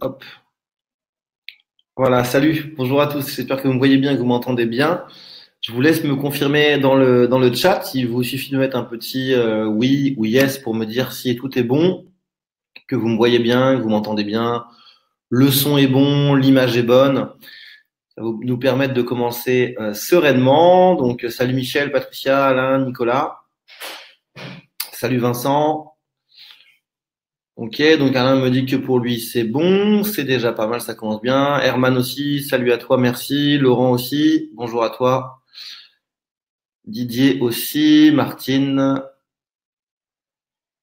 hop. Voilà, salut, bonjour à tous. J'espère que vous me voyez bien, que vous m'entendez bien. Je vous laisse me confirmer dans le chat. Il vous suffit de mettre un petit oui ou yes pour me dire si tout est bon, que vous me voyez bien, que vous m'entendez bien. Le son est bon, l'image est bonne. Ça va nous permettre de commencer sereinement. Donc, salut Michel, Patricia, Alain, Nicolas. Salut Vincent. Ok, donc Alain me dit que pour lui c'est bon, c'est déjà pas mal, ça commence bien. Herman aussi, salut à toi, merci. Laurent aussi, bonjour à toi. Didier aussi, Martine,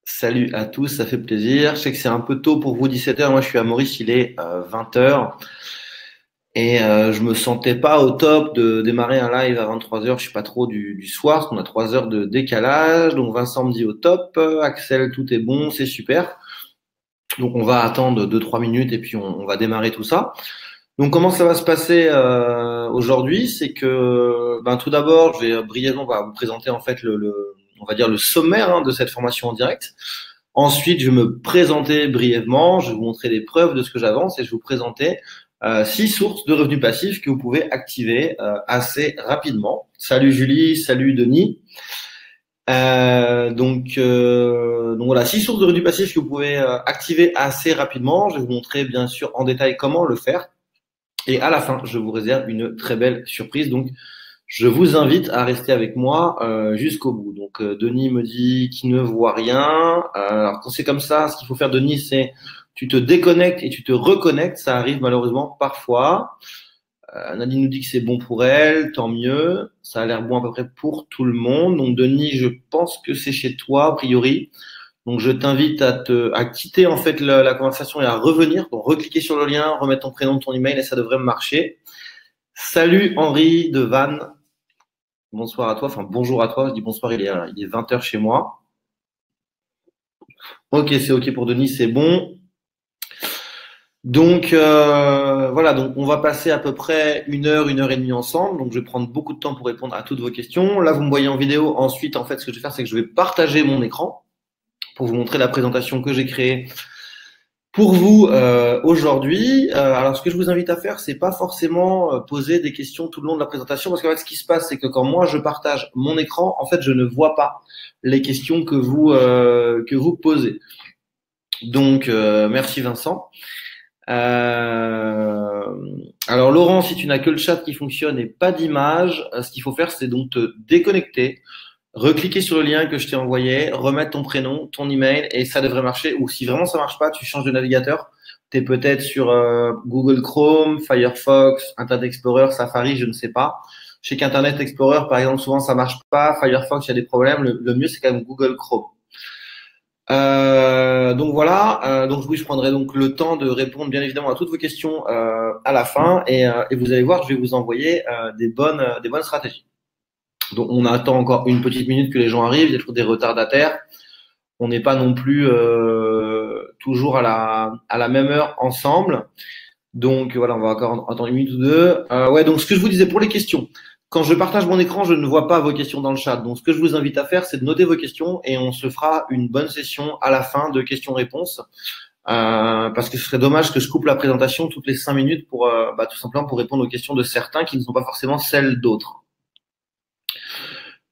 salut à tous, ça fait plaisir. Je sais que c'est un peu tôt pour vous, 17h. Moi je suis à Maurice, il est 20h. Et je me sentais pas au top de démarrer un live à 23h. Je suis pas trop du soir, parce qu'on a 3 heures de décalage. Donc Vincent me dit au top, Axel, tout est bon, c'est super. Donc on va attendre 2-3 minutes et puis on va démarrer tout ça. Donc comment ça va se passer aujourd'hui? C'est que tout d'abord, je vais brièvement vous présenter en fait on va dire le sommaire de cette formation en direct. Ensuite, je vais me présenter brièvement, je vais vous montrer des preuves de ce que j'avance et je vais vous présenter 6 sources de revenus passifs que vous pouvez activer assez rapidement. Salut Julie, salut Denis. Donc voilà, 6 sources de revenus passifs que vous pouvez activer assez rapidement. Je vais vous montrer bien sûr en détail comment le faire. Et à la fin, je vous réserve une très belle surprise. Donc, je vous invite à rester avec moi jusqu'au bout. Donc, Denis me dit qu'il ne voit rien. Alors, quand c'est comme ça, ce qu'il faut faire, Denis, c'est tu te déconnectes et tu te reconnectes. Ça arrive malheureusement parfois. Nadine nous dit que c'est bon pour elle, tant mieux. Ça a l'air bon à peu près pour tout le monde. Donc, Denis, je pense que c'est chez toi, a priori. Donc, je t'invite à quitter en fait la conversation et à revenir. Donc, recliquer sur le lien, remettre ton prénom, ton email et ça devrait marcher. Salut Henri de Vannes. Bonsoir à toi. Enfin, bonjour à toi. Je dis bonsoir, il est 20h chez moi. Ok, c'est ok pour Denis, c'est bon. Donc, voilà. Donc, on va passer à peu près 1 heure et demie ensemble. Donc, je vais prendre beaucoup de temps pour répondre à toutes vos questions. Là, vous me voyez en vidéo. Ensuite, en fait, ce que je vais faire, c'est que je vais partager mon écran pour vous montrer la présentation que j'ai créée pour vous aujourd'hui. Alors, ce que je vous invite à faire, c'est pas forcément poser des questions tout le long de la présentation, parce qu'en fait, ce qui se passe, c'est que quand moi je partage mon écran, en fait, je ne vois pas les questions que vous posez. Donc, merci Vincent. Alors Laurent, si tu n'as que le chat qui fonctionne et pas d'image, ce qu'il faut faire, c'est donc te déconnecter. Recliquer sur le lien que je t'ai envoyé, remettre ton prénom, ton email et ça devrait marcher. Ou si vraiment ça marche pas, tu changes de navigateur. Tu es peut-être sur Google Chrome, Firefox, Internet Explorer, Safari, je ne sais pas. Je sais qu'Internet Explorer, par exemple, souvent ça marche pas. Firefox, il y a des problèmes. Le mieux, c'est quand même Google Chrome. Donc voilà. Donc oui, je prendrai donc le temps de répondre bien évidemment à toutes vos questions à la fin et vous allez voir, je vais vous envoyer des bonnes stratégies. Donc on attend encore une petite minute que les gens arrivent, il y a toujours des retardataires. On n'est pas non plus toujours à la même heure ensemble. Donc voilà, on va encore attendre une minute ou deux. Ouais, donc ce que je vous disais pour les questions, quand je partage mon écran, je ne vois pas vos questions dans le chat. Donc ce que je vous invite à faire, c'est de noter vos questions et on se fera une bonne session à la fin de questions-réponses. Parce que ce serait dommage que je coupe la présentation toutes les 5 minutes pour tout simplement pour répondre aux questions de certains qui ne sont pas forcément celles d'autres.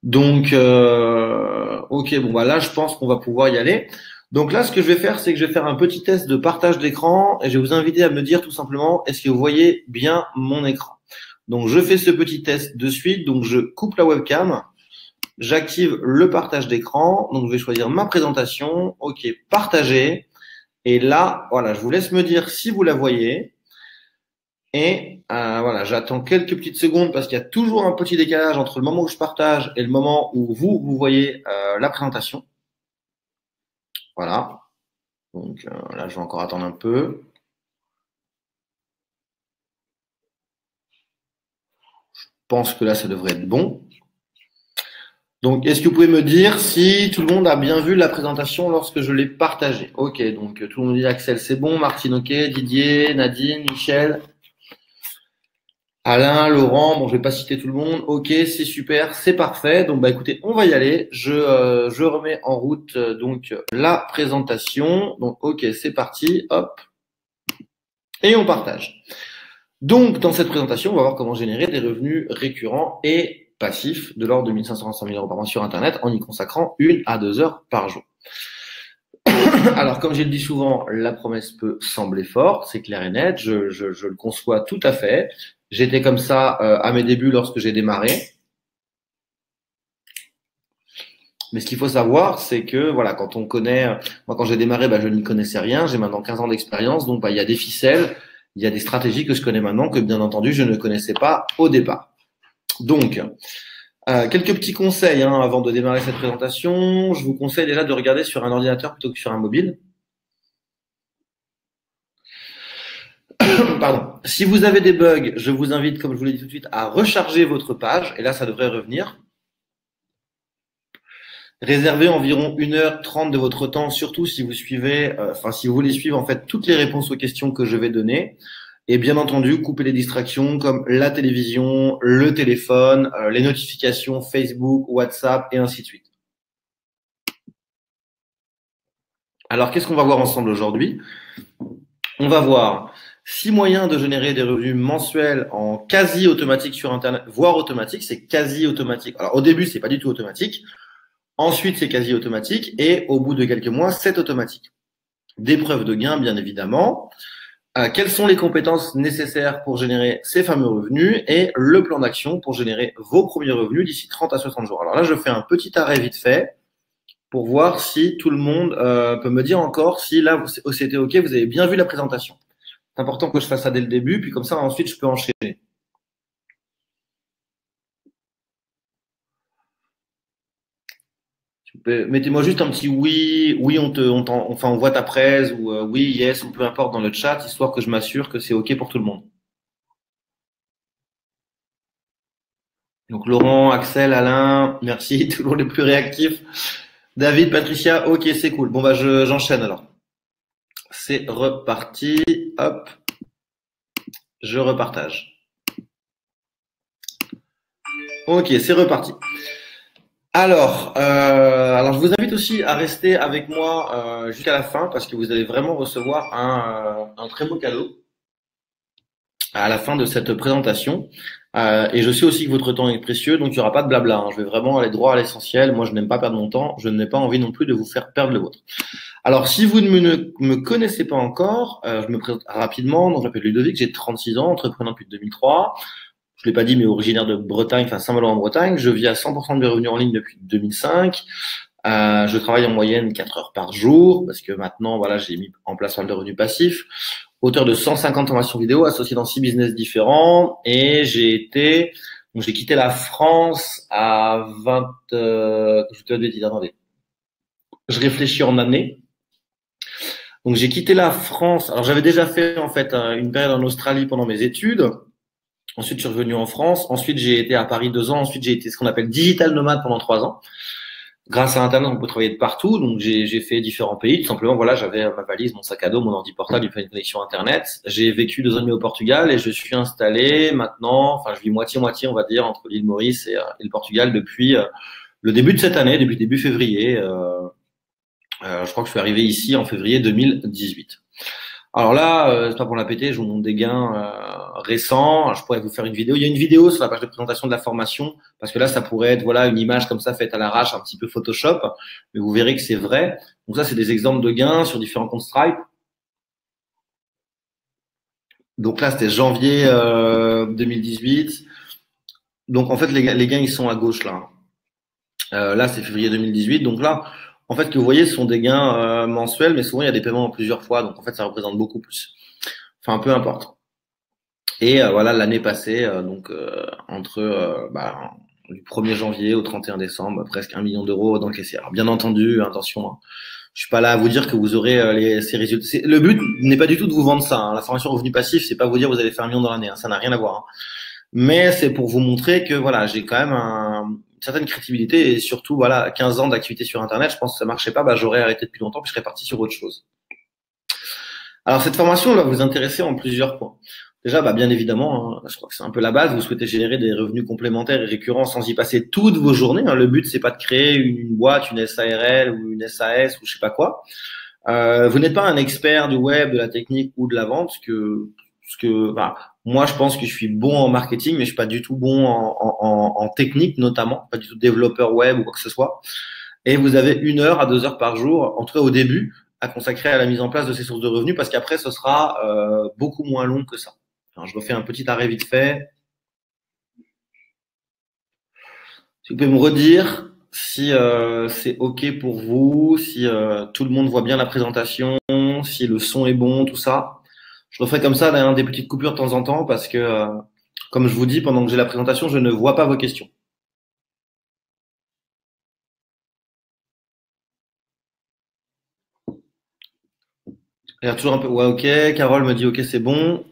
Donc, ok, bon, là, je pense qu'on va pouvoir y aller. Donc là, ce que je vais faire, c'est que je vais faire un petit test de partage d'écran et je vais vous inviter à me dire tout simplement, est-ce que vous voyez bien mon écran? Donc, je fais ce petit test de suite. Donc, je coupe la webcam, j'active le partage d'écran. Donc, je vais choisir ma présentation. Ok, partager. Et là, voilà, je vous laisse me dire si vous la voyez. Et voilà, j'attends quelques petites secondes parce qu'il y a toujours un petit décalage entre le moment où je partage et le moment où vous voyez la présentation. Voilà. Donc là, je vais encore attendre un peu. Je pense que là, ça devrait être bon. Donc, est-ce que vous pouvez me dire si tout le monde a bien vu la présentation lorsque je l'ai partagée? Ok, donc tout le monde dit Axel, c'est bon. Martine, ok. Didier, Nadine, Michel. Alain, Laurent, bon, je vais pas citer tout le monde. Ok, c'est super, c'est parfait. Donc, écoutez, on va y aller. Je remets en route donc la présentation. Donc, ok, c'est parti. Hop. et on partage. Donc, dans cette présentation, on va voir comment générer des revenus récurrents et passifs de l'ordre de 1 500 à 100 000 euros par mois sur Internet en y consacrant 1 à 2 heures par jour. Alors, comme je le dis souvent, la promesse peut sembler forte, c'est clair et net, je le conçois tout à fait. J'étais comme ça à mes débuts lorsque j'ai démarré. Mais ce qu'il faut savoir, c'est que voilà, quand on connaît, moi quand j'ai démarré, je n'y connaissais rien, j'ai maintenant 15 ans d'expérience, donc il y a des ficelles, il y a des stratégies que je connais maintenant que bien entendu je ne connaissais pas au départ. Donc, quelques petits conseils avant de démarrer cette présentation. Je vous conseille déjà de regarder sur un ordinateur plutôt que sur un mobile. Pardon. Si vous avez des bugs, je vous invite, comme je vous l'ai dit tout de suite, à recharger votre page. Et là, ça devrait revenir. Réservez environ 1h30 de votre temps, surtout si vous suivez, si vous voulez suivre en fait toutes les réponses aux questions que je vais donner. Et bien entendu, coupez les distractions comme la télévision, le téléphone, les notifications Facebook, WhatsApp et ainsi de suite. Alors, qu'est-ce qu'on va voir ensemble aujourd'hui? On va voir 6 moyens de générer des revenus mensuels en quasi automatique sur Internet, voire automatique, c'est quasi automatique. Alors, au début, c'est pas du tout automatique. Ensuite, c'est quasi automatique. Et au bout de quelques mois, c'est automatique. Des preuves de gain, bien évidemment. Quelles sont les compétences nécessaires pour générer ces fameux revenus et le plan d'action pour générer vos premiers revenus d'ici 30 à 60 jours. Alors là, je fais un petit arrêt vite fait pour voir si tout le monde peut me dire encore si là, c'était OK, vous avez bien vu la présentation. C'est important que je fasse ça dès le début, puis comme ça, ensuite, je peux enchaîner. Mettez-moi juste un petit oui, on voit ta presse, ou oui, yes, ou peu importe dans le chat, histoire que je m'assure que c'est OK pour tout le monde. Donc Laurent, Axel, Alain, merci, toujours les plus réactifs. David, Patricia, OK, c'est cool. Bon, j'enchaîne alors. C'est reparti. Hop, je repartage. OK, c'est reparti. Alors, je vous invite aussi à rester avec moi jusqu'à la fin parce que vous allez vraiment recevoir un très beau cadeau à la fin de cette présentation. Et je sais aussi que votre temps est précieux, donc il n'y aura pas de blabla. Je vais vraiment aller droit à l'essentiel. Moi, je n'aime pas perdre mon temps. Je n'ai pas envie non plus de vous faire perdre le vôtre. Alors, si vous ne me connaissez pas encore, je me présente rapidement. Donc, je m'appelle Ludovic, j'ai 36 ans, entrepreneur depuis 2003. Je l'ai pas dit, mais originaire de Bretagne, enfin Saint-Malo en Bretagne. Je vis à 100% de mes revenus en ligne depuis 2005. Je travaille en moyenne 4 heures par jour parce que maintenant, voilà, j'ai mis en place un de revenus passifs. Auteur de 150 formations vidéo associé dans 6 business différents et j'ai quitté la France à 20, je te dis, attendez. Je réfléchis en année. Donc, j'ai quitté la France. Alors, j'avais déjà fait, en fait, une période en Australie pendant mes études. Ensuite, je suis revenu en France. Ensuite, j'ai été à Paris 2 ans. Ensuite, j'ai été ce qu'on appelle digital nomade pendant 3 ans. Grâce à Internet, on peut travailler de partout. Donc, j'ai fait différents pays. Tout simplement, voilà, j'avais ma valise, mon sac à dos, mon ordi portable, il fallait une connexion Internet. J'ai vécu 2 ans et demi au Portugal et je suis installé maintenant, je vis moitié-moitié, on va dire, entre l'île Maurice et le Portugal depuis le début de cette année, depuis début février. Je crois que je suis arrivé ici en février 2018. Alors là, c'est pas pour la péter, je vous montre des gains récents. Je pourrais vous faire une vidéo. Il y a une vidéo sur la page de présentation de la formation, parce que là, ça pourrait être une image comme ça faite à l'arrache, un petit peu Photoshop, mais vous verrez que c'est vrai. Donc ça, c'est des exemples de gains sur différents comptes Stripe. Donc là, c'était janvier 2018. Donc en fait, les gains, ils sont à gauche là. Là, c'est février 2018. Donc là, en fait, que vous voyez, ce sont des gains mensuels, mais souvent, il y a des paiements en plusieurs fois. Donc, en fait, ça représente beaucoup plus. Enfin, peu importe. Et voilà, l'année passée, entre du 1er janvier au 31 décembre, presque 1 million d'euros d'encaissés. Alors, bien entendu, attention, je suis pas là à vous dire que vous aurez ces résultats. Le but n'est pas du tout de vous vendre ça. La formation revenu passif, c'est pas vous dire vous allez faire 1 million dans l'année. Ça n'a rien à voir. Mais c'est pour vous montrer que voilà, j'ai quand même une certaine crédibilité et surtout 15 ans d'activité sur Internet. Je pense que ça marchait pas, j'aurais arrêté depuis longtemps puis je serais parti sur autre chose. Alors cette formation va vous intéresser en plusieurs points. Déjà, bien évidemment, je crois que c'est un peu la base. Vous souhaitez générer des revenus complémentaires et récurrents sans y passer toutes vos journées. Le but c'est pas de créer une boîte, une SARL ou une SAS ou je sais pas quoi. Vous n'êtes pas un expert du web, de la technique ou de la vente, enfin, moi, je pense que je suis bon en marketing, mais je suis pas du tout bon en technique, notamment, pas du tout développeur web ou quoi que ce soit. Et vous avez 1 heure à 2 heures par jour, en tout cas au début, à consacrer à la mise en place de ces sources de revenus, parce qu'après, ce sera beaucoup moins long que ça. Alors, je refais un petit arrêt vite fait. Si vous pouvez me redire si c'est OK pour vous, si tout le monde voit bien la présentation, si le son est bon, tout ça. Je referai comme ça des petites coupures de temps en temps parce que, comme je vous dis, pendant que j'ai la présentation, je ne vois pas vos questions. Il y a toujours un peu, ouais, OK. Carole me dit OK, c'est bon.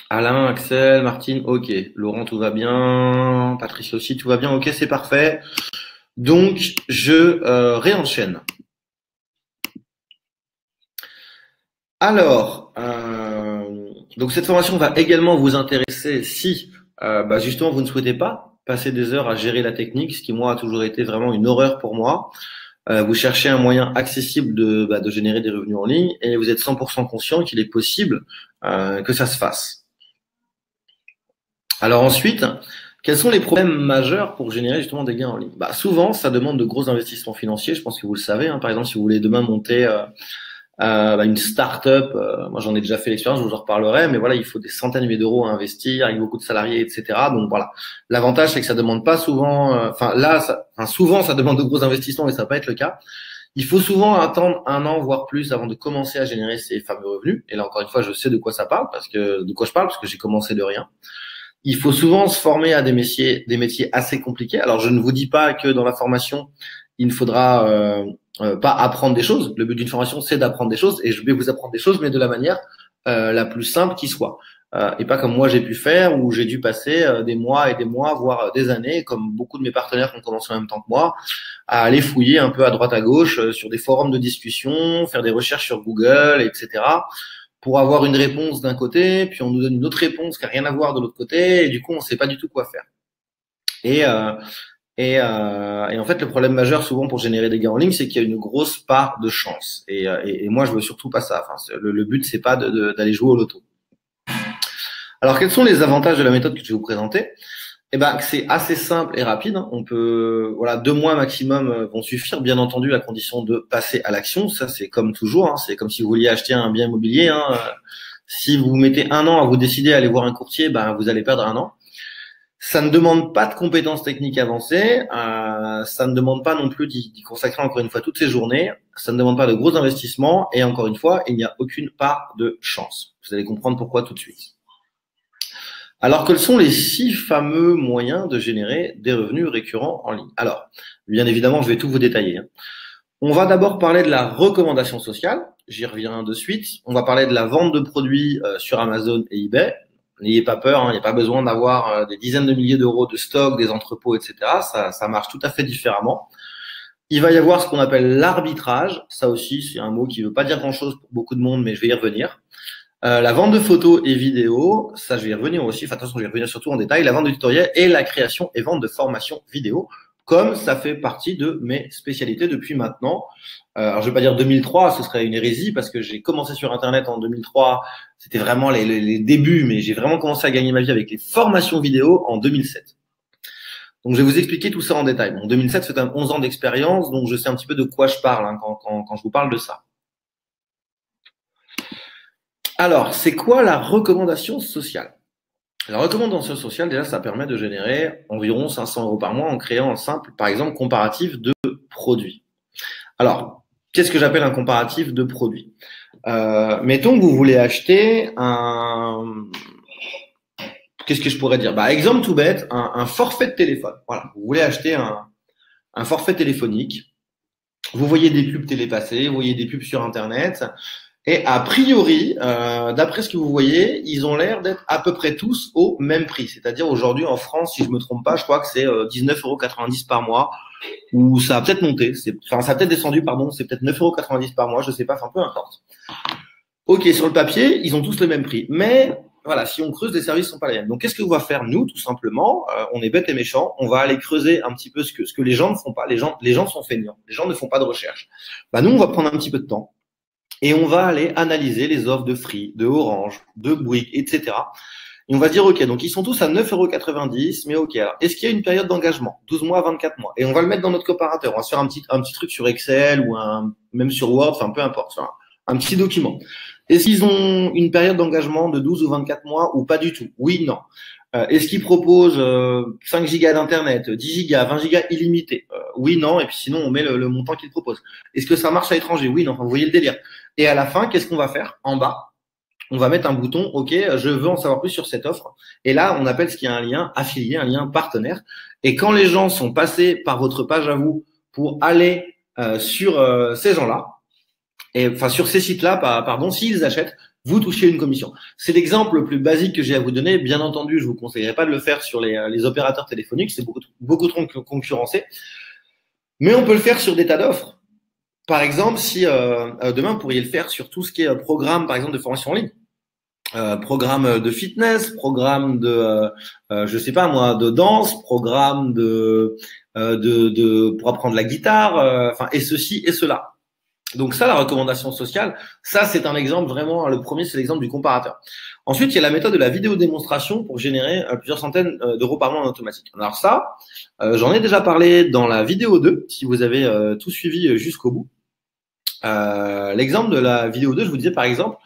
Alain, Axel, Martine, OK. Laurent, tout va bien. Patrice aussi, tout va bien. OK, c'est parfait. Donc, je réenchaîne. Alors, donc cette formation va également vous intéresser si justement vous ne souhaitez pas passer des heures à gérer la technique, ce qui moi a toujours été vraiment une horreur pour moi. Vous cherchez un moyen accessible de générer des revenus en ligne et vous êtes 100% conscient qu'il est possible que ça se fasse. Alors ensuite, quels sont les problèmes majeurs pour générer justement des gains en ligne? Souvent, ça demande de gros investissements financiers. Je pense que vous le savez. Par exemple, si vous voulez demain monter une start-up, moi j'en ai déjà fait l'expérience, je vous en reparlerai, mais voilà, il faut des centaines de milliers d'euros à investir avec beaucoup de salariés, etc. Donc voilà, l'avantage c'est que ça demande pas souvent, souvent ça demande de gros investissements, mais ça va pas être le cas. Il faut souvent attendre 1 an voire plus avant de commencer à générer ces fameux revenus. Et là encore une fois, je sais de quoi je parle parce que j'ai commencé de rien. Il faut souvent se former à des métiers assez compliqués. Alors je ne vous dis pas que dans la formation il ne faudra pas apprendre des choses. Le but d'une formation, c'est d'apprendre des choses, et je vais vous apprendre des choses, mais de la manière la plus simple qui soit. Et pas comme moi j'ai pu faire, où j'ai dû passer des mois et des mois, voire des années, comme beaucoup de mes partenaires qui ont commencé en même temps que moi, à aller fouiller un peu à droite à gauche sur des forums de discussion, faire des recherches sur Google, etc., pour avoir une réponse d'un côté, puis on nous donne une autre réponse qui n'a rien à voir de l'autre côté, et du coup on ne sait pas du tout quoi faire. Et en fait, le problème majeur souvent pour générer des gains en ligne, c'est qu'il y a une grosse part de chance. Et moi, je veux surtout pas ça. Enfin, le but, c'est pas d'aller jouer au loto. Alors, quels sont les avantages de la méthode que je vais vous présenter? C'est assez simple et rapide. On peut, 2 mois maximum vont suffire. Bien entendu, à condition de passer à l'action. Ça, c'est comme toujours. C'est comme si vous vouliez acheter un bien immobilier. Si vous mettez 1 an à vous décider à aller voir un courtier, vous allez perdre 1 an. Ça ne demande pas de compétences techniques avancées, ça ne demande pas non plus d'y consacrer encore une fois toutes ces journées, ça ne demande pas de gros investissements, et encore une fois, il n'y a aucune part de chance. Vous allez comprendre pourquoi tout de suite. Alors, quels sont les 6 fameux moyens de générer des revenus récurrents en ligne? Alors, bien évidemment, je vais tout vous détailler. On va d'abord parler de la recommandation sociale, j'y reviens de suite. On va parler de la vente de produits sur Amazon et eBay. N'ayez pas peur, il n'y a pas besoin d'avoir des dizaines de milliers d'euros de stock, des entrepôts, etc. Ça marche tout à fait différemment. Il va y avoir ce qu'on appelle l'arbitrage. Ça aussi, c'est un mot qui ne veut pas dire grand-chose pour beaucoup de monde, mais je vais y revenir. La vente de photos et vidéos, ça je vais y revenir aussi. Enfin, attention, je vais y revenir surtout en détail. La vente de tutoriels et la création et vente de formations vidéo, comme ça fait partie de mes spécialités depuis maintenant. Alors, je vais pas dire 2003, ce serait une hérésie parce que j'ai commencé sur Internet en 2003. C'était vraiment les débuts, mais j'ai vraiment commencé à gagner ma vie avec les formations vidéo en 2007. Donc, je vais vous expliquer tout ça en détail. En 2007, c'est 11 ans d'expérience, donc je sais un petit peu de quoi je parle quand je vous parle de ça. Alors, c'est quoi la recommandation sociale? La recommandation sociale, déjà, ça permet de générer environ 500 euros par mois en créant un simple, par exemple, comparatif de produits. Alors, qu'est-ce que j'appelle un comparatif de produits? Mettons que vous voulez acheter qu'est-ce que je pourrais dire? Exemple tout bête, un forfait de téléphone. Voilà, vous voulez acheter un forfait téléphonique. Vous voyez des pubs télé passer, vous voyez des pubs sur Internet. Et a priori, d'après ce que vous voyez, ils ont l'air d'être à peu près tous au même prix. C'est-à-dire aujourd'hui en France, si je me trompe pas, je crois que c'est 19,90 € par mois, ou ça a peut-être monté. Ça a peut-être descendu, pardon, c'est peut-être 9,90 € par mois, je sais pas, enfin peu importe. Ok, sur le papier, ils ont tous le même prix. Mais voilà, si on creuse, les services sont pas les mêmes. Donc qu'est-ce qu'on va faire nous, tout simplement? On est bêtes et méchants, on va aller creuser un petit peu ce que les gens ne font pas. Les gens sont feignants, les gens ne font pas de recherche. Nous, on va prendre un petit peu de temps. et on va aller analyser les offres de Free, de Orange, de Bouygues, etc. Et on va dire, OK, donc ils sont tous à 9,90 €, mais OK, alors, est-ce qu'il y a une période d'engagement? 12 mois, 24 mois. Et on va le mettre dans notre comparateur. On va se faire un petit truc sur Excel ou même sur Word, enfin, peu importe, enfin, un petit document. Est-ce qu'ils ont une période d'engagement de 12 ou 24 mois ou pas du tout? Oui, non. Est-ce qu'ils proposent 5 gigas d'internet, 10 gigas, 20 gigas illimité? Oui, non. Et puis sinon, on met le montant qu'ils proposent. Est-ce que ça marche à l'étranger? Oui, non. Enfin, vous voyez le délire. Et à la fin, qu'est-ce qu'on va faire? En bas, on va mettre un bouton, OK, je veux en savoir plus sur cette offre. Et là, on appelle ce qui est un lien affilié, un lien partenaire. Et quand les gens sont passés par votre page à vous pour aller sur ces gens-là, et enfin sur ces sites-là, pardon, s'ils achètent, vous touchez une commission. C'est l'exemple le plus basique que j'ai à vous donner. Bien entendu, je vous conseillerais pas de le faire sur les opérateurs téléphoniques, c'est beaucoup trop concurrencé. Mais on peut le faire sur des tas d'offres. Par exemple, si demain, vous pourriez le faire sur tout ce qui est programme, par exemple, de formation en ligne. Programme de fitness, programme je sais pas moi, de danse, programme pour apprendre la guitare, enfin et ceci et cela. Donc ça, la recommandation sociale, ça c'est un exemple vraiment. Le premier, c'est l'exemple du comparateur. Ensuite, il y a la méthode de la vidéo démonstration pour générer plusieurs centaines d'euros par mois en automatique. Alors ça, j'en ai déjà parlé dans la vidéo 2, si vous avez tout suivi jusqu'au bout. L'exemple de la vidéo 2, je vous disais par exemple,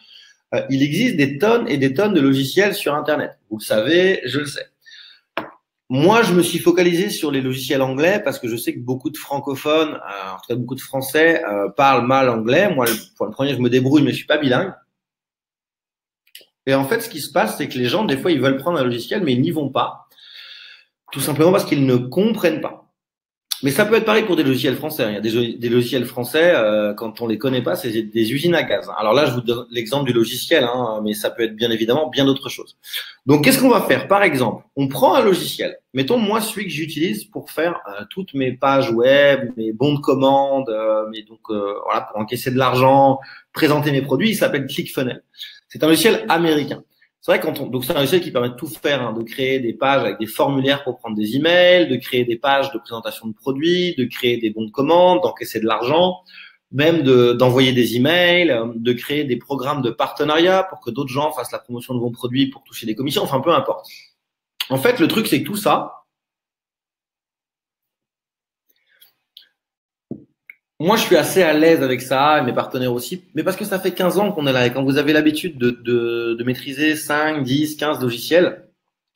il existe des tonnes et des tonnes de logiciels sur Internet. Vous le savez, je le sais. Moi, je me suis focalisé sur les logiciels anglais parce que je sais que beaucoup de francophones, en tout cas beaucoup de Français, parlent mal anglais. Moi, pour le premier, je me débrouille, mais je suis pas bilingue. Et en fait, ce qui se passe, c'est que les gens, des fois, ils veulent prendre un logiciel, mais ils n'y vont pas, tout simplement parce qu'ils ne comprennent pas. Mais ça peut être pareil pour des logiciels français. Il y a des logiciels français, quand on les connaît pas, c'est des usines à gaz. Alors là, je vous donne l'exemple du logiciel, hein, mais ça peut être bien évidemment bien d'autres choses. Donc, qu'est-ce qu'on va faire? Par exemple, on prend un logiciel. Mettons, moi, celui que j'utilise pour faire toutes mes pages web, mes bons de commande, voilà, pour encaisser de l'argent, présenter mes produits, il s'appelle ClickFunnels. C'est un logiciel américain. C'est vrai donc c'est un logiciel qui permet de tout faire, hein, de créer des pages avec des formulaires pour prendre des emails, de créer des pages de présentation de produits, de créer des bons de commande, d'encaisser de l'argent, même d'envoyer des emails, de créer des programmes de partenariat pour que d'autres gens fassent la promotion de vos produits pour toucher des commissions, enfin peu importe. En fait, le truc c'est que tout ça, moi, je suis assez à l'aise avec ça, et mes partenaires aussi, mais parce que ça fait 15 ans qu'on est là, et quand vous avez l'habitude de maîtriser 5, 10, 15 logiciels,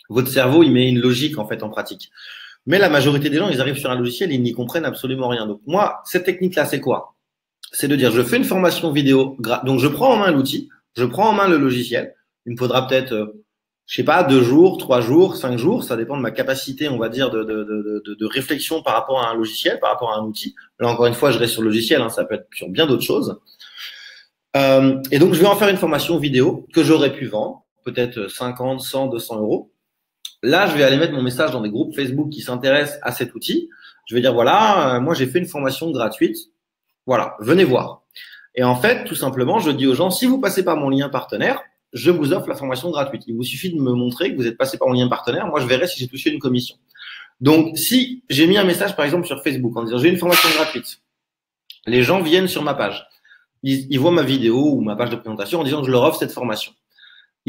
votre cerveau, il met une logique en fait en pratique. Mais la majorité des gens, ils arrivent sur un logiciel et ils n'y comprennent absolument rien. Donc moi, cette technique-là, c'est quoi? C'est de dire, je fais une formation vidéo, donc je prends en main l'outil, je prends en main le logiciel. Il me faudra peut-être, je sais pas, 2 jours, 3 jours, 5 jours, ça dépend de ma capacité, on va dire, de réflexion par rapport à un logiciel, par rapport à un outil. Là, encore une fois, je reste sur le logiciel, hein, ça peut être sur bien d'autres choses. Et donc, je vais en faire une formation vidéo que j'aurais pu vendre, peut-être 50, 100, 200 euros. Là, je vais aller mettre mon message dans des groupes Facebook qui s'intéressent à cet outil. Je vais dire, voilà, moi, j'ai fait une formation gratuite. Voilà, venez voir. Et en fait, tout simplement, je dis aux gens, si vous passez par mon lien partenaire, je vous offre la formation gratuite. Il vous suffit de me montrer que vous êtes passé par mon lien partenaire. Moi, je verrai si j'ai touché une commission. Donc, si j'ai mis un message, par exemple, sur Facebook en disant, j'ai une formation gratuite, les gens viennent sur ma page. Ils voient ma vidéo ou ma page de présentation en disant que je leur offre cette formation.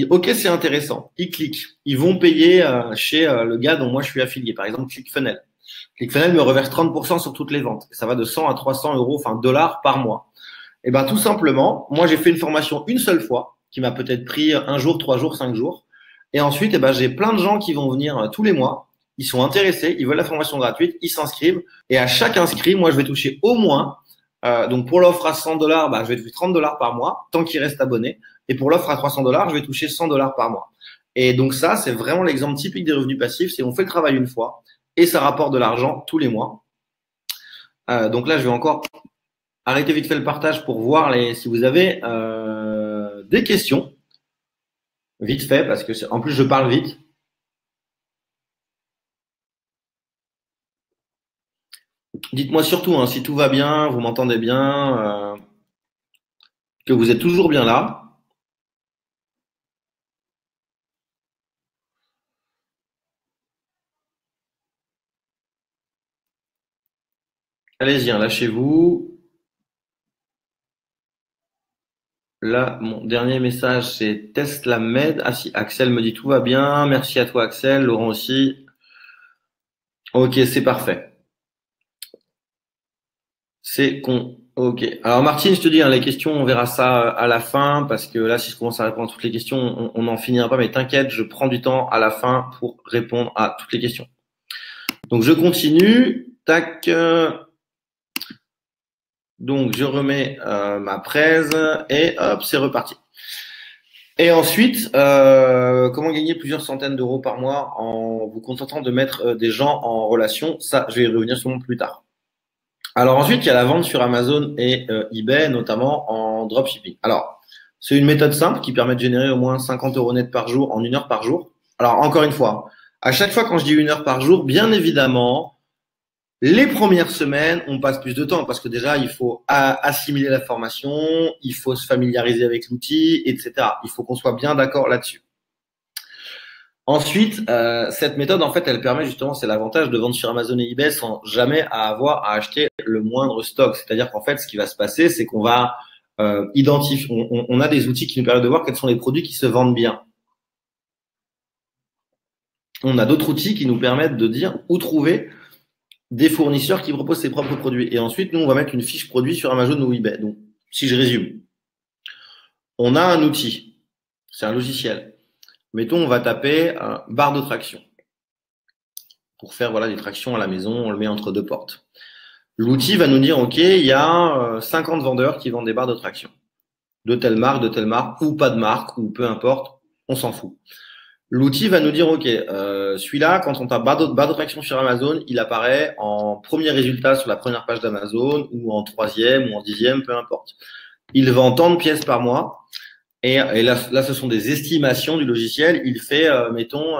OK, c'est intéressant. Ils cliquent. Ils vont payer chez le gars dont moi je suis affilié, par exemple ClickFunnels. ClickFunnels me reverse 30% sur toutes les ventes. Ça va de 100 à 300 euros, enfin dollars par mois. Et ben tout simplement, moi j'ai fait une formation une seule fois, qui m'a peut-être pris 1 jour, 3 jours, 5 jours. Et ensuite, eh ben, j'ai plein de gens qui vont venir tous les mois. Ils sont intéressés, ils veulent la formation gratuite, ils s'inscrivent. Et à chaque inscrit, moi je vais toucher au moins, donc pour l'offre à 100 dollars, bah, je vais toucher 30 dollars par mois, tant qu'il reste abonné. Et pour l'offre à 300 dollars, je vais toucher 100 dollars par mois. Et donc ça, c'est vraiment l'exemple typique des revenus passifs. C'est on fait le travail une fois et ça rapporte de l'argent tous les mois. Donc là, je vais encore arrêter vite fait le partage pour voir si vous avez des questions. Vite fait, parce que en plus, je parle vite. Dites-moi surtout hein, si tout va bien, vous m'entendez bien, que vous êtes toujours bien là. Allez-y, hein, lâchez-vous. Là, mon dernier message, c'est Tesla Med. Ah si, Axel me dit tout va bien. Merci à toi, Axel. Laurent aussi. Ok, c'est parfait. C'est con. Ok. Alors Martine, je te dis, hein, les questions, on verra ça à la fin, parce que là, si je commence à répondre à toutes les questions, on n'en finira pas. Mais t'inquiète, je prends du temps à la fin pour répondre à toutes les questions. Donc je continue. Tac. Donc je remets ma presse et hop, c'est reparti. Et ensuite, comment gagner plusieurs centaines d'euros par mois en vous contentant de mettre des gens en relation? Ça, je vais y revenir sûrement plus tard. Alors ensuite, il y a la vente sur Amazon et eBay, notamment en dropshipping. Alors, c'est une méthode simple qui permet de générer au moins 50 euros net par jour en 1 heure par jour. Alors encore une fois, à chaque fois quand je dis 1 heure par jour, bien évidemment, les premières semaines, on passe plus de temps parce que déjà, il faut assimiler la formation, il faut se familiariser avec l'outil, etc. Il faut qu'on soit bien d'accord là-dessus. Ensuite, cette méthode, en fait, elle permet justement, c'est l'avantage de vendre sur Amazon et eBay sans jamais avoir à acheter le moindre stock. C'est-à-dire qu'en fait, ce qui va se passer, c'est qu'on va identifier, on a des outils qui nous permettent de voir quels sont les produits qui se vendent bien. On a d'autres outils qui nous permettent de dire où trouver des fournisseurs qui proposent ses propres produits. Et ensuite, nous, on va mettre une fiche produit sur Amazon ou eBay. Donc, si je résume, on a un outil, c'est un logiciel. Mettons, on va taper barre de traction. Pour faire voilà, des tractions à la maison, on le met entre deux portes. L'outil va nous dire, OK, il y a 50 vendeurs qui vendent des barres de traction. De telle marque, ou pas de marque, ou peu importe, on s'en fout. L'outil va nous dire, OK, celui-là, quand on tape barre de traction sur Amazon, il apparaît en premier résultat sur la première page d'Amazon, ou en troisième, ou en dixième, peu importe. Il vend tant de pièces par mois. Et là, ce sont des estimations du logiciel. Il fait, mettons,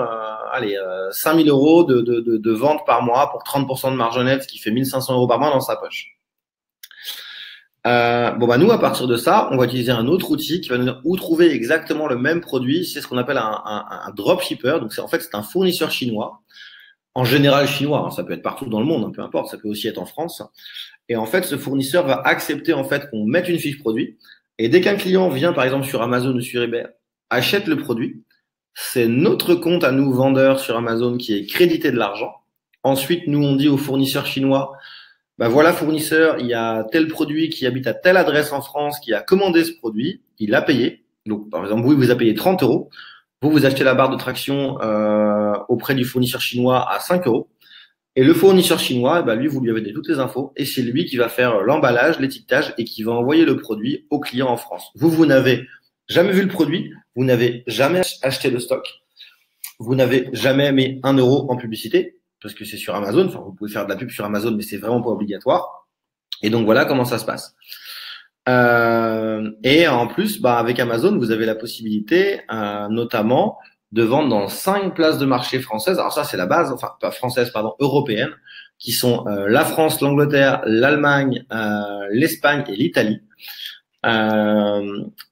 5 000 euros de vente par mois pour 30% de marge nette, ce qui fait 1 500 euros par mois dans sa poche. Nous, à partir de ça, on va utiliser un autre outil qui va nous dire où trouver exactement le même produit. C'est ce qu'on appelle un dropshipper. Donc, c'est un fournisseur chinois, en général chinois. Hein, ça peut être partout dans le monde, hein, peu importe. Ça peut aussi être en France. Et en fait, ce fournisseur va accepter en fait qu'on mette une fiche produit. Et dès qu'un client vient, par exemple, sur Amazon ou sur eBay, achète le produit, c'est notre compte à nous, vendeurs sur Amazon, qui est crédité de l'argent. Ensuite, nous, on dit au fournisseur chinois, voilà, fournisseur, il y a tel produit qui habite à telle adresse en France, qui a commandé ce produit, il a payé. Donc, par exemple, vous a payé 30 euros. Vous achetez la barre de traction auprès du fournisseur chinois à 5 euros. Et le fournisseur chinois, lui, vous lui avez donné toutes les infos et c'est lui qui va faire l'emballage, l'étiquetage et qui va envoyer le produit au client en France. Vous n'avez jamais vu le produit, vous n'avez jamais acheté le stock, vous n'avez jamais mis 1 euro en publicité parce que c'est sur Amazon. Enfin, vous pouvez faire de la pub sur Amazon, mais c'est vraiment pas obligatoire. Et donc, voilà comment ça se passe. Et en plus, avec Amazon, vous avez la possibilité, notamment, de vendre dans 5 places de marché françaises. Alors ça, c'est la base, enfin pas française, pardon, européenne, qui sont la France, l'Angleterre, l'Allemagne, l'Espagne et l'Italie.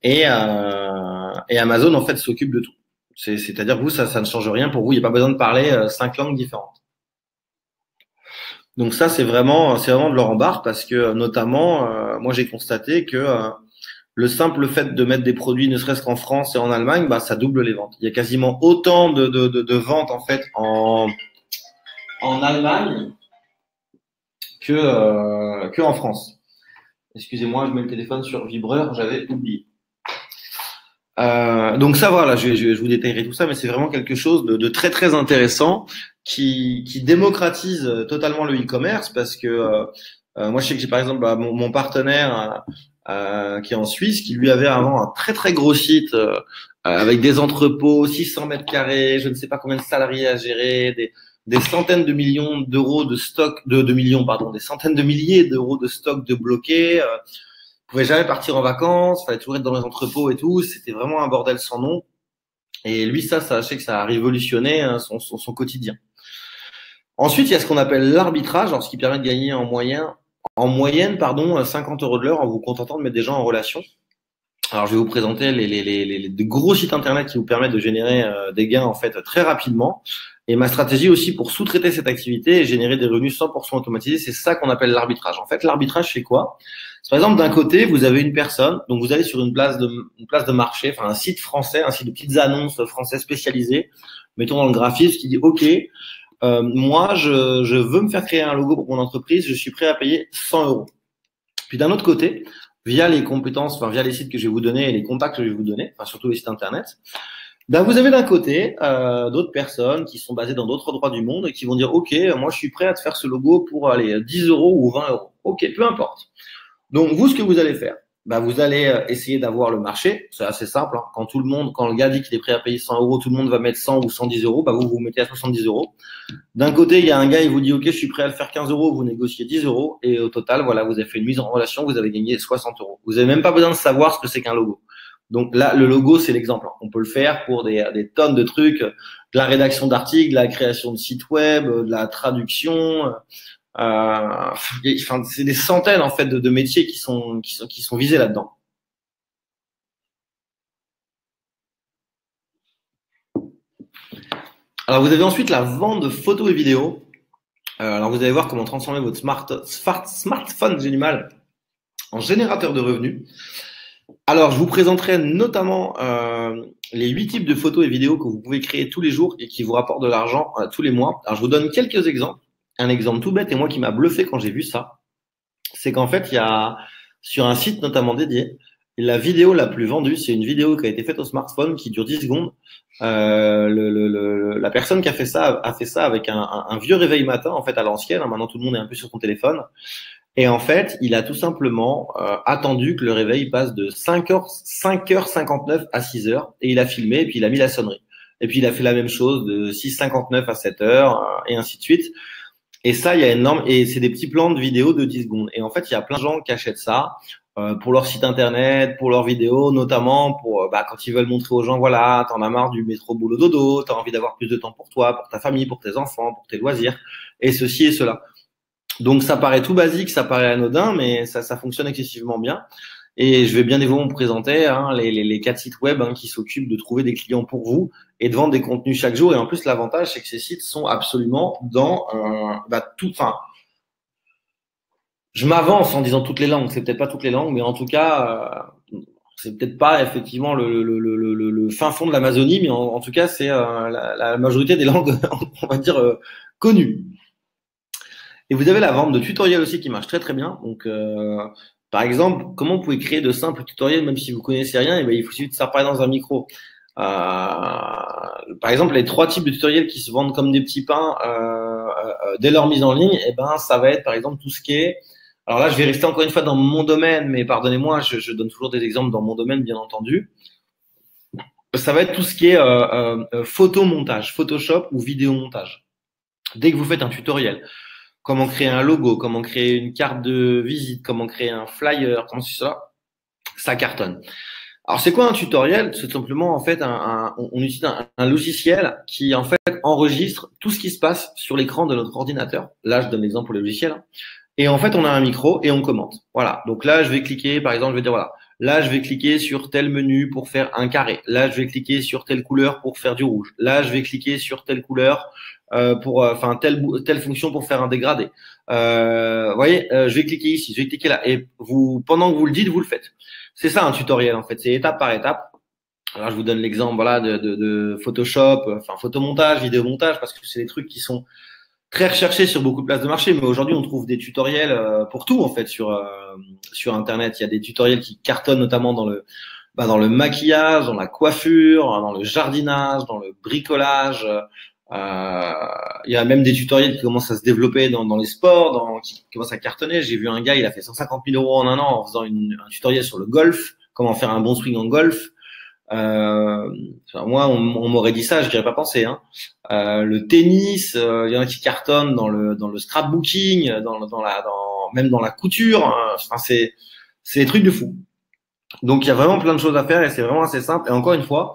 Et Amazon, en fait, s'occupe de tout. C'est-à-dire que vous, ça ne change rien pour vous. Il n'y a pas besoin de parler 5 langues différentes. Donc ça, c'est vraiment de leur embarque parce que, notamment, moi, j'ai constaté que le simple fait de mettre des produits, ne serait-ce qu'en France et en Allemagne, ça double les ventes. Il y a quasiment autant de ventes en fait en Allemagne que en France. Excusez-moi, je mets le téléphone sur vibreur, j'avais oublié. Donc ça, voilà, je vous détaillerai tout ça, mais c'est vraiment quelque chose de très très intéressant qui démocratise totalement le e-commerce parce que moi, je sais que j'ai par exemple mon partenaire qui est en Suisse, qui lui avait avant un très très gros site avec des entrepôts, 600 mètres carrés, je ne sais pas combien de salariés à gérer, des centaines de millions d'euros de stock, des centaines de milliers d'euros de stock de bloqués. Pouvait jamais partir en vacances, fallait toujours être dans les entrepôts et tout. C'était vraiment un bordel sans nom. Et lui, je sais que ça a révolutionné son quotidien. Ensuite, il y a ce qu'on appelle l'arbitrage, ce qui permet de gagner en moyenne, 50 euros de l'heure en vous contentant de mettre des gens en relation. Alors, je vais vous présenter les gros sites internet qui vous permettent de générer des gains en fait très rapidement. Et ma stratégie aussi pour sous-traiter cette activité et générer des revenus 100% automatisés, c'est ça qu'on appelle l'arbitrage. En fait, l'arbitrage, c'est quoi? Par exemple, d'un côté, vous avez une personne, donc vous allez sur une place de marché, enfin un site français, un site de petites annonces français spécialisées, mettons dans le graphisme, qui dit OK, moi je veux me faire créer un logo pour mon entreprise, je suis prêt à payer 100 euros. Puis d'un autre côté, via les compétences, enfin via les sites que je vais vous donner et les contacts que je vais vous donner, enfin surtout les sites internet, ben vous avez d'un côté d'autres personnes qui sont basées dans d'autres endroits du monde et qui vont dire OK, moi je suis prêt à te faire ce logo pour aller 10 euros ou 20 euros. OK, peu importe. Donc, vous, ce que vous allez faire, bah, vous allez essayer d'avoir le marché. C'est assez simple. Hein. Quand le gars dit qu'il est prêt à payer 100 euros, tout le monde va mettre 100 ou 110 euros. Bah, vous mettez à 70 euros. D'un côté, il y a un gars, il vous dit, OK, je suis prêt à le faire 15 euros. Vous négociez 10 euros. Et au total, voilà, vous avez fait une mise en relation. Vous avez gagné 60 euros. Vous n'avez même pas besoin de savoir ce que c'est qu'un logo. Donc là, le logo, c'est l'exemple. On peut le faire pour des tonnes de trucs, de la rédaction d'articles, de la création de sites web, de la traduction. Enfin, c'est des centaines en fait de métiers qui sont visés là-dedans. Alors vous avez ensuite la vente de photos et vidéos. Alors vous allez voir comment transformer votre smartphone, j'ai du mal, en générateur de revenus. Alors je vous présenterai notamment les 8 types de photos et vidéos que vous pouvez créer tous les jours et qui vous rapportent de l'argent tous les mois. Alors je vous donne quelques exemples. Un exemple tout bête et moi qui m'a bluffé quand j'ai vu ça, c'est qu'en fait, il y a sur un site notamment dédié, la vidéo la plus vendue, c'est une vidéo qui a été faite au smartphone qui dure 10 secondes. La personne qui a fait ça avec un vieux réveil matin, en fait, à l'ancienne. Hein, maintenant, tout le monde est un peu sur son téléphone. Et en fait, il a tout simplement attendu que le réveil passe de 5h59 à 6h et il a filmé et puis il a mis la sonnerie. Et puis il a fait la même chose de 6h59 à 7h et ainsi de suite. Et ça, il y a énorme, et c'est des petits plans de vidéos de 10 secondes. Et en fait, il y a plein de gens qui achètent ça pour leur site internet, pour leurs vidéos, notamment pour quand ils veulent montrer aux gens, voilà, t'en as marre du métro boulot dodo, t'as envie d'avoir plus de temps pour toi, pour ta famille, pour tes enfants, pour tes loisirs, et ceci et cela. Donc ça paraît tout basique, ça paraît anodin, mais ça fonctionne excessivement bien. Et je vais bien évidemment vous présenter les 4 sites web qui s'occupent de trouver des clients pour vous et de vendre des contenus chaque jour. Et en plus, l'avantage, c'est que ces sites sont absolument dans tout. Enfin, je m'avance en disant toutes les langues. C'est peut-être pas toutes les langues, mais en tout cas, c'est peut-être pas effectivement le fin fond de l'Amazonie, mais en tout cas, c'est la majorité des langues, on va dire, connues. Et vous avez la vente de tutoriels aussi qui marche très très bien. Donc, par exemple, comment vous pouvez créer de simples tutoriels même si vous connaissez rien? Et ben, il faut suffit de s'appareiller dans un micro. Par exemple, les 3 types de tutoriels qui se vendent comme des petits pains dès leur mise en ligne, et ben, ça va être par exemple tout ce qui est. Alors là, je vais rester encore une fois dans mon domaine, mais pardonnez-moi, je donne toujours des exemples dans mon domaine, bien entendu. Ça va être tout ce qui est photomontage, Photoshop ou vidéomontage. Dès que vous faites un tutoriel, comment créer un logo, comment créer une carte de visite, comment créer un flyer, comment c'est ça cartonne. Alors c'est quoi un tutoriel? C'est simplement en fait on utilise un logiciel qui en fait enregistre tout ce qui se passe sur l'écran de notre ordinateur. Là, je donne l'exemple pour le logiciel. Et en fait, on a un micro et on commente. Voilà. Donc là, je vais cliquer, par exemple, je vais dire voilà. Là, je vais cliquer sur tel menu pour faire un carré. Là, je vais cliquer sur telle couleur pour faire du rouge. Là, je vais cliquer sur telle couleur telle fonction pour faire un dégradé. Vous voyez, je vais cliquer ici, je vais cliquer là. Et vous, pendant que vous le dites, vous le faites. C'est ça un tutoriel en fait. C'est étape par étape. Alors, je vous donne l'exemple voilà de Photoshop, enfin photomontage, vidéomontage, parce que c'est des trucs qui sont très recherché sur beaucoup de places de marché, mais aujourd'hui on trouve des tutoriels pour tout en fait sur internet. Il y a des tutoriels qui cartonnent notamment dans le maquillage, dans la coiffure, dans le jardinage, dans le bricolage. Il y a même des tutoriels qui commencent à se développer dans les sports, qui commencent à cartonner. J'ai vu un gars, il a fait 150 000 euros en un an en faisant un tutoriel sur le golf, comment faire un bon swing en golf. Moi, on m'aurait dit ça, je n'y aurais pas pensé. Hein. Le tennis, il y en a qui cartonnent dans le scrapbooking, même dans la couture. Hein. Enfin, c'est des trucs de fou. Donc, il y a vraiment plein de choses à faire et c'est vraiment assez simple. Et encore une fois,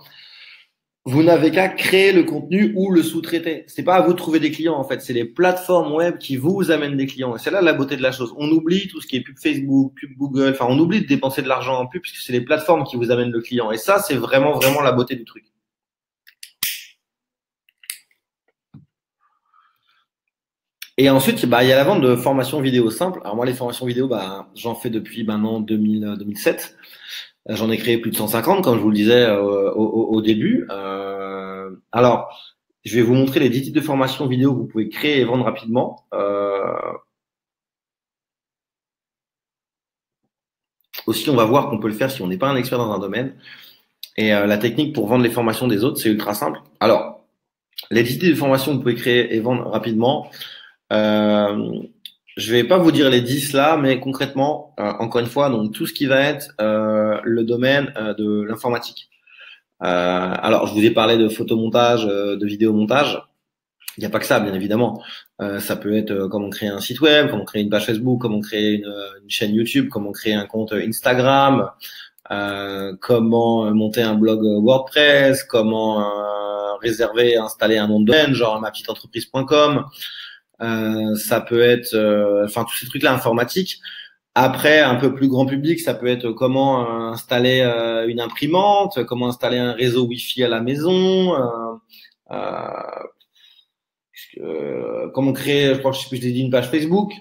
vous n'avez qu'à créer le contenu ou le sous-traiter. C'est pas à vous de trouver des clients en fait, c'est les plateformes web qui vous amènent des clients. Et c'est là la beauté de la chose. On oublie tout ce qui est pub Facebook, pub Google, enfin on oublie de dépenser de l'argent en pub puisque c'est les plateformes qui vous amènent le client. Et ça, c'est vraiment vraiment la beauté du truc. Et ensuite, bah, il y a la vente de formations vidéo simples. Alors moi, les formations vidéo, bah, j'en fais depuis maintenant 2007. J'en ai créé plus de 150, comme je vous le disais au début. Alors, je vais vous montrer les 10 types de formations vidéo que vous pouvez créer et vendre rapidement. Aussi, on va voir qu'on peut le faire si on n'est pas un expert dans un domaine. Et la technique pour vendre les formations des autres, c'est ultra simple. Alors, les 10 types de formations que vous pouvez créer et vendre rapidement. Je vais pas vous dire les 10 là, mais concrètement, encore une fois, donc tout ce qui va être le domaine de l'informatique. Alors, je vous ai parlé de photomontage, de vidéomontage. Il n'y a pas que ça, bien évidemment. Ça peut être comment créer un site web, comment créer une page Facebook, comment créer une chaîne YouTube, comment créer un compte Instagram, comment monter un blog WordPress, comment réserver, installer un nom de domaine, genre mapetiteentreprise.com. Ça peut être, enfin tous ces trucs-là informatiques. Après, un peu plus grand public, ça peut être comment installer une imprimante, comment installer un réseau Wi-Fi à la maison, comment créer, je crois que je t'ai dit une page Facebook.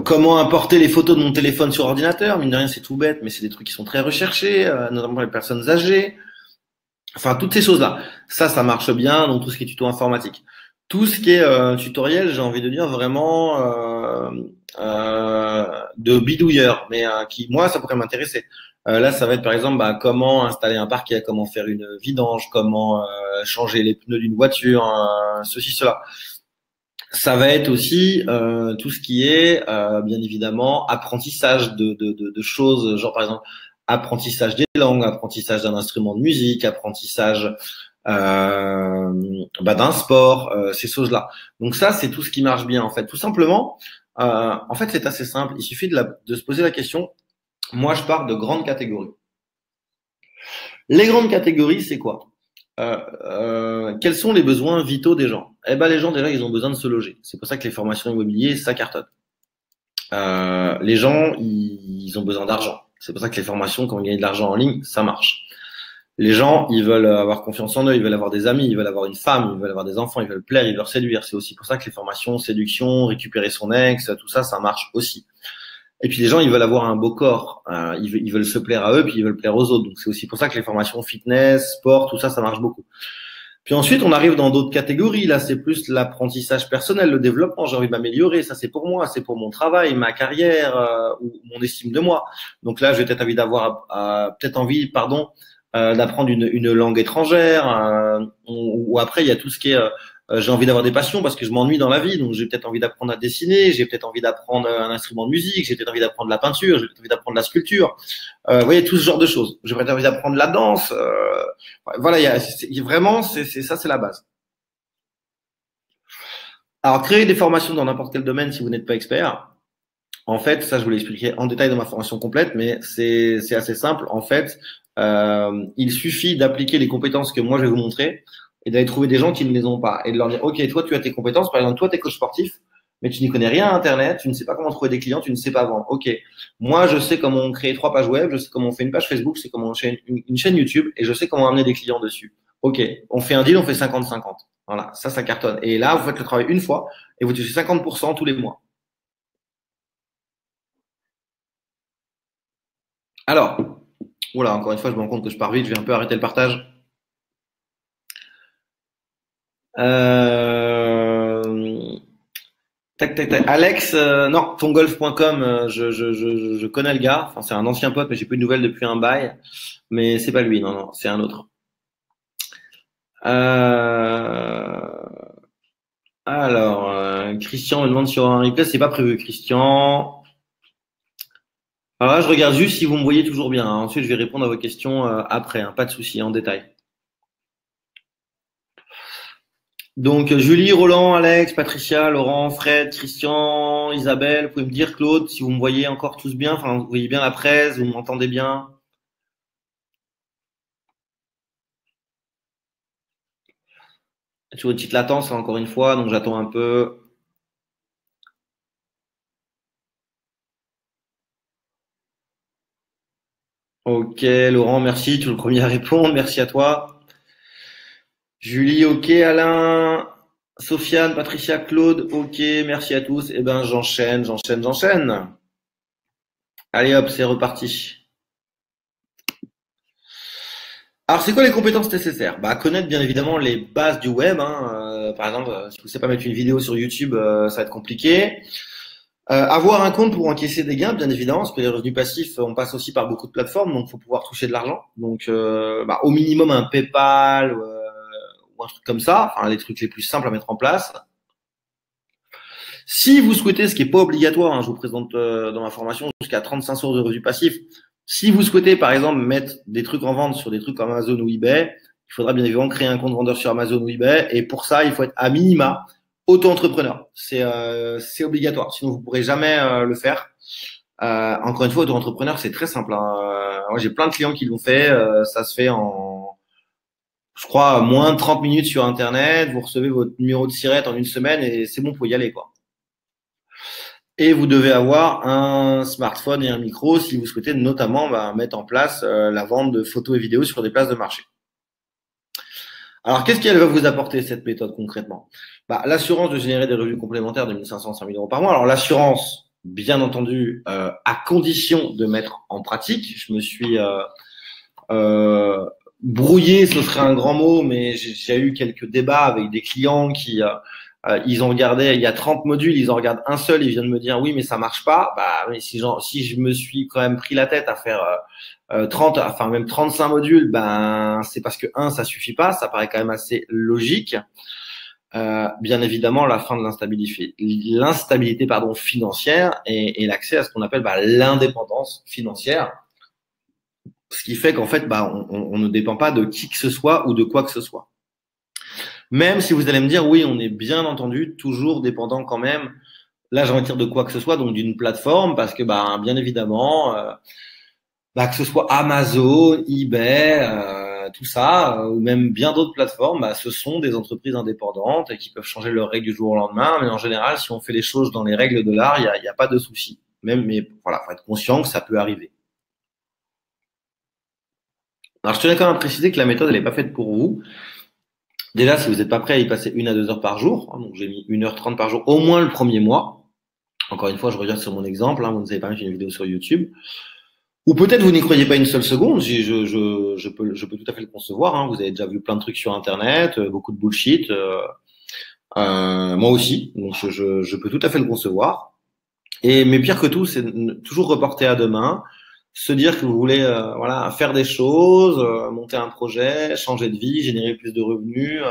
Comment importer les photos de mon téléphone sur ordinateur. Mine de rien, c'est tout bête, mais c'est des trucs qui sont très recherchés, notamment les personnes âgées. Enfin, toutes ces choses-là. Ça marche bien. Donc, tout ce qui est tuto informatique. Tout ce qui est tutoriel, j'ai envie de dire vraiment de bidouilleur, mais qui, moi, ça pourrait m'intéresser. Là, ça va être par exemple bah, comment installer un parquet, comment faire une vidange, comment changer les pneus d'une voiture, ceci, cela. Ça va être aussi tout ce qui est, bien évidemment, apprentissage de choses, genre par exemple apprentissage des langues, apprentissage d'un instrument de musique, apprentissage bah, d'un sport, ces choses-là. Donc ça, c'est tout ce qui marche bien en fait. Tout simplement, en fait, c'est assez simple. Il suffit de se poser la question. Moi, je pars de grandes catégories. Les grandes catégories, c'est quoi? Quels sont les besoins vitaux des gens? Eh ben, les gens, déjà, ils ont besoin de se loger. C'est pour ça que les formations immobilières, ça cartonne. Les gens, ils ont besoin d'argent. C'est pour ça que les formations, quand on gagne de l'argent en ligne, ça marche. Les gens, ils veulent avoir confiance en eux, ils veulent avoir des amis, ils veulent avoir une femme, ils veulent avoir des enfants, ils veulent plaire, ils veulent séduire. C'est aussi pour ça que les formations, séduction, récupérer son ex, tout ça, ça marche aussi. Et puis les gens, ils veulent avoir un beau corps, ils veulent se plaire à eux, puis ils veulent plaire aux autres. Donc c'est aussi pour ça que les formations fitness, sport, tout ça, ça marche beaucoup. Puis ensuite, on arrive dans d'autres catégories. Là, c'est plus l'apprentissage personnel, le développement. J'ai envie de m'améliorer. Ça, c'est pour moi, c'est pour mon travail, ma carrière ou mon estime de moi. Donc là, je vais peut-être envie d'avoir, peut-être envie, pardon, d'apprendre une langue étrangère. Ou après, il y a tout ce qui est j'ai envie d'avoir des passions parce que je m'ennuie dans la vie, donc j'ai peut-être envie d'apprendre à dessiner, j'ai peut-être envie d'apprendre un instrument de musique, j'ai peut-être envie d'apprendre la peinture, j'ai peut-être envie d'apprendre la sculpture. Vous voyez, tout ce genre de choses. J'ai peut-être envie d'apprendre la danse. Voilà, vraiment, c'est ça, c'est la base. Alors, créer des formations dans n'importe quel domaine si vous n'êtes pas expert. En fait, ça, je vous l'expliquerai en détail dans ma formation complète, mais c'est assez simple. En fait, il suffit d'appliquer les compétences que moi je vais vous montrer et d'aller trouver des gens qui ne les ont pas et de leur dire, OK, toi, tu as tes compétences. Par exemple, toi, tu es coach sportif, mais tu n'y connais rien à Internet, tu ne sais pas comment trouver des clients, tu ne sais pas vendre. OK, moi, je sais comment créer 3 pages web, je sais comment on fait une page Facebook, je sais comment on fait une chaîne YouTube et je sais comment amener des clients dessus. OK, on fait un deal, on fait 50-50. Voilà, ça cartonne. Et là, vous faites le travail une fois et vous touchez 50% tous les mois. Alors, voilà, encore une fois, je me rends compte que je pars vite, je vais un peu arrêter le partage. Euh... Tac, tac, tac. Alex, non, tongolf.com, je connais le gars. Enfin, c'est un ancien pote, mais j'ai plus de nouvelles depuis un bail. Mais c'est pas lui, non, non, c'est un autre. Euh... Alors, Christian me demande sur un replay, c'est pas prévu, Christian. Alors là, je regarde juste si vous me voyez toujours bien, hein. Ensuite, je vais répondre à vos questions après, hein, pas de souci, en détail. Donc, Julie, Roland, Alex, Patricia, Laurent, Fred, Christian, Isabelle, vous pouvez me dire, Claude, si vous me voyez encore tous bien, enfin, vous voyez bien la presse, vous m'entendez bien. Il y a toujours une petite latence, hein, encore une fois, donc j'attends un peu. Ok, Laurent, merci, tu es le premier à répondre, merci à toi. Julie, ok. Alain, Sofiane, Patricia, Claude, ok. Merci à tous. Eh ben, j'enchaîne. Allez hop, c'est reparti. Alors, c'est quoi les compétences nécessaires? Bah, connaître bien évidemment les bases du web, hein. Par exemple, si vous ne savez pas mettre une vidéo sur YouTube, ça va être compliqué. Avoir un compte pour encaisser des gains, bien évidemment, parce que les revenus passifs, on passe aussi par beaucoup de plateformes, donc il faut pouvoir toucher de l'argent. Donc, bah, au minimum un PayPal ou un truc comme ça, enfin les trucs les plus simples à mettre en place. Si vous souhaitez, ce qui n'est pas obligatoire, hein, je vous présente dans ma formation jusqu'à 35 sources de revenus passifs. Si vous souhaitez, par exemple, mettre des trucs en vente sur des trucs comme Amazon ou eBay, il faudra bien évidemment créer un compte vendeur sur Amazon ou eBay. Et pour ça, il faut être à minima auto-entrepreneur. C'est obligatoire. Sinon, vous ne pourrez jamais le faire. Encore une fois, auto-entrepreneur, c'est très simple, hein. Moi, j'ai plein de clients qui l'ont fait. Ça se fait en, je crois, moins de 30 minutes sur Internet. Vous recevez votre numéro de SIRET en une semaine et c'est bon pour y aller, quoi. Et vous devez avoir un smartphone et un micro si vous souhaitez notamment mettre en place la vente de photos et vidéos sur des places de marché. Alors, qu'est-ce qu'elle va vous apporter, cette méthode, concrètement? L'assurance de générer des revenus complémentaires de 1 500 à 5 000 euros par mois. Alors, l'assurance, bien entendu, à condition de mettre en pratique. Je me suis brouillé, ce serait un grand mot, mais j'ai eu quelques débats avec des clients qui… ils ont regardé, il y a 30 modules, ils en regardent un seul, ils viennent me dire oui, mais ça marche pas. Mais si je me suis quand même pris la tête à faire 30, enfin même 35 modules, c'est parce que ça suffit pas, ça paraît quand même assez logique. Bien évidemment, la fin de l'instabilité financière et l'accès à ce qu'on appelle l'indépendance financière. Ce qui fait qu'en fait, on ne dépend pas de qui que ce soit ou de quoi que ce soit. Même si vous allez me dire, oui, on est bien entendu toujours dépendant quand même, là j'ai envie de dire de quoi que ce soit, donc d'une plateforme, parce que bien évidemment, que ce soit Amazon, eBay, tout ça, ou même bien d'autres plateformes, ce sont des entreprises indépendantes et qui peuvent changer leurs règles du jour au lendemain, mais en général, si on fait les choses dans les règles de l'art, il n'y a pas de souci. Mais voilà, faut être conscient que ça peut arriver. Alors je tenais quand même à préciser que la méthode, elle n'est pas faite pour vous. Déjà, si vous n'êtes pas prêt à y passer 1 à 2 heures par jour, hein, donc j'ai mis 1h30 par jour au moins le premier mois. Encore une fois, je reviens sur mon exemple, hein, vous ne savez pas mettre une vidéo sur YouTube. Ou peut-être vous n'y croyez pas une seule seconde, je peux tout à fait le concevoir, hein. Vous avez déjà vu plein de trucs sur Internet, beaucoup de bullshit. Moi aussi, donc je peux tout à fait le concevoir. Mais pire que tout, c'est toujours reporter à demain, se dire que vous voulez faire des choses, monter un projet, changer de vie, générer plus de revenus.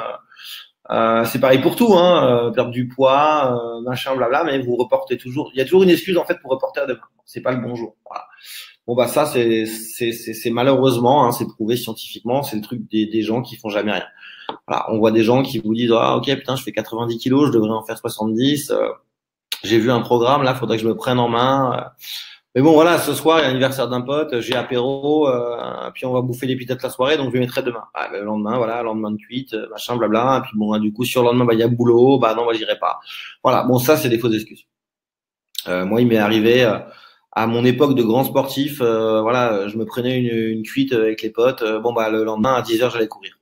C'est pareil pour tout, hein, perdre du poids, machin, blabla, mais vous reportez toujours. Il y a toujours une excuse en fait pour reporter à demain. C'est pas le bon jour. Voilà. Bon ça c'est malheureusement, hein, c'est prouvé scientifiquement, c'est le truc des gens qui font jamais rien. Voilà, on voit des gens qui vous disent ok putain je fais 90 kilos, je devrais en faire 70. J'ai vu un programme là, faudrait que je me prenne en main. Mais bon, voilà, ce soir, il y a l'anniversaire d'un pote, j'ai apéro, puis on va bouffer des pitates la soirée, donc je les mettrai demain. Le lendemain, voilà, lendemain de cuite, machin, blabla. Et puis bon, du coup, sur le lendemain, il y a boulot, non, j'irai pas. Voilà, bon, ça, c'est des fausses excuses. Moi, il m'est arrivé à mon époque de grand sportif, je me prenais une cuite avec les potes. Le lendemain, à 10h, j'allais courir.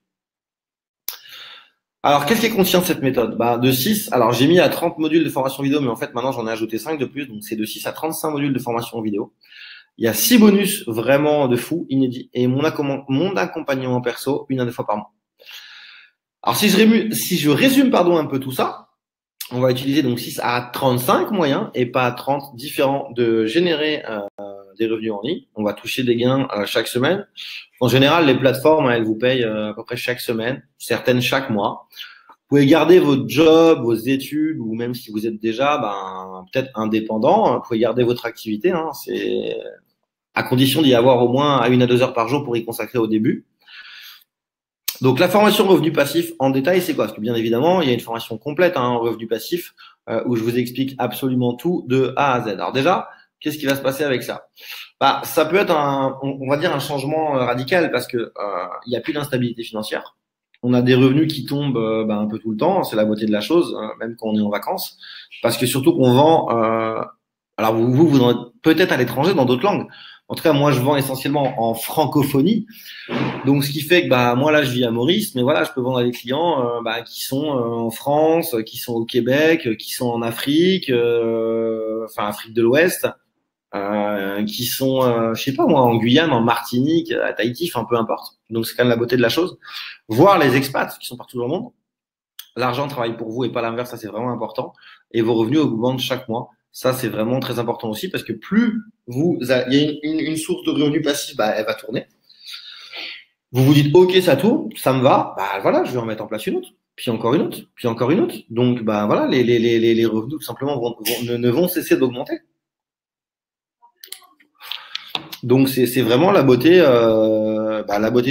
Alors, qu'est-ce qui contient cette méthode? De 6, alors j'ai mis à 30 modules de formation vidéo, mais en fait, maintenant, j'en ai ajouté 5 de plus, donc c'est de 6 à 35 modules de formation vidéo. Il y a 6 bonus vraiment de fou, inédits, et mon accompagnement perso, 1 à 2 fois par mois. Alors, si je résume un peu tout ça, on va utiliser donc 6 à 35 moyens, et pas 30 différents de générer des revenus en ligne. On va toucher des gains chaque semaine. En général, les plateformes, elles vous payent à peu près chaque semaine, certaines chaque mois. Vous pouvez garder votre job, vos études, ou même si vous êtes déjà peut-être indépendant, vous pouvez garder votre activité. Hein, c'est à condition d'y avoir au moins à 1 à 2 heures par jour pour y consacrer au début. Donc la formation revenu passif en détail, c'est quoi? Parce que bien évidemment, il y a une formation complète en revenu passif où je vous explique absolument tout de A à Z. Alors déjà, qu'est-ce qui va se passer avec ça? Ça peut être on va dire un changement radical parce que il n'y a plus d'instabilité financière. On a des revenus qui tombent un peu tout le temps, c'est la beauté de la chose, même quand on est en vacances, parce que surtout qu'on vend. Alors vous peut-être à l'étranger dans d'autres langues. En tout cas, moi, je vends essentiellement en francophonie. Donc, ce qui fait que moi, là, je vis à Maurice, mais voilà, je peux vendre à des clients qui sont en France, qui sont au Québec, qui sont en Afrique, enfin Afrique de l'Ouest, qui sont, je sais pas moi, en Guyane, en Martinique, à Tahiti, enfin peu importe. Donc, c'est quand même la beauté de la chose. Voir les expats qui sont partout dans le monde. L'argent travaille pour vous et pas l'inverse, ça c'est vraiment important. Et vos revenus augmentent chaque mois. Ça, c'est vraiment très important aussi parce que plus il y a une source de revenus passifs, elle va tourner. Vous vous dites, OK, ça tourne, ça me va, voilà, je vais en mettre en place une autre, puis encore une autre, puis encore une autre. Donc, voilà, les revenus, tout simplement, ne vont cesser d'augmenter. Donc, c'est vraiment la beauté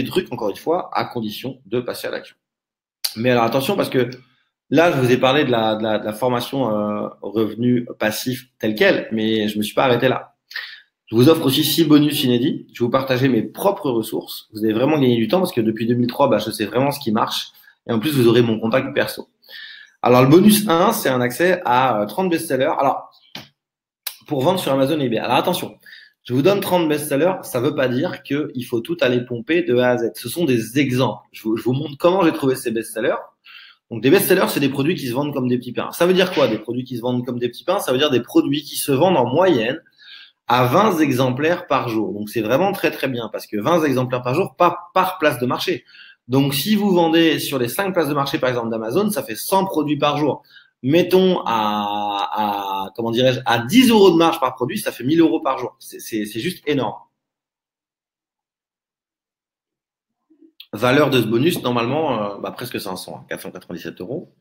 du truc, encore une fois, à condition de passer à l'action. Mais alors, attention, parce que là, je vous ai parlé de la formation revenu passif telle quelle, mais je me suis pas arrêté là. Je vous offre aussi 6 bonus inédits. Je vais vous partager mes propres ressources. Vous allez vraiment gagner du temps parce que depuis 2003, je sais vraiment ce qui marche. Et en plus, vous aurez mon contact perso. Alors, le bonus 1, c'est un accès à 30 best-sellers. Alors, pour vendre sur Amazon et eBay. Alors, attention. Je vous donne 30 best-sellers. Ça ne veut pas dire qu'il faut tout aller pomper de A à Z. Ce sont des exemples. Je vous montre comment j'ai trouvé ces best-sellers. Donc, des best-sellers, c'est des produits qui se vendent comme des petits pains. Ça veut dire quoi, des produits qui se vendent comme des petits pains? Ça veut dire des produits qui se vendent en moyenne à 20 exemplaires par jour. Donc, c'est vraiment très, très bien parce que 20 exemplaires par jour, pas par place de marché. Donc, si vous vendez sur les 5 places de marché, par exemple, d'Amazon, ça fait 100 produits par jour. Mettons à 10 euros de marge par produit, ça fait 1000 euros par jour. C'est juste énorme. Valeur de ce bonus, normalement, presque 500, 497 euros.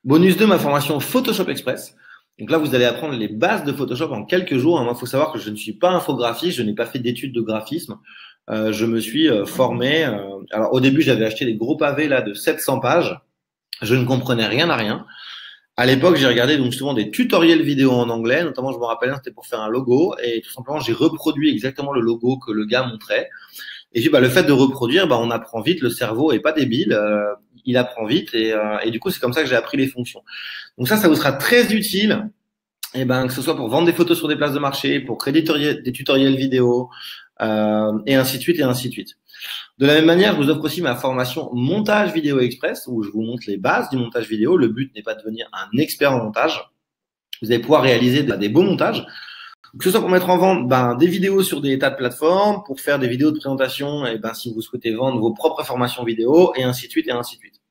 Bonus 2, ma formation Photoshop Express. Donc là, vous allez apprendre les bases de Photoshop en quelques jours. Moi, il faut savoir que je ne suis pas infographiste, je n'ai pas fait d'études de graphisme. Je me suis formé. Alors, au début, j'avais acheté des gros pavés là de 700 pages. Je ne comprenais rien à rien. À l'époque, j'ai regardé donc souvent des tutoriels vidéo en anglais. Notamment, je me rappelle, c'était pour faire un logo. Et tout simplement, j'ai reproduit exactement le logo que le gars montrait. Et puis, le fait de reproduire, on apprend vite. Le cerveau est pas débile. Il apprend vite. Et du coup, c'est comme ça que j'ai appris les fonctions. Donc ça vous sera très utile. Que ce soit pour vendre des photos sur des places de marché, pour créer des tutoriels vidéo, et ainsi de suite, et ainsi de suite. De la même manière, je vous offre aussi ma formation Montage Vidéo Express, où je vous montre les bases du montage vidéo. Le but n'est pas de devenir un expert en montage. Vous allez pouvoir réaliser des beaux montages, que ce soit pour mettre en vente des vidéos sur des tas de plateformes, pour faire des vidéos de présentation, et si vous souhaitez vendre vos propres formations vidéo, et ainsi de suite, et ainsi de suite.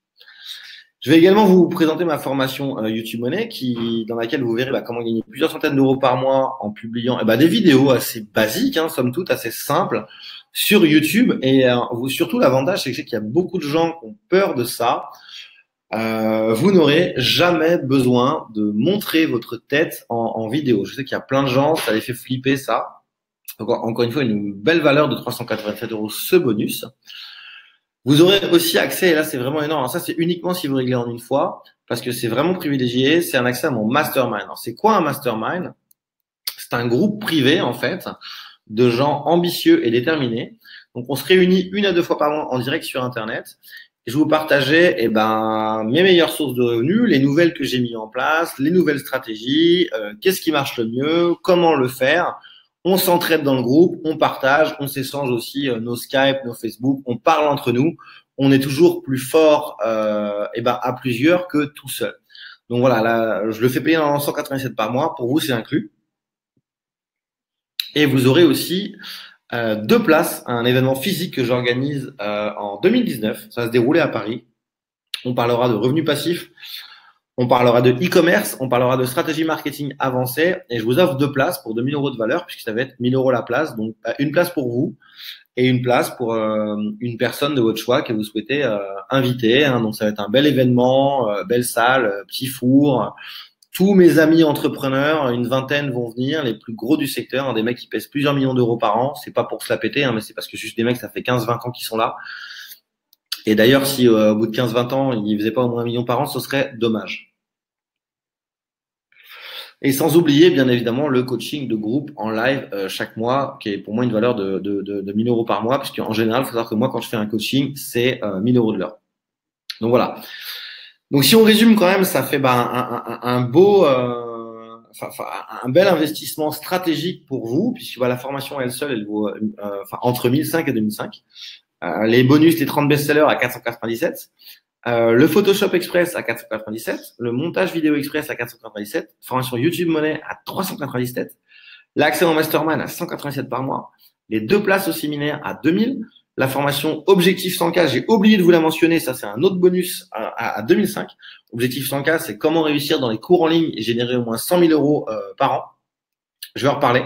Je vais également vous présenter ma formation YouTube Money, dans laquelle vous verrez comment gagner plusieurs centaines d'euros par mois en publiant des vidéos assez basiques, somme toute assez simples, sur YouTube. Et surtout, l'avantage, c'est que je sais qu'il y a beaucoup de gens qui ont peur de ça. Vous n'aurez jamais besoin de montrer votre tête en vidéo. Je sais qu'il y a plein de gens, ça les fait flipper ça. Encore une fois, une belle valeur de 387 euros ce bonus. Vous aurez aussi accès, et là c'est vraiment énorme, ça c'est uniquement si vous réglez en une fois, parce que c'est vraiment privilégié, c'est un accès à mon mastermind. Alors c'est quoi un mastermind? C'est un groupe privé en fait, de gens ambitieux et déterminés. Donc on se réunit 1 à 2 fois par mois en direct sur Internet. Et je vous partageais mes meilleures sources de revenus, les nouvelles que j'ai mis en place, les nouvelles stratégies, qu'est-ce qui marche le mieux, comment le faire. On s'entraide dans le groupe, on partage, on s'échange aussi nos Skype, nos Facebook, on parle entre nous. On est toujours plus fort à plusieurs que tout seul. Donc voilà, là, je le fais payer en 187 par mois. Pour vous, c'est inclus. Et vous aurez aussi 2 places à un événement physique que j'organise en 2019. Ça va se dérouler à Paris. On parlera de revenus passifs. On parlera de e-commerce, on parlera de stratégie marketing avancée et je vous offre 2 places pour 2000 euros de valeur puisque ça va être 1000 euros la place. Donc, une place pour vous et une place pour une personne de votre choix que vous souhaitez inviter. Donc, ça va être un bel événement, belle salle, petit four. Tous mes amis entrepreneurs, une vingtaine vont venir, les plus gros du secteur, des mecs qui pèsent plusieurs millions d'euros par an. C'est pas pour se la péter, mais c'est parce que juste des mecs, ça fait 15-20 ans qu'ils sont là. Et d'ailleurs, si au bout de 15-20 ans, ils ne faisaient pas au moins 1 million par an, ce serait dommage. Et sans oublier, bien évidemment, le coaching de groupe en live chaque mois, qui est pour moi une valeur de 1000 euros par mois, puisqu'en général, il faut savoir que moi, quand je fais un coaching, c'est 1000 euros de l'heure. Donc voilà. Donc si on résume quand même, ça fait un beau un bel investissement stratégique pour vous, puisque la formation elle seule, elle vaut entre 1005 et 2005. Les bonus, les 30 best-sellers à 497. Le Photoshop Express à 497. Le montage vidéo Express à 497. Formation YouTube Money à 397. L'accès en mastermind à 187 par mois. Les 2 places au séminaire à 2000. La formation Objectif 100K, j'ai oublié de vous la mentionner, ça c'est un autre bonus à 2005. Objectif 100K, c'est comment réussir dans les cours en ligne et générer au moins 100 000 euros par an. Je vais en reparler.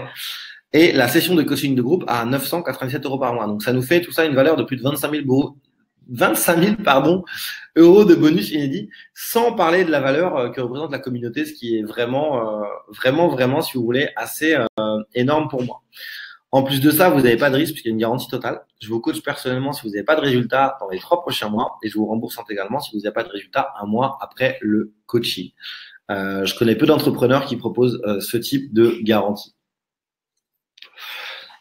Et la session de coaching de groupe à 997 euros par mois. Donc ça nous fait tout ça une valeur de plus de 25 000 euros de bonus inédit, sans parler de la valeur que représente la communauté, ce qui est vraiment, si vous voulez, assez énorme pour moi. En plus de ça, vous n'avez pas de risque puisqu'il y a une garantie totale. Je vous coach personnellement si vous n'avez pas de résultat dans les 3 prochains mois et je vous rembourse intégralement si vous n'avez pas de résultat 1 mois après le coaching. Je connais peu d'entrepreneurs qui proposent ce type de garantie.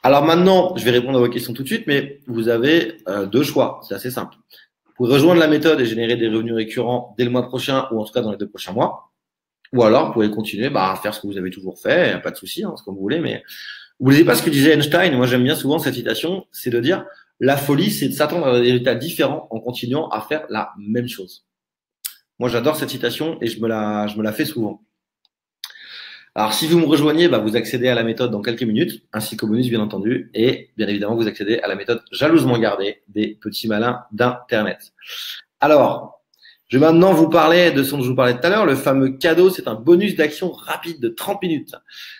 Alors maintenant, je vais répondre à vos questions tout de suite, mais vous avez 2 choix. C'est assez simple. Vous pouvez rejoindre la méthode et générer des revenus récurrents dès le mois prochain ou en tout cas dans les 2 prochains mois. Ou alors, vous pouvez continuer à faire ce que vous avez toujours fait, pas de souci, c'est comme vous voulez, mais n'oubliez pas ce que disait Einstein. Moi, j'aime bien souvent cette citation, c'est de dire la folie, c'est de s'attendre à des résultats différents en continuant à faire la même chose. Moi, j'adore cette citation et je me la fais souvent. Alors, si vous me rejoignez, vous accédez à la méthode dans quelques minutes, ainsi qu'au bonus, bien entendu, et bien évidemment, vous accédez à la méthode jalousement gardée des petits malins d'Internet. Alors, je vais maintenant vous parler de ce dont je vous parlais tout à l'heure, le fameux cadeau, c'est un bonus d'action rapide de 30 minutes.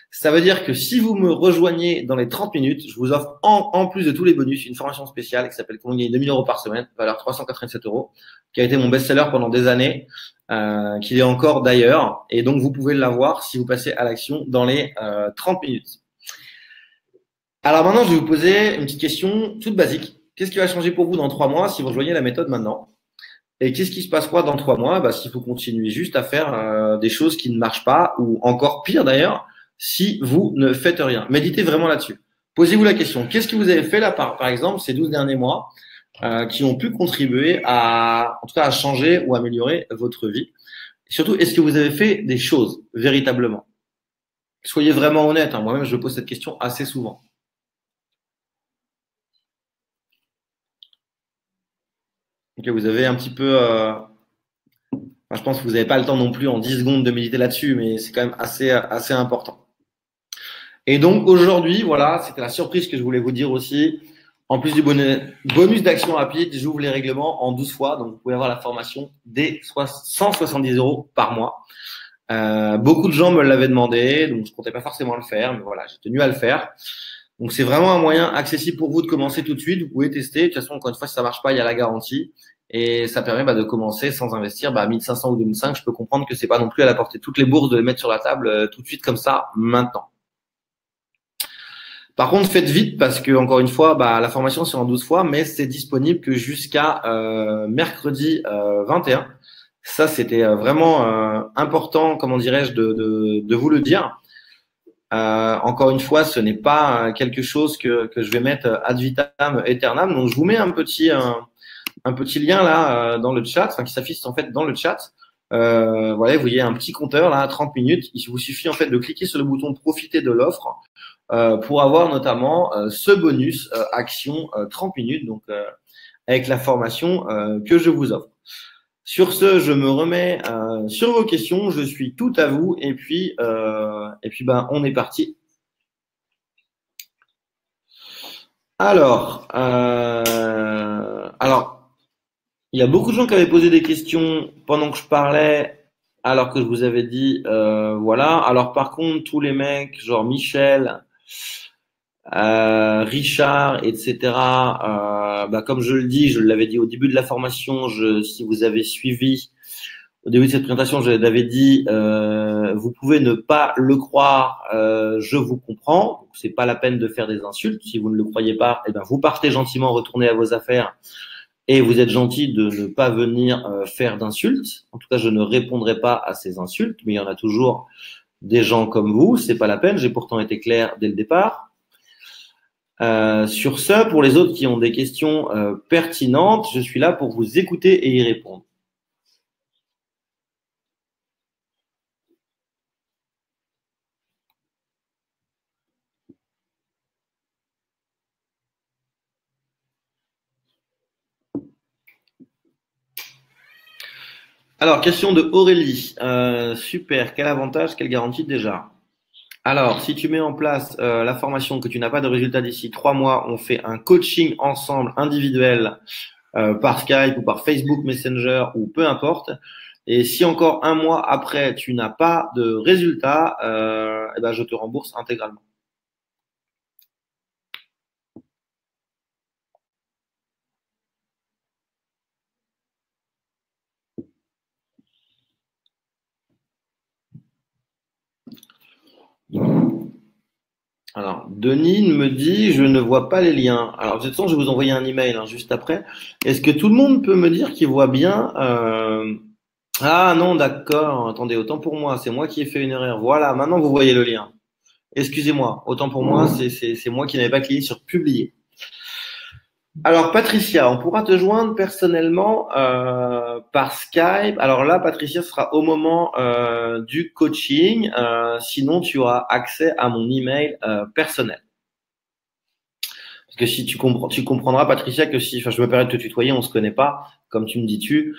Ça veut dire que si vous me rejoignez dans les 30 minutes, je vous offre en plus de tous les bonus, une formation spéciale qui s'appelle Comment gagner 2000 euros par semaine, valeur 387 euros, qui a été mon best-seller pendant des années, qu'il est encore d'ailleurs. Et donc, vous pouvez l'avoir si vous passez à l'action dans les 30 minutes. Alors maintenant, je vais vous poser une petite question toute basique. Qu'est-ce qui va changer pour vous dans 3 mois si vous rejoignez la méthode maintenant ? Et qu'est-ce qui se passera dans 3 mois s'il faut continuer juste à faire des choses qui ne marchent pas, ou encore pire d'ailleurs, si vous ne faites rien. Méditez vraiment là-dessus. Posez-vous la question, qu'est-ce que vous avez fait là, par exemple, ces 12 derniers mois qui ont pu contribuer en tout cas à changer ou améliorer votre vie. Et surtout, est-ce que vous avez fait des choses véritablement? Soyez vraiment honnête. Moi-même, je pose cette question assez souvent. Ok, vous avez un petit peu… je pense que vous n'avez pas le temps non plus en 10 secondes de méditer là-dessus, mais c'est quand même assez important. Et donc aujourd'hui, voilà, c'était la surprise que je voulais vous dire aussi. En plus du bonus d'action rapide, j'ouvre les règlements en 12 fois. Donc vous pouvez avoir la formation dès 170 euros par mois. Beaucoup de gens me l'avaient demandé, donc je comptais pas forcément le faire, mais voilà, j'ai tenu à le faire. Donc c'est vraiment un moyen accessible pour vous de commencer tout de suite. Vous pouvez tester. De toute façon, encore une fois, si ça marche pas, il y a la garantie. Et ça permet de commencer sans investir 1500 ou 2005. Je peux comprendre que c'est pas non plus à la portée de toutes les bourses de les mettre sur la table tout de suite comme ça maintenant. Par contre, faites vite parce que encore une fois, la formation c'est en 12 fois, mais c'est disponible que jusqu'à mercredi 21. Ça, c'était vraiment important, comment dirais-je, de vous le dire. Encore une fois, ce n'est pas quelque chose que je vais mettre ad vitam aeternam. Donc, je vous mets un petit lien là dans le chat, qui s'affiche en fait dans le chat. Voilà, vous voyez un petit compteur là, 30 minutes. Il vous suffit en fait de cliquer sur le bouton profiter de l'offre pour avoir notamment ce bonus action 30 minutes, donc avec la formation que je vous offre. Sur ce, je me remets sur vos questions. Je suis tout à vous et puis on est parti. Alors, il y a beaucoup de gens qui avaient posé des questions pendant que je parlais, alors que je vous avais dit, voilà. Alors par contre, tous les mecs, genre Michel, Richard, etc. Comme je le dis, je l'avais dit au début de la formation, si vous avez suivi au début de cette présentation, je l'avais dit, vous pouvez ne pas le croire, je vous comprends. C'est pas la peine de faire des insultes. Si vous ne le croyez pas, vous partez gentiment, retournez à vos affaires. Et vous êtes gentil de ne pas venir faire d'insultes. En tout cas, je ne répondrai pas à ces insultes, mais il y en a toujours des gens comme vous. C'est pas la peine. J'ai pourtant été clair dès le départ. Sur ce, pour les autres qui ont des questions pertinentes, je suis là pour vous écouter et y répondre. Alors, question de Aurélie. Super, quel avantage, quelle garantie déjà? Alors, si tu mets en place la formation que tu n'as pas de résultat d'ici 3 mois, on fait un coaching ensemble individuel par Skype ou par Facebook Messenger ou peu importe. Et si encore 1 mois après tu n'as pas de résultat, eh ben, je te rembourse intégralement. Alors, Denis me dit, je ne vois pas les liens. Alors, de toute façon, je vais vous envoyer un email juste après. Est-ce que tout le monde peut me dire qu'il voit bien Ah non, d'accord. Attendez, autant pour moi, c'est moi qui ai fait une erreur. Voilà, maintenant vous voyez le lien. Excusez-moi, autant pour moi, c'est moi qui n'avais pas cliqué sur publier. Alors, Patricia, on pourra te joindre personnellement par Skype. Alors là, Patricia, ce sera au moment du coaching. Sinon, tu auras accès à mon email personnel. Parce que si tu comprendras, Patricia, que si, enfin, je me permets de te tutoyer, on se connaît pas, comme tu me dis tu.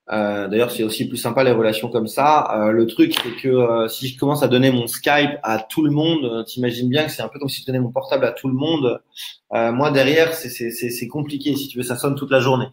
D'ailleurs, c'est aussi plus sympa les relations comme ça. Le truc, c'est que si je commence à donner mon Skype à tout le monde, t'imagines bien que c'est un peu comme si je donnais mon portable à tout le monde. Moi, derrière, c'est compliqué. Si tu veux, ça sonne toute la journée.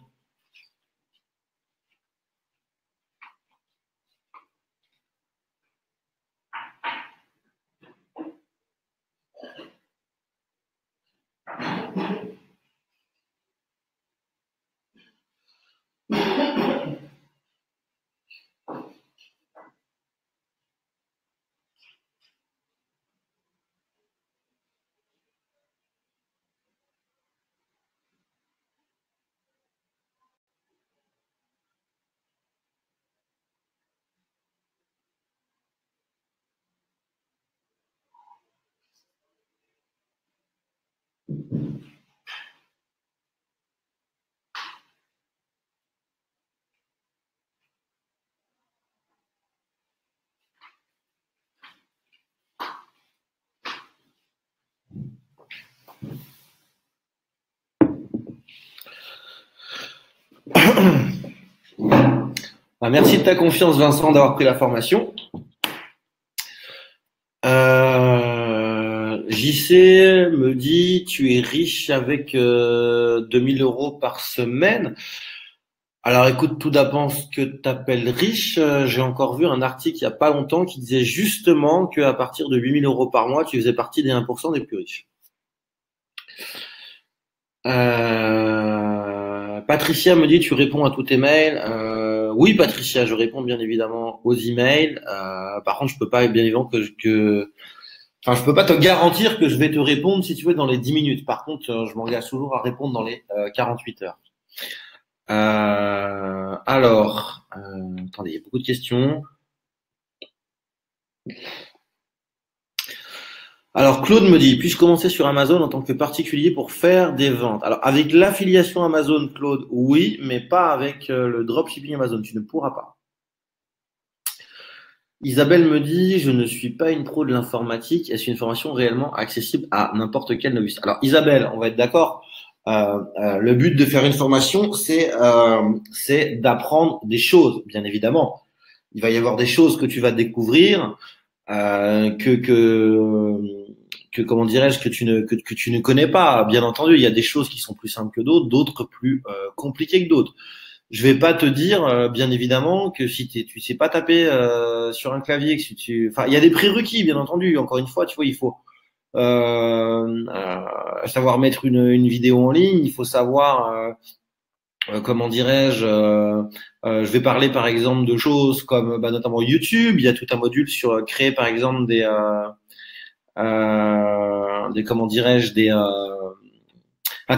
Merci de ta confiance, Vincent, d'avoir pris la formation. JC me dit, tu es riche avec 2000 euros par semaine. Alors écoute, tout dépend ce que tu appelles riche. J'ai encore vu un article il n'y a pas longtemps qui disait justement qu'à partir de 8000 euros par mois, tu faisais partie des 1% des plus riches. Patricia me dit, tu réponds à tous tes mails. Oui, Patricia, je réponds bien évidemment aux emails. Par contre, je peux pas bien évidemment enfin, je peux pas te garantir que je vais te répondre si tu veux dans les 10 minutes. Par contre, je m'engage toujours à répondre dans les 48 heures. Alors, attendez, il y a beaucoup de questions. Alors, Claude me dit, puis-je commencer sur Amazon en tant que particulier pour faire des ventes? Alors, avec l'affiliation Amazon, Claude, oui, mais pas avec le dropshipping Amazon. Tu ne pourras pas. Isabelle me dit, je ne suis pas une pro de l'informatique. Est-ce une formation réellement accessible à n'importe quel novice? Alors, Isabelle, on va être d'accord. Le but de faire une formation, c'est d'apprendre des choses, bien évidemment. Il va y avoir des choses que tu vas découvrir, comment dirais-je, que tu ne connais pas. Bien entendu, il y a des choses qui sont plus simples que d'autres plus compliquées que d'autres. Je vais pas te dire, bien évidemment, que si tu sais pas taper sur un clavier, enfin, il y a des prérequis, bien entendu. Encore une fois, tu vois, il faut savoir mettre une vidéo en ligne, il faut savoir, comment dirais-je, je vais parler par exemple de choses comme notamment YouTube. Il y a tout un module sur créer par exemple des comment dirais-je,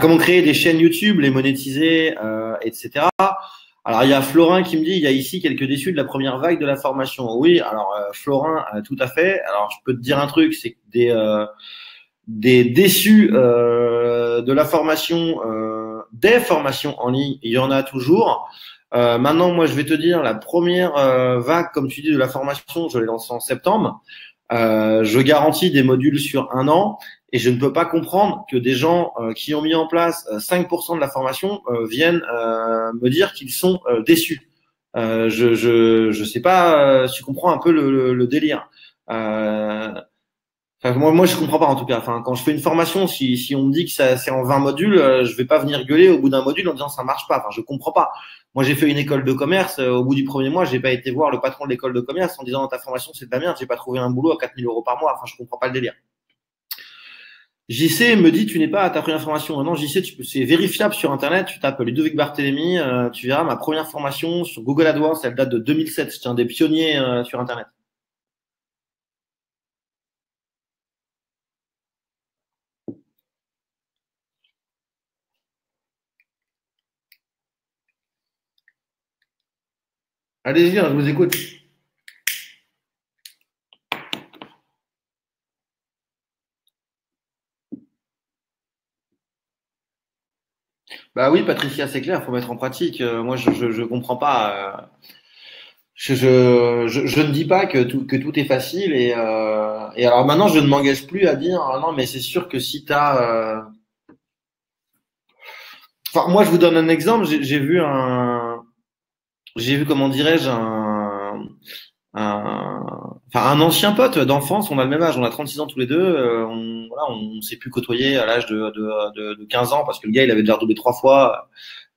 comment créer des chaînes YouTube, les monétiser, etc. Alors, il y a Florin qui me dit, il y a ici quelques déçus de la première vague de la formation. Oui, alors Florin, tout à fait. Alors, je peux te dire un truc, c'est que des déçus de la formation, des formations en ligne, il y en a toujours. Maintenant, moi, je vais te dire, la première vague, comme tu dis, de la formation, je l'ai lancée en septembre. Je garantis des modules sur 1 an et je ne peux pas comprendre que des gens qui ont mis en place 5% de la formation viennent me dire qu'ils sont déçus. Je sais pas si tu comprends un peu le délire. Enfin, moi, je comprends pas en tout cas. Enfin, quand je fais une formation, si on me dit que ça, c'est en 20 modules, je vais pas venir gueuler au bout d'un module en disant ça marche pas. Enfin, je comprends pas. Moi, j'ai fait une école de commerce. Au bout du premier mois, j'ai pas été voir le patron de l'école de commerce en disant ta formation c'est de la merde. J'ai pas trouvé un boulot à 4 000 € par mois. Enfin, je comprends pas le délire. JC me dit tu n'es pas à ta première formation. Non, JC, c'est vérifiable sur internet. Tu tapes Ludovic Barthélémy, tu verras ma première formation sur Google AdWords. Elle date de 2007. J'étais un des pionniers sur internet. Allez-y, hein, je vous écoute. Bah oui, Patricia, c'est clair, faut mettre en pratique. Moi, je comprends pas. Je ne dis pas que tout est facile et alors maintenant, je ne m'engage plus à dire ah non, mais c'est sûr que si t'as. Enfin, moi, je vous donne un exemple. J'ai vu comment dirais-je enfin un ancien pote d'enfance. On a le même âge, on a 36 ans tous les deux. Voilà, on s'est plus côtoyé à l'âge de 15 ans parce que le gars, il avait déjà redoublé 3 fois.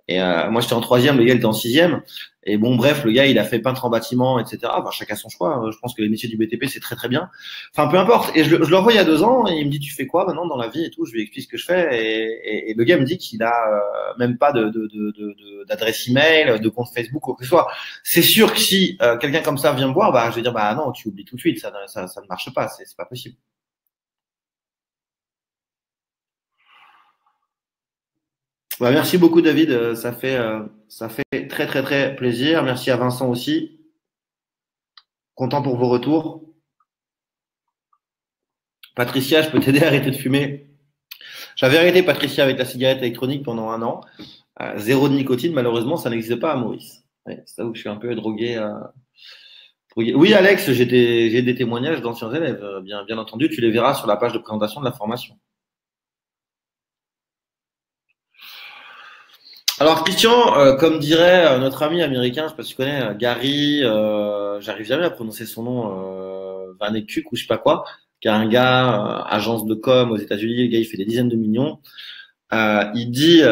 Et moi, j'étais en troisième, le gars il était en sixième. Et bon, bref, le gars, il a fait peintre en bâtiment, etc. Enfin, chacun son choix. Je pense que les métiers du BTP, c'est très très bien. Enfin, peu importe. Et je le revois il y a 2 ans, et il me dit, tu fais quoi maintenant dans la vie et tout. Je lui explique ce que je fais. Et le gars me dit qu'il a même pas d'adresse email, de compte Facebook ou quoi que ce soit. C'est sûr que si quelqu'un comme ça vient me voir, bah, je vais dire, bah non, tu oublies tout de suite. Ça ne marche pas. C'est pas possible. Bah, merci beaucoup, David. Ça fait très très très plaisir. Merci à Vincent aussi. Content pour vos retours. Patricia, je peux t'aider à arrêter de fumer. J'avais arrêté, Patricia, avec la cigarette électronique pendant 1 an. Zéro de nicotine, malheureusement, ça n'existe pas à Maurice. Ouais, c'est ça où je suis un peu drogué. Drogué. Oui, Alex, j'ai des témoignages d'anciens élèves, bien entendu. Tu les verras sur la page de présentation de la formation. Alors, Christian, comme dirait notre ami américain, je sais pas si tu connais, Gary, j'arrive jamais à prononcer son nom, Vanekuk ou je sais pas quoi, qui est un gars, agence de com aux États-Unis, le gars il fait des dizaines de millions. Il dit,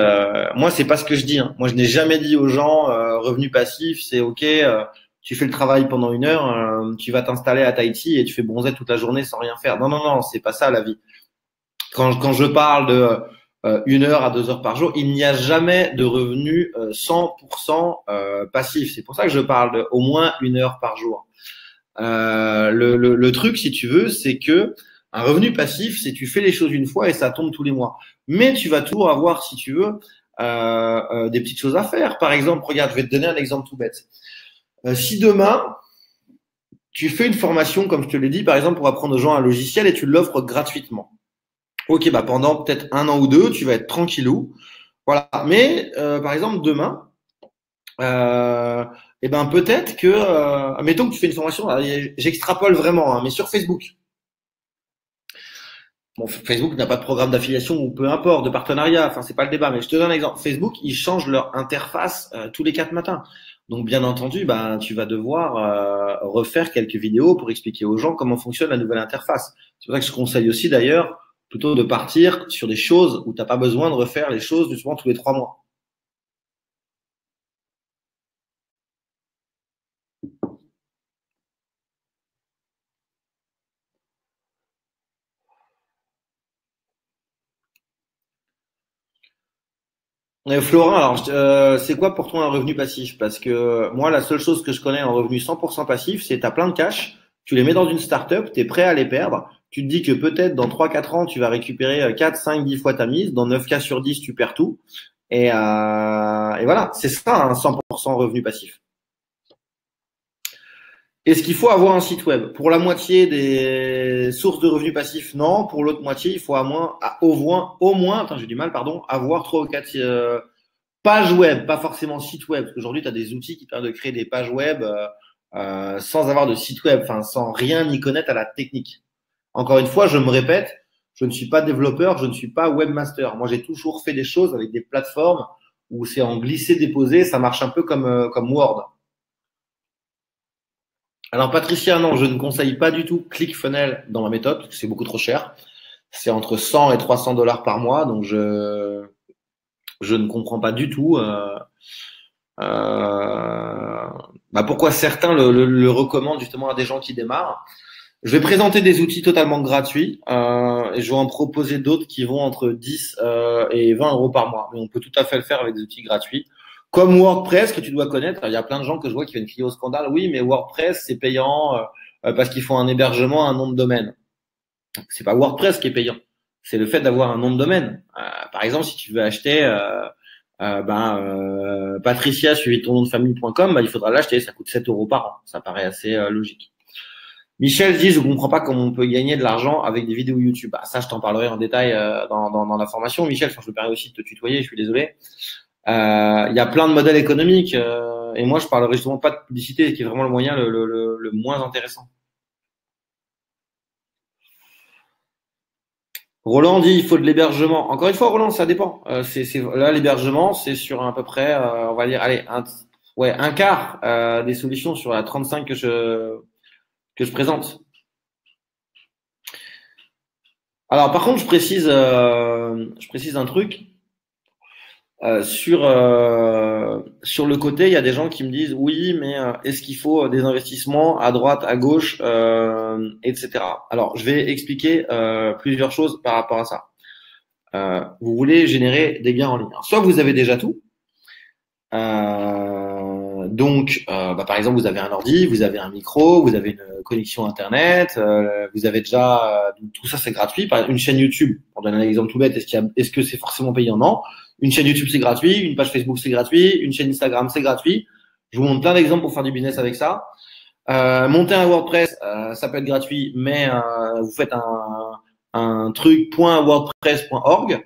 moi c'est pas ce que je dis, hein. Moi je n'ai jamais dit aux gens, revenu passif, c'est ok, tu fais le travail pendant 1 heure, tu vas t'installer à Tahiti et tu fais bronzer toute la journée sans rien faire. Non, non, non, c'est pas ça la vie. Quand je parle de 1 heure à 2 heures par jour, il n'y a jamais de revenu 100% passif. C'est pour ça que je parle de au moins 1 heure par jour. Le truc, si tu veux, c'est que un revenu passif, c'est tu fais les choses une fois et ça tombe tous les mois. Mais tu vas toujours avoir, si tu veux, des petites choses à faire. Par exemple, regarde, je vais te donner un exemple tout bête. Si demain, tu fais une formation, comme je te l'ai dit, par exemple, pour apprendre aux gens un logiciel et tu l'offres gratuitement. Ok, bah pendant peut-être 1 an ou 2, tu vas être tranquillou. Voilà. Mais par exemple, demain, et ben peut-être que, mettons que tu fais une formation, j'extrapole vraiment, hein, mais sur Facebook. Bon, Facebook n'a pas de programme d'affiliation ou peu importe, de partenariat, enfin c'est pas le débat, mais je te donne un exemple. Facebook, ils changent leur interface tous les 4 matins. Donc bien entendu, ben tu vas devoir refaire quelques vidéos pour expliquer aux gens comment fonctionne la nouvelle interface. C'est pour ça que je conseille aussi d'ailleurs plutôt de partir sur des choses où tu n'as pas besoin de refaire les choses justement tous les 3 mois. Florent, alors c'est quoi pour toi un revenu passif? Parce que moi, la seule chose que je connais en revenu 100% passif, c'est tu as plein de cash, tu les mets dans une startup, tu es prêt à les perdre, tu te dis que peut-être dans 3 4 ans, tu vas récupérer 4 5 10 fois ta mise, dans 9 cas sur 10, tu perds tout. Et voilà, c'est ça un 100% revenu passif. Est-ce qu'il faut avoir un site web? Pour la moitié des sources de revenus passifs, non. Pour l'autre moitié, il faut au moins, attends, j'ai du mal, pardon, avoir 3 ou 4 pages web, pas forcément site web. Parce qu'aujourd'hui, tu as des outils qui permettent de créer des pages web sans avoir de site web, enfin sans rien y connaître à la technique. Encore une fois, je me répète, je ne suis pas développeur, je ne suis pas webmaster. Moi, j'ai toujours fait des choses avec des plateformes où c'est en glisser-déposer, ça marche un peu comme Word. Alors Patricia, non, je ne conseille pas du tout ClickFunnels dans ma méthode, parce que c'est beaucoup trop cher. C'est entre 100 et 300 dollars par mois, donc je ne comprends pas du tout pourquoi certains le recommandent justement à des gens qui démarrent. Je vais présenter des outils totalement gratuits et je vais en proposer d'autres qui vont entre 10 et 20 euros par mois. Mais on peut tout à fait le faire avec des outils gratuits. Comme WordPress que tu dois connaître. Il y a plein de gens que je vois qui viennent crier au scandale. Oui, mais WordPress, c'est payant parce qu'il faut un hébergement, un nom de domaine. C'est pas WordPress qui est payant. C'est le fait d'avoir un nom de domaine. Par exemple, si tu veux acheter Patricia suivi ton nom de famille.com, il faudra l'acheter. Ça coûte 7 euros par an. Ça paraît assez logique. Michel dit, je comprends pas comment on peut gagner de l'argent avec des vidéos YouTube. Bah, ça, je t'en parlerai en détail dans la formation. Michel, je me permets aussi de te tutoyer, je suis désolé. Il y a plein de modèles économiques et moi, je parlerai justement pas de publicité, qui est vraiment le moyen le moins intéressant. Roland dit, il faut de l'hébergement. Encore une fois, Roland, ça dépend. Là, l'hébergement, c'est sur à peu près, on va dire, allez, un quart des solutions sur la 35 que je présente. Alors, par contre, je précise un truc. Sur le côté, il y a des gens qui me disent oui, mais est-ce qu'il faut des investissements à droite, à gauche, etc. Alors, je vais expliquer plusieurs choses par rapport à ça. Vous voulez générer des gains en ligne. Alors, soit vous avez déjà tout. Par exemple, vous avez un ordi, vous avez un micro, vous avez une connexion Internet, vous avez déjà tout ça, c'est gratuit. Par exemple, une chaîne YouTube, pour donner un exemple tout bête, est-ce que c'est forcément payant? Non. Une chaîne YouTube, c'est gratuit. Une page Facebook, c'est gratuit. Une chaîne Instagram, c'est gratuit. Je vous montre plein d'exemples pour faire du business avec ça. Monter un WordPress, ça peut être gratuit, mais vous faites un truc .wordpress.org.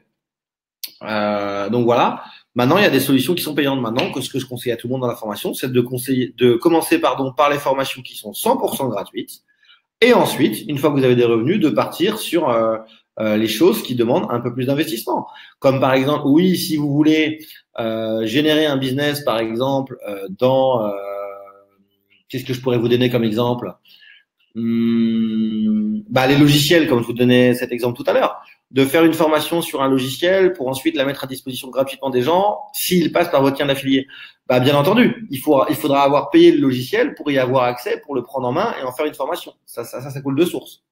Donc voilà. Maintenant, il y a des solutions qui sont payantes. Maintenant, ce que je conseille à tout le monde dans la formation, c'est de commencer par les formations qui sont 100% gratuites. Et ensuite, une fois que vous avez des revenus, de partir sur les choses qui demandent un peu plus d'investissement. Comme par exemple, oui, si vous voulez générer un business, par exemple, qu'est-ce que je pourrais vous donner comme exemple? Les logiciels, comme je vous donnais cet exemple tout à l'heure, de faire une formation sur un logiciel pour ensuite la mettre à disposition gratuitement des gens s'ils passent par votre lien d'affilié. Bien entendu, il faudra avoir payé le logiciel pour y avoir accès, pour le prendre en main et en faire une formation. Ça coule de source.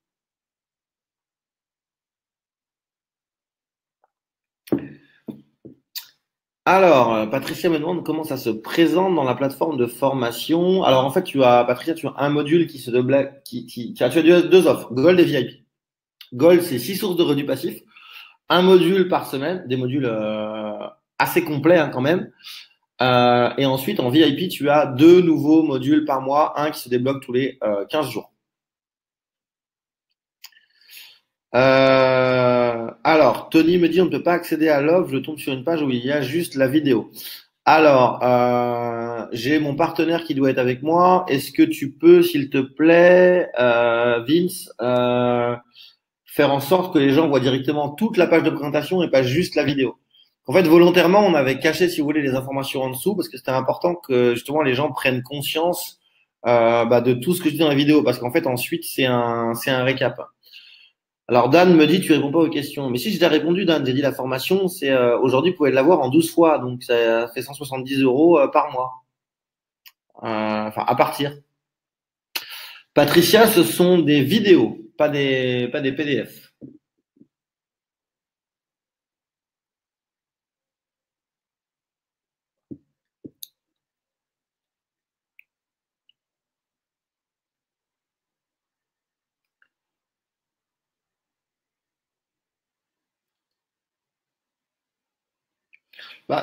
Alors, Patricia me demande comment ça se présente dans la plateforme de formation. Alors, en fait, Patricia, tu as un module qui se débloque, tu as deux offres, Gold et VIP. Gold, c'est 6 sources de revenus passifs, un module par semaine, des modules assez complets quand même. Et ensuite, en VIP, tu as 2 nouveaux modules par mois, un qui se débloque tous les 15 jours. Alors, Tony me dit on ne peut pas accéder à l'offre, je tombe sur une page où il y a juste la vidéo. Alors, j'ai mon partenaire qui doit être avec moi. Est-ce que tu peux, s'il te plaît, Vince, faire en sorte que les gens voient directement toute la page de présentation et pas juste la vidéo? En fait, volontairement, on avait caché, si vous voulez, les informations en dessous parce que c'était important que justement les gens prennent conscience de tout ce que je dis dans la vidéo, parce qu'en fait, ensuite, c'est un récap. Alors Dan me dit tu réponds pas aux questions. Mais si je t'ai répondu, Dan, j'ai dit la formation, c'est aujourd'hui vous pouvez l'avoir en 12 fois, donc ça fait 170 euros par mois. À partir. Patricia, ce sont des vidéos, pas des PDF.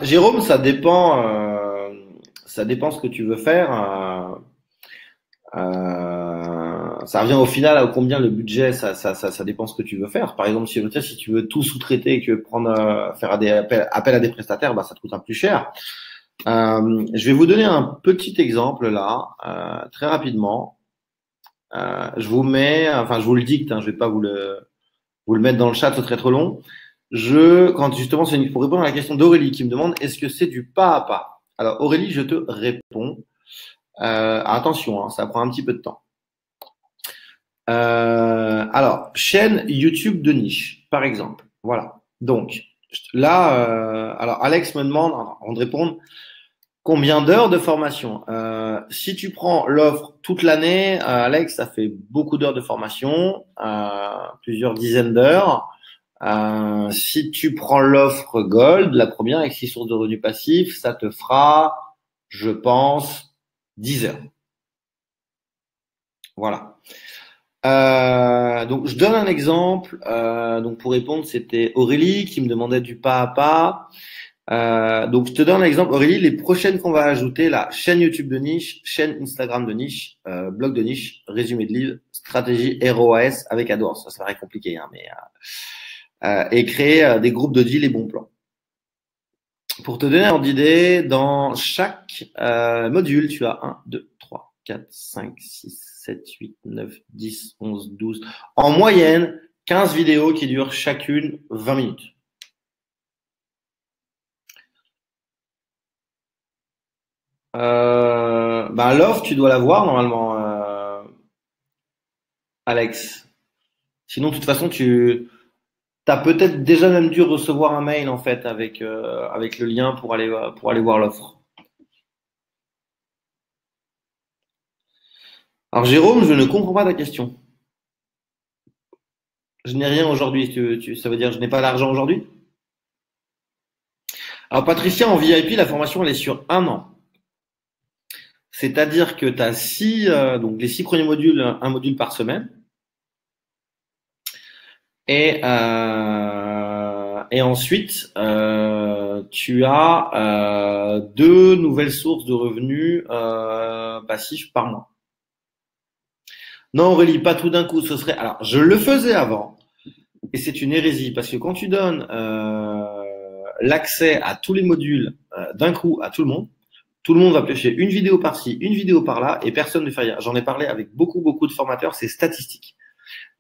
Jérôme, ça dépend ce que tu veux faire. Ça revient au final à combien le budget, ça dépend ce que tu veux faire. Par exemple, si tu veux tout sous-traiter et que tu veux faire appel à des prestataires, ça te coûtera plus cher. Je vais vous donner un petit exemple là, très rapidement. Je vous le dicte, je vais pas vous le mettre dans le chat, ce serait trop long. Quand justement, c'est pour répondre à la question d'Aurélie qui me demande est-ce que c'est du pas à pas? Alors Aurélie, je te réponds. Attention, ça prend un petit peu de temps. Alors, chaîne YouTube de niche, par exemple. Voilà. Donc, là, alors Alex me demande, avant de répondre, combien d'heures de formation? Si tu prends l'offre toute l'année, Alex, ça fait beaucoup d'heures de formation, plusieurs dizaines d'heures. Si tu prends l'offre Gold, la première avec 6 sources de revenus passifs, ça te fera, je pense, 10 heures. Voilà. Donc, je donne un exemple. Donc, pour répondre, c'était Aurélie qui me demandait du pas à pas. Donc, je te donne un exemple, Aurélie. Les prochaines qu'on va ajouter, là, chaîne YouTube de niche, chaîne Instagram de niche, blog de niche, résumé de livre, stratégie ROAS avec AdWords. Ça paraît compliqué, hein, mais et créer des groupes de deals et bons plans. Pour te donner un ordre d'idée, dans chaque module, tu as 1, 2, 3, 4, 5, 6, 7, 8, 9, 10, 11, 12. En moyenne, 15 vidéos qui durent chacune 20 minutes. L'offre, tu dois la voir normalement, Alex. Sinon, de toute façon, tu as peut-être déjà même dû recevoir un mail en fait avec le lien pour aller voir l'offre. Alors Jérôme, je ne comprends pas ta question. Je n'ai rien aujourd'hui. Ça veut dire que je n'ai pas l'argent aujourd'hui? Alors Patricia, en VIP, la formation elle est sur 1 an. C'est-à-dire que tu as donc les 6 premiers modules, un module par semaine. Et ensuite, tu as 2 nouvelles sources de revenus passifs par mois. Non Aurélie, pas tout d'un coup. Ce serait. Alors, je le faisais avant, et c'est une hérésie parce que quand tu donnes l'accès à tous les modules d'un coup à tout le monde va piocher une vidéo par-ci, une vidéo par-là, et personne ne fait rien. J'en ai parlé avec beaucoup de formateurs, c'est statistique.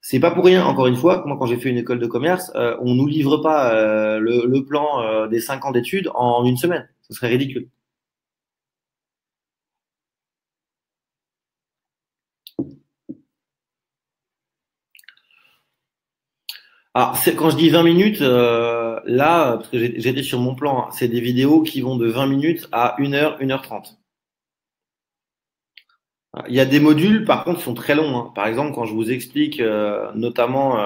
C'est pas pour rien, encore une fois, moi quand j'ai fait une école de commerce, on nous livre pas le plan des 5 ans d'études en une semaine. Ce serait ridicule. Alors, quand je dis 20 minutes, là, parce que j'étais sur mon plan, hein, c'est des vidéos qui vont de 20 minutes à 1 heure, 1 h 30. Il y a des modules, par contre, qui sont très longs, hein. Par exemple, quand je vous explique notamment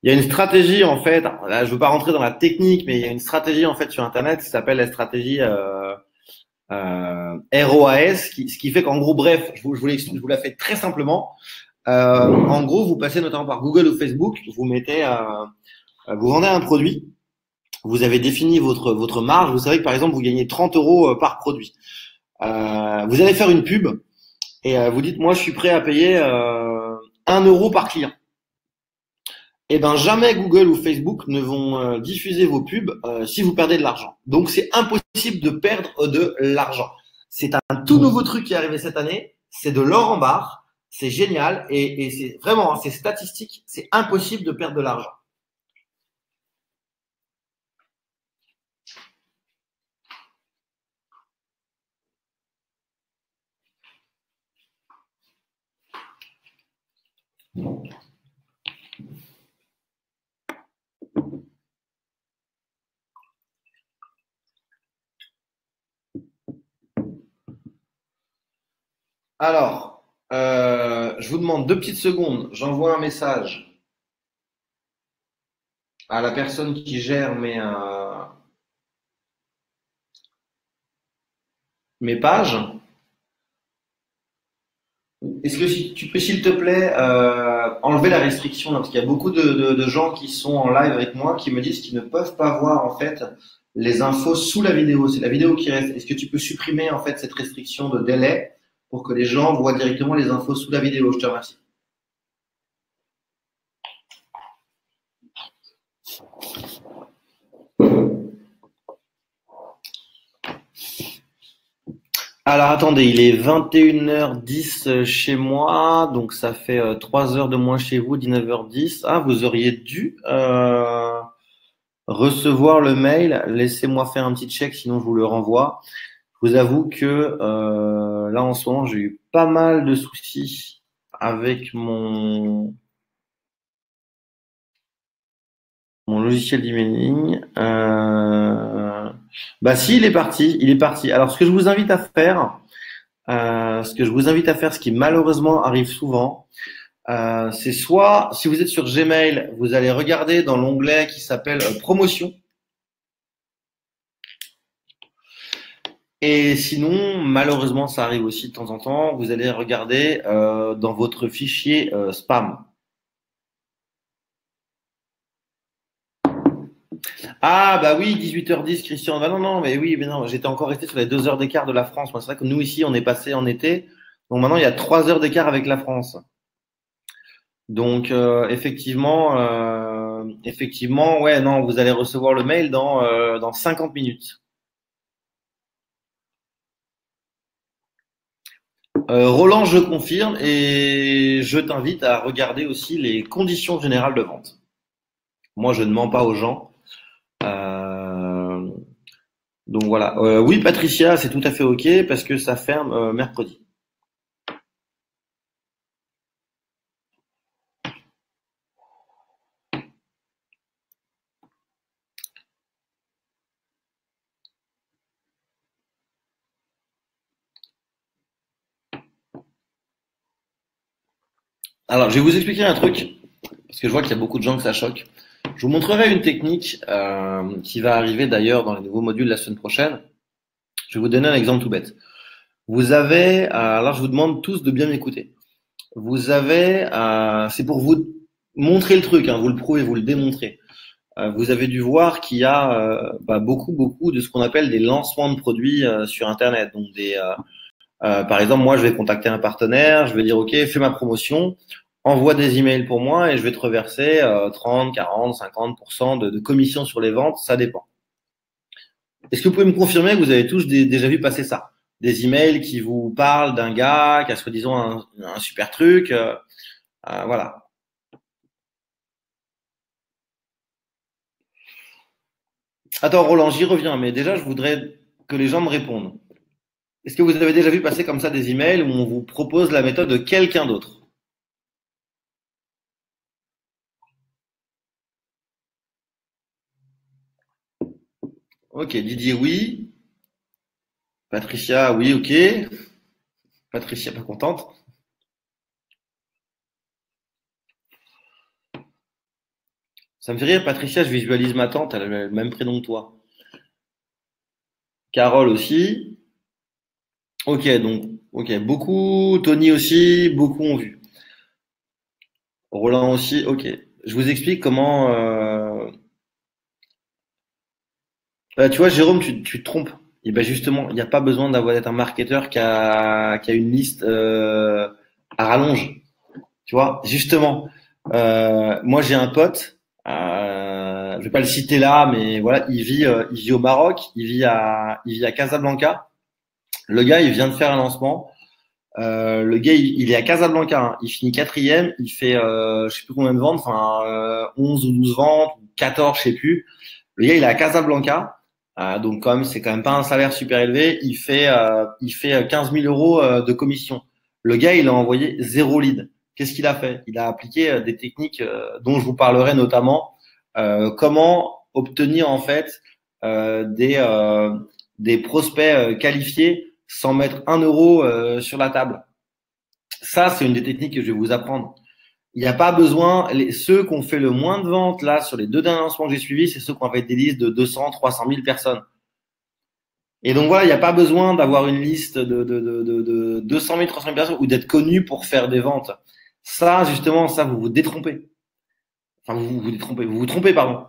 il y a une stratégie en fait. Là, je veux pas rentrer dans la technique, mais il y a une stratégie en fait sur Internet qui s'appelle la stratégie ROAS, ce qui fait qu'en gros, bref, je vous la fais très simplement. En gros, vous passez notamment par Google ou Facebook, vous vendez un produit, vous avez défini votre marge. Vous savez que par exemple, vous gagnez 30 euros par produit. Vous allez faire une pub et vous dites, moi, je suis prêt à payer 1 euro par client. Eh ben jamais Google ou Facebook ne vont diffuser vos pubs si vous perdez de l'argent. Donc c'est impossible de perdre de l'argent. C'est un tout nouveau truc qui est arrivé cette année. C'est de l'or en barre. C'est génial et c'est vraiment, c'est statistique. C'est impossible de perdre de l'argent. Alors, je vous demande 2 petites secondes. J'envoie un message à la personne qui gère mes pages. Est-ce que si tu peux, s'il te plaît, enlever la restriction là, parce qu'il y a beaucoup de gens qui sont en live avec moi qui me disent qu'ils ne peuvent pas voir en fait les infos sous la vidéo. C'est la vidéo qui reste. Est-ce que tu peux supprimer en fait cette restriction de délai pour que les gens voient directement les infos sous la vidéo? Je te remercie. Alors attendez, il est 21h10 chez moi, donc ça fait 3 heures de moins chez vous, 19h10. Ah, vous auriez dû recevoir le mail. Laissez-moi faire un petit check, sinon je vous le renvoie. Je vous avoue que là en ce moment, j'ai eu pas mal de soucis avec mon logiciel d'emailing. Bah si, il est parti, il est parti. Alors, ce que je vous invite à faire, ce qui malheureusement arrive souvent, c'est soit, si vous êtes sur Gmail, vous allez regarder dans l'onglet qui s'appelle Promotion. Et sinon, malheureusement, ça arrive aussi de temps en temps, vous allez regarder dans votre fichier spam. Ah bah oui, 18h10, Christian. Bah non, non, mais oui, mais non, j'étais encore resté sur les 2 heures d'écart de la France. Moi, c'est vrai que nous ici, on est passé en été, donc maintenant il y a 3 heures d'écart avec la France. Donc effectivement, ouais, non, vous allez recevoir le mail dans 50 minutes. Roland, je confirme et je t'invite à regarder aussi les conditions générales de vente. Moi, je ne mens pas aux gens. Euh, donc voilà. Oui, Patricia, c'est tout à fait OK parce que ça ferme mercredi. Alors, je vais vous expliquer un truc parce que je vois qu'il y a beaucoup de gens que ça choque. Je vous montrerai une technique qui va arriver d'ailleurs dans les nouveaux modules la semaine prochaine. Je vais vous donner un exemple tout bête. Vous avez, alors je vous demande tous de bien m'écouter. Vous avez, c'est pour vous montrer le truc, hein, vous le prouvez, vous le démontrez. Vous avez dû voir qu'il y a beaucoup de ce qu'on appelle des lancements de produits sur Internet. Donc par exemple, moi, je vais contacter un partenaire, je vais dire, OK, fais ma promotion, envoie des emails pour moi et je vais te reverser 30, 40, 50% de commission sur les ventes, ça dépend. Est-ce que vous pouvez me confirmer que vous avez tous déjà vu passer ça? Des emails qui vous parlent d'un gars qui a soi-disant un super truc, voilà. Attends, Roland, j'y reviens, mais déjà, je voudrais que les gens me répondent. Est-ce que vous avez déjà vu passer comme ça des emails où on vous propose la méthode de quelqu'un d'autre? Ok, Didier, oui. Patricia, oui, ok. Patricia, pas contente. Ça me fait rire, Patricia, je visualise ma tante, elle a le même prénom que toi. Carole aussi. Ok, donc, ok, beaucoup. Tony aussi, beaucoup ont vu. Roland aussi, ok. Je vous explique comment. Tu vois, Jérôme, tu te trompes. Et ben justement, il n'y a pas besoin d'avoir d'être un marketeur qui a une liste à rallonge. Tu vois, justement, moi j'ai un pote, je vais pas le citer là, mais voilà, il vit au Maroc, il vit à Casablanca. Le gars, il vient de faire un lancement. Le gars, il est à Casablanca, hein. Il finit quatrième, il fait, je sais plus combien de ventes, enfin 11 ou 12 ventes, 14, je sais plus. Le gars, il est à Casablanca, donc comme c'est quand même pas un salaire super élevé, il fait 15 000 euros de commission. Le gars, il a envoyé zéro lead. Qu'est-ce qu'il a fait? Il a appliqué des techniques dont je vous parlerai notamment. Comment obtenir en fait des prospects qualifiés sans mettre 1 euro sur la table. Ça, c'est une des techniques que je vais vous apprendre. Il n'y a pas besoin, ceux qui ont fait le moins de ventes là sur les 2 derniers lancements que j'ai suivis, c'est ceux qui ont fait des listes de 200, 300 000 personnes. Et donc voilà, il n'y a pas besoin d'avoir une liste de 200 000, 300 000 personnes ou d'être connu pour faire des ventes. Ça, justement, ça, vous vous détrompez. Enfin, vous détrompez, vous vous trompez, pardon.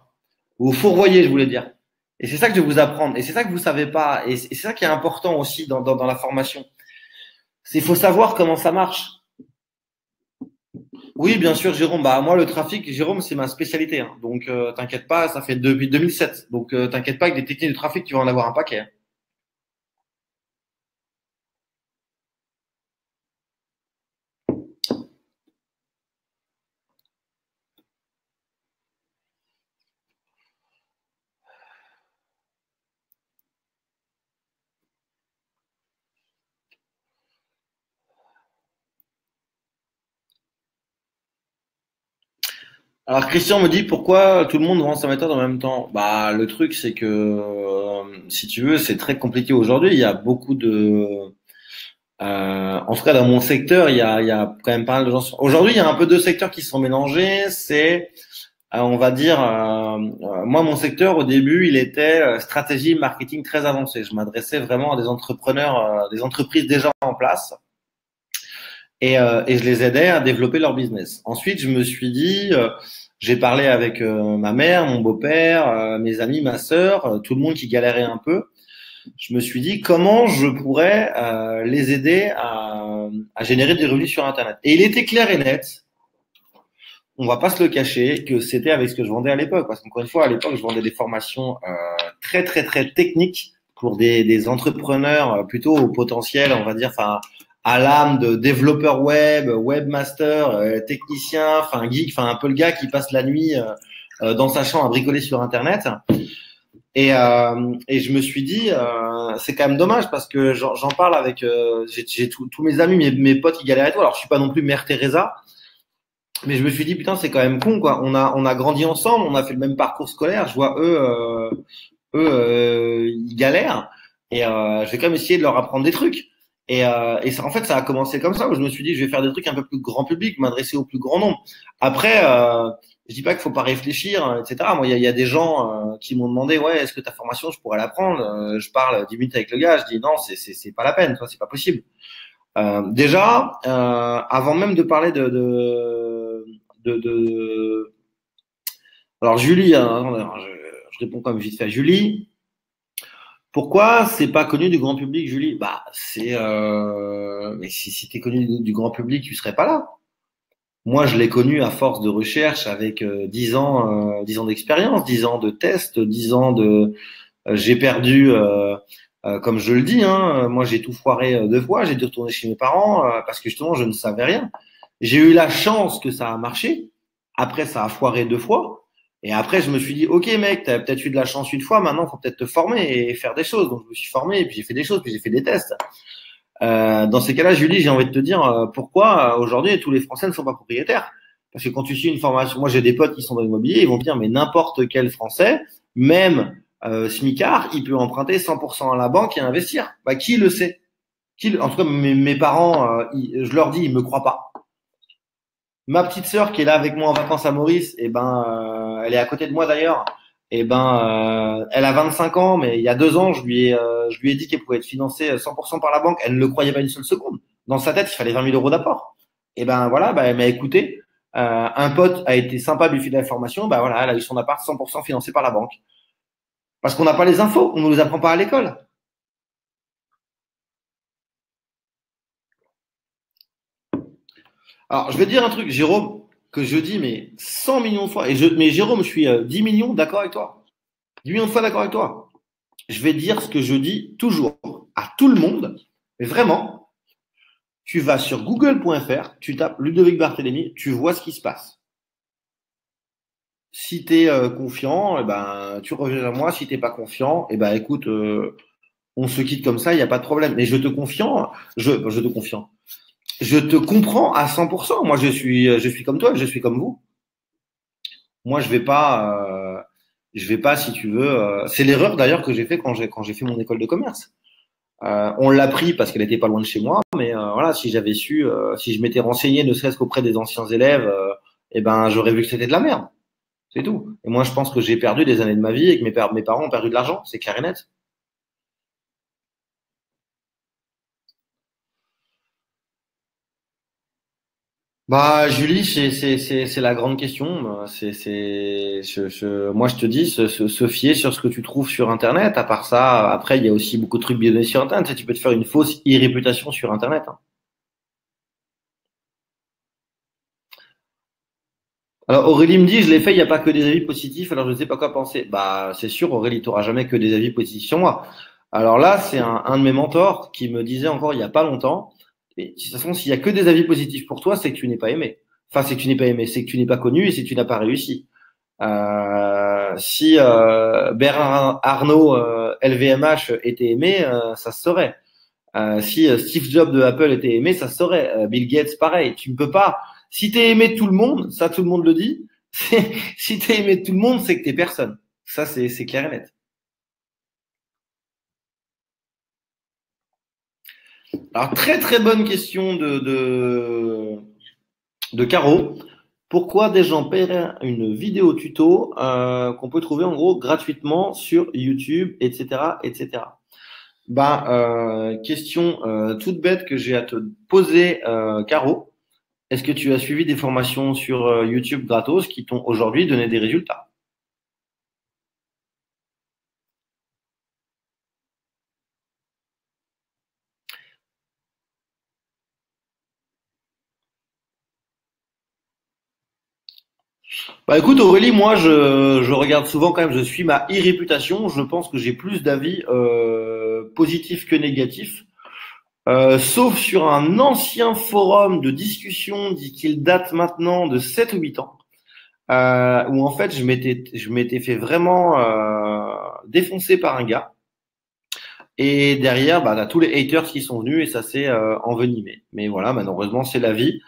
Vous vous fourvoyez, je voulais dire. Et c'est ça que je vais vous apprendre. Et c'est ça que vous savez pas. Et c'est ça qui est important aussi dans la formation. C'est qu'il faut savoir comment ça marche. Oui, bien sûr, Jérôme. Bah moi, le trafic, Jérôme, c'est ma spécialité, hein. Donc, t'inquiète pas, ça fait depuis 2007. Donc, t'inquiète pas que des techniques de trafic, tu vas en avoir un paquet, hein. Alors Christian me dit pourquoi tout le monde vend sa méthode en même temps. Bah le truc c'est que si tu veux c'est très compliqué aujourd'hui. Il y a beaucoup de en tout cas dans mon secteur il y a quand même pas mal de gens. Aujourd'hui il y a un peu deux secteurs qui sont mélangés. C'est on va dire moi mon secteur au début il était stratégie marketing très avancée. Je m'adressais vraiment à des entrepreneurs, des entreprises déjà en place. Et je les aidais à développer leur business. Ensuite, je me suis dit, j'ai parlé avec ma mère, mon beau-père, mes amis, ma sœur, tout le monde qui galérait un peu. Je me suis dit comment je pourrais les aider à générer des revenus sur Internet. Et il était clair et net, on va pas se le cacher, que c'était avec ce que je vendais à l'époque. Parce qu'encore une fois, à l'époque, je vendais des formations très, très, très techniques pour des entrepreneurs plutôt au potentiel, on va dire, enfin, à l'âme de développeur web, webmaster, technicien, enfin, geek, enfin, un peu le gars qui passe la nuit dans sa chambre à bricoler sur Internet. Et je me suis dit, c'est quand même dommage parce que j'en parle avec, j'ai tous mes amis, mes potes qui galèrent et tout. Alors, je suis pas non plus Mère Teresa, mais je me suis dit, putain, c'est quand même con, quoi. On a grandi ensemble, on a fait le même parcours scolaire. Je vois eux, ils galèrent. Et je vais quand même essayer de leur apprendre des trucs. Et ça, en fait, ça a commencé comme ça, où je me suis dit, je vais faire des trucs un peu plus grand public, m'adresser au plus grand nombre. Après, je dis pas qu'il faut pas réfléchir, etc. Moi, il y a des gens qui m'ont demandé, ouais, est-ce que ta formation, je pourrais l'apprendre? Je parle 10 minutes avec le gars, je dis non, c'est pas la peine, c'est pas possible. Déjà, avant même de parler de... Alors Julie, alors, je réponds quand même vite fait à Julie. Pourquoi c'est pas connu du grand public, Julie? Bah, mais si c'était connu du grand public, tu serais pas là. Moi, je l'ai connu à force de recherche avec 10 ans d'expérience, 10 ans de tests, 10 ans de j'ai perdu comme je le dis, hein, moi j'ai tout foiré 2 fois, j'ai dû retourner chez mes parents parce que justement je ne savais rien. J'ai eu la chance que ça a marché. Après, ça a foiré 2 fois. Et après, je me suis dit, OK, mec, t'as peut-être eu de la chance une fois, maintenant, il faut peut-être te former et faire des choses. Donc, je me suis formé, et puis j'ai fait des choses, puis j'ai fait des tests. Dans ces cas-là, Julie, j'ai envie de te dire pourquoi aujourd'hui tous les Français ne sont pas propriétaires. Parce que quand tu suis une formation, moi j'ai des potes qui sont dans l'immobilier, ils vont te dire, mais n'importe quel Français, même smicard, il peut emprunter 100% à la banque et investir. Bah, qui le sait? En tout cas, mes parents, je leur dis, ils me croient pas. Ma petite sœur qui est là avec moi en vacances à Maurice, elle est à côté de moi d'ailleurs. Elle a 25 ans, mais il y a 2 ans, je lui ai dit qu'elle pouvait être financée 100% par la banque. Elle ne le croyait pas une seule seconde. Dans sa tête, il fallait 20 000 euros d'apport. Et ben voilà, elle m'a écouté. Un pote a été sympa de lui filer la formation. Ben voilà, elle a eu son appart 100% financé par la banque. Parce qu'on n'a pas les infos, on ne nous les apprend pas à l'école. Alors, je vais te dire un truc, Jérôme, que je dis mais 100 millions de fois. Mais Jérôme, je suis 10 millions d'accord avec toi. 10 millions de fois d'accord avec toi. Je vais dire ce que je dis toujours à tout le monde. Mais vraiment, tu vas sur google.fr, tu tapes Ludovic Barthélémy, tu vois ce qui se passe. Si tu es confiant, tu reviens vers moi. Si tu n'es pas confiant, écoute, on se quitte comme ça, il n'y a pas de problème. Mais je te confiant, je te confiant. Je te comprends à 100%. Moi, je suis comme toi, je suis comme vous. Moi, je vais pas, si tu veux. C'est l'erreur d'ailleurs que j'ai fait quand j'ai fait mon école de commerce. On l'a pris parce qu'elle était pas loin de chez moi, mais voilà, si j'avais su, si je m'étais renseigné, ne serait-ce qu'auprès des anciens élèves, j'aurais vu que c'était de la merde. C'est tout. Et moi, je pense que j'ai perdu des années de ma vie et que mes parents ont perdu de l'argent. C'est clair et net. Bah, Julie, c'est la grande question. Moi, je te dis, se fier sur ce que tu trouves sur Internet. À part ça, après, il y a aussi beaucoup de trucs bidonnés sur Internet. Tu sais, tu peux te faire une fausse e-réputation sur Internet, hein. Alors, Aurélie me dit, je l'ai fait, il n'y a pas que des avis positifs, alors je ne sais pas quoi penser. Bah, c'est sûr, Aurélie, tu n'auras jamais que des avis positifs sur moi. Alors là, c'est un de mes mentors qui me disait encore il n'y a pas longtemps, et de toute façon, s'il n'y a que des avis positifs pour toi, c'est que tu n'es pas aimé. Enfin, c'est que tu n'es pas aimé, c'est que tu n'es pas connu et c'est que tu n'as pas réussi. Si Bernard Arnault, LVMH était aimé, ça se saurait. Si Steve Jobs de Apple était aimé, ça se saurait. Bill Gates, pareil. Tu ne peux pas. Si tu es aimé de tout le monde, ça tout le monde le dit, Si tu es aimé de tout le monde, c'est que tu es personne. Ça, c'est clair et net. Alors, très très bonne question de Caro. Pourquoi des gens paieraient une vidéo tuto qu'on peut trouver en gros gratuitement sur YouTube, etc., etc. Bah, question toute bête que j'ai à te poser, Caro. Est-ce que tu as suivi des formations sur YouTube gratos qui t'ont aujourd'hui donné des résultats? Bah écoute Aurélie, moi je regarde souvent quand même, je suis ma e-réputation. Je pense que j'ai plus d'avis positifs que négatifs. Sauf sur un ancien forum de discussion dit qu'il date maintenant de 7 ou 8 ans, où en fait je m'étais fait vraiment défoncer par un gars. Et derrière, bah, t'as tous les haters qui sont venus et ça s'est envenimé. Mais voilà, malheureusement, c'est la vie.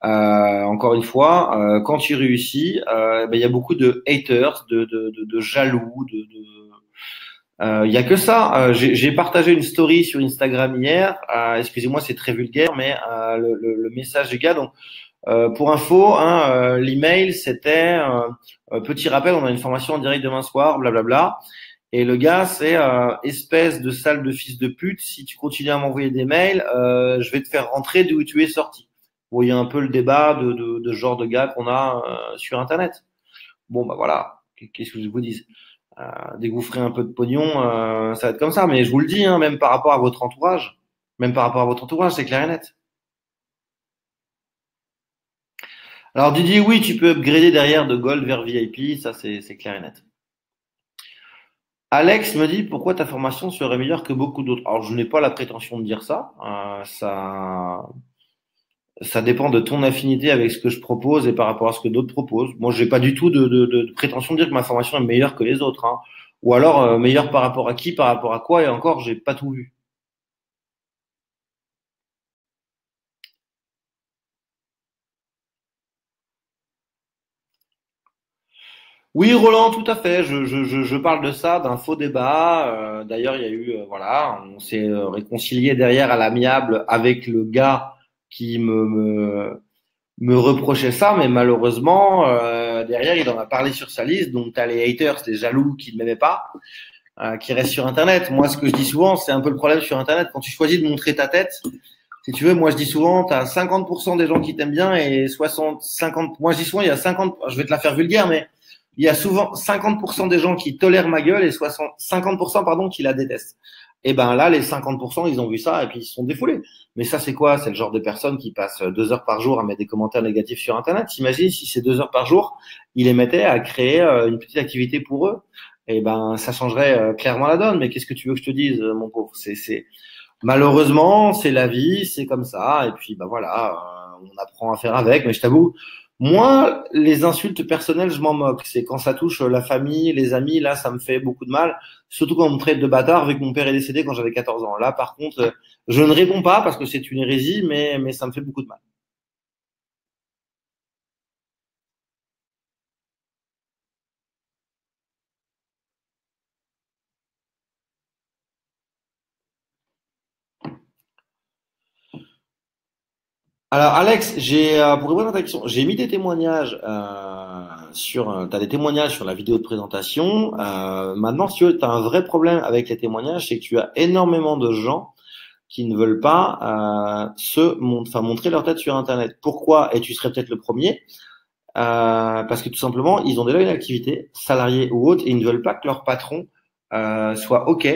Encore une fois, quand tu réussis, bah, il y a beaucoup de haters, de jaloux, il y a que ça. J'ai partagé une story sur Instagram hier. Excusez-moi, c'est très vulgaire, mais le message du gars. Donc, pour info, hein, l'email, c'était petit rappel. On a une formation en direct demain soir, blablabla. Et le gars, c'est espèce de sale de fils de pute. Si tu continues à m'envoyer des mails, je vais te faire rentrer d'où tu es sorti. Vous voyez un peu le débat de ce genre de gars qu'on a sur Internet. Bon, bah voilà. Qu'est-ce que je vous dis? Dégouffer un peu de pognon, ça va être comme ça. Mais je vous le dis, hein, même par rapport à votre entourage, c'est clair et net. Alors Didier, oui, tu peux upgrader derrière de Gold vers VIP, ça c'est clair et net. Alex me dit pourquoi ta formation serait meilleure que beaucoup d'autres. Alors je n'ai pas la prétention de dire ça. Ça dépend de ton affinité avec ce que je propose et par rapport à ce que d'autres proposent. Moi, j'ai pas du tout de prétention de dire que ma formation est meilleure que les autres, hein. Ou alors meilleure par rapport à qui, par rapport à quoi, et encore, j'ai pas tout vu. Oui, Roland, tout à fait. Je parle de ça, d'un faux débat. D'ailleurs, il y a eu, voilà, on s'est réconcilié derrière à l'amiable avec le gars qui me reprochait ça, mais malheureusement, derrière, il en a parlé sur sa liste. Donc, tu as les haters, les jaloux qui ne m'aimaient pas, qui restent sur Internet. Moi, ce que je dis souvent, c'est un peu le problème sur Internet. Quand tu choisis de montrer ta tête, si tu veux, moi, je dis souvent, tu as 50% des gens qui t'aiment bien et 50, moi, je dis souvent, il y a 50, je vais te la faire vulgaire, mais il y a souvent 50% des gens qui tolèrent ma gueule et 50%, pardon, qui la détestent. Et ben là, les 50%, ils ont vu ça et puis ils se sont défoulés. Mais ça, c'est quoi? C'est le genre de personnes qui passent 2 heures par jour à mettre des commentaires négatifs sur Internet. T'imagines si ces 2 heures par jour, ils les mettaient à créer une petite activité pour eux? Et ben, ça changerait clairement la donne. Mais qu'est-ce que tu veux que je te dise, mon pauvre? Malheureusement, c'est la vie, c'est comme ça. Et puis, bah voilà, on apprend à faire avec. Mais je t'avoue, moi, les insultes personnelles, je m'en moque. C'est quand ça touche la famille, les amis, là, ça me fait beaucoup de mal. Surtout quand on me traite de bâtard, vu que mon père est décédé quand j'avais 14 ans. Là, par contre, je ne réponds pas parce que c'est une hérésie, mais ça me fait beaucoup de mal. Alors, Alex, pour répondre à ta question, j'ai mis des témoignages t'as des témoignages sur la vidéo de présentation. Maintenant, si tu as un vrai problème avec les témoignages, c'est que tu as énormément de gens qui ne veulent pas montrer leur tête sur Internet. Pourquoi? Et tu serais peut-être le premier, parce que tout simplement, ils ont déjà une activité, salariée ou autre, et ils ne veulent pas que leur patron soit OK,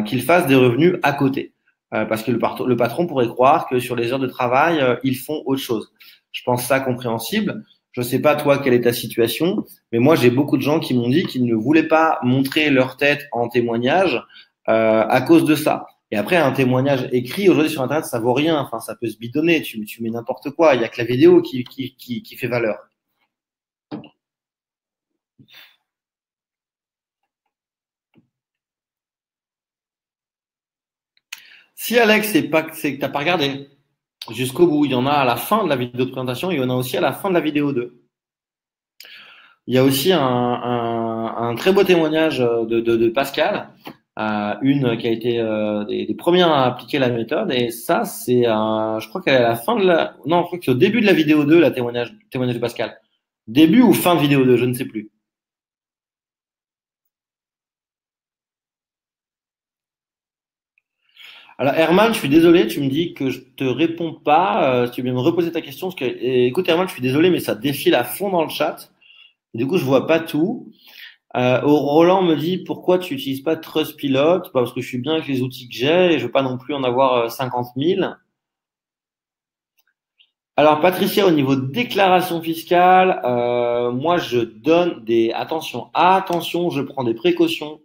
qu'il fasse des revenus à côté. Parce que le patron pourrait croire que sur les heures de travail, ils font autre chose. Je pense ça compréhensible. Je sais pas toi quelle est ta situation, mais moi j'ai beaucoup de gens qui m'ont dit qu'ils ne voulaient pas montrer leur tête en témoignage à cause de ça. Et après, un témoignage écrit aujourd'hui sur Internet, ça vaut rien. Enfin, ça peut se bidonner. Tu mets n'importe quoi. Il y a que la vidéo qui fait valeur. Si Alex, c'est que t'as pas regardé jusqu'au bout. Il y en a à la fin de la vidéo de présentation, il y en a aussi à la fin de la vidéo 2. Il y a aussi un très beau témoignage de Pascal, une qui a été des premières à appliquer la méthode. Et ça, je crois qu'elle est à la fin de la, non, je crois que c'est au début de la vidéo 2, la témoignage de Pascal. Début ou fin de vidéo 2, je ne sais plus. Alors Herman, je suis désolé, tu me dis que je te réponds pas. Si tu veux bien me reposer ta question, parce que, écoute Herman, je suis désolé, mais ça défile à fond dans le chat. Et du coup, je vois pas tout. Roland me dit pourquoi tu n'utilises pas Trustpilot? Parce que je suis bien avec les outils que j'ai et je veux pas non plus en avoir 50 000. Alors Patricia, au niveau de déclaration fiscale, moi je donne attention, je prends des précautions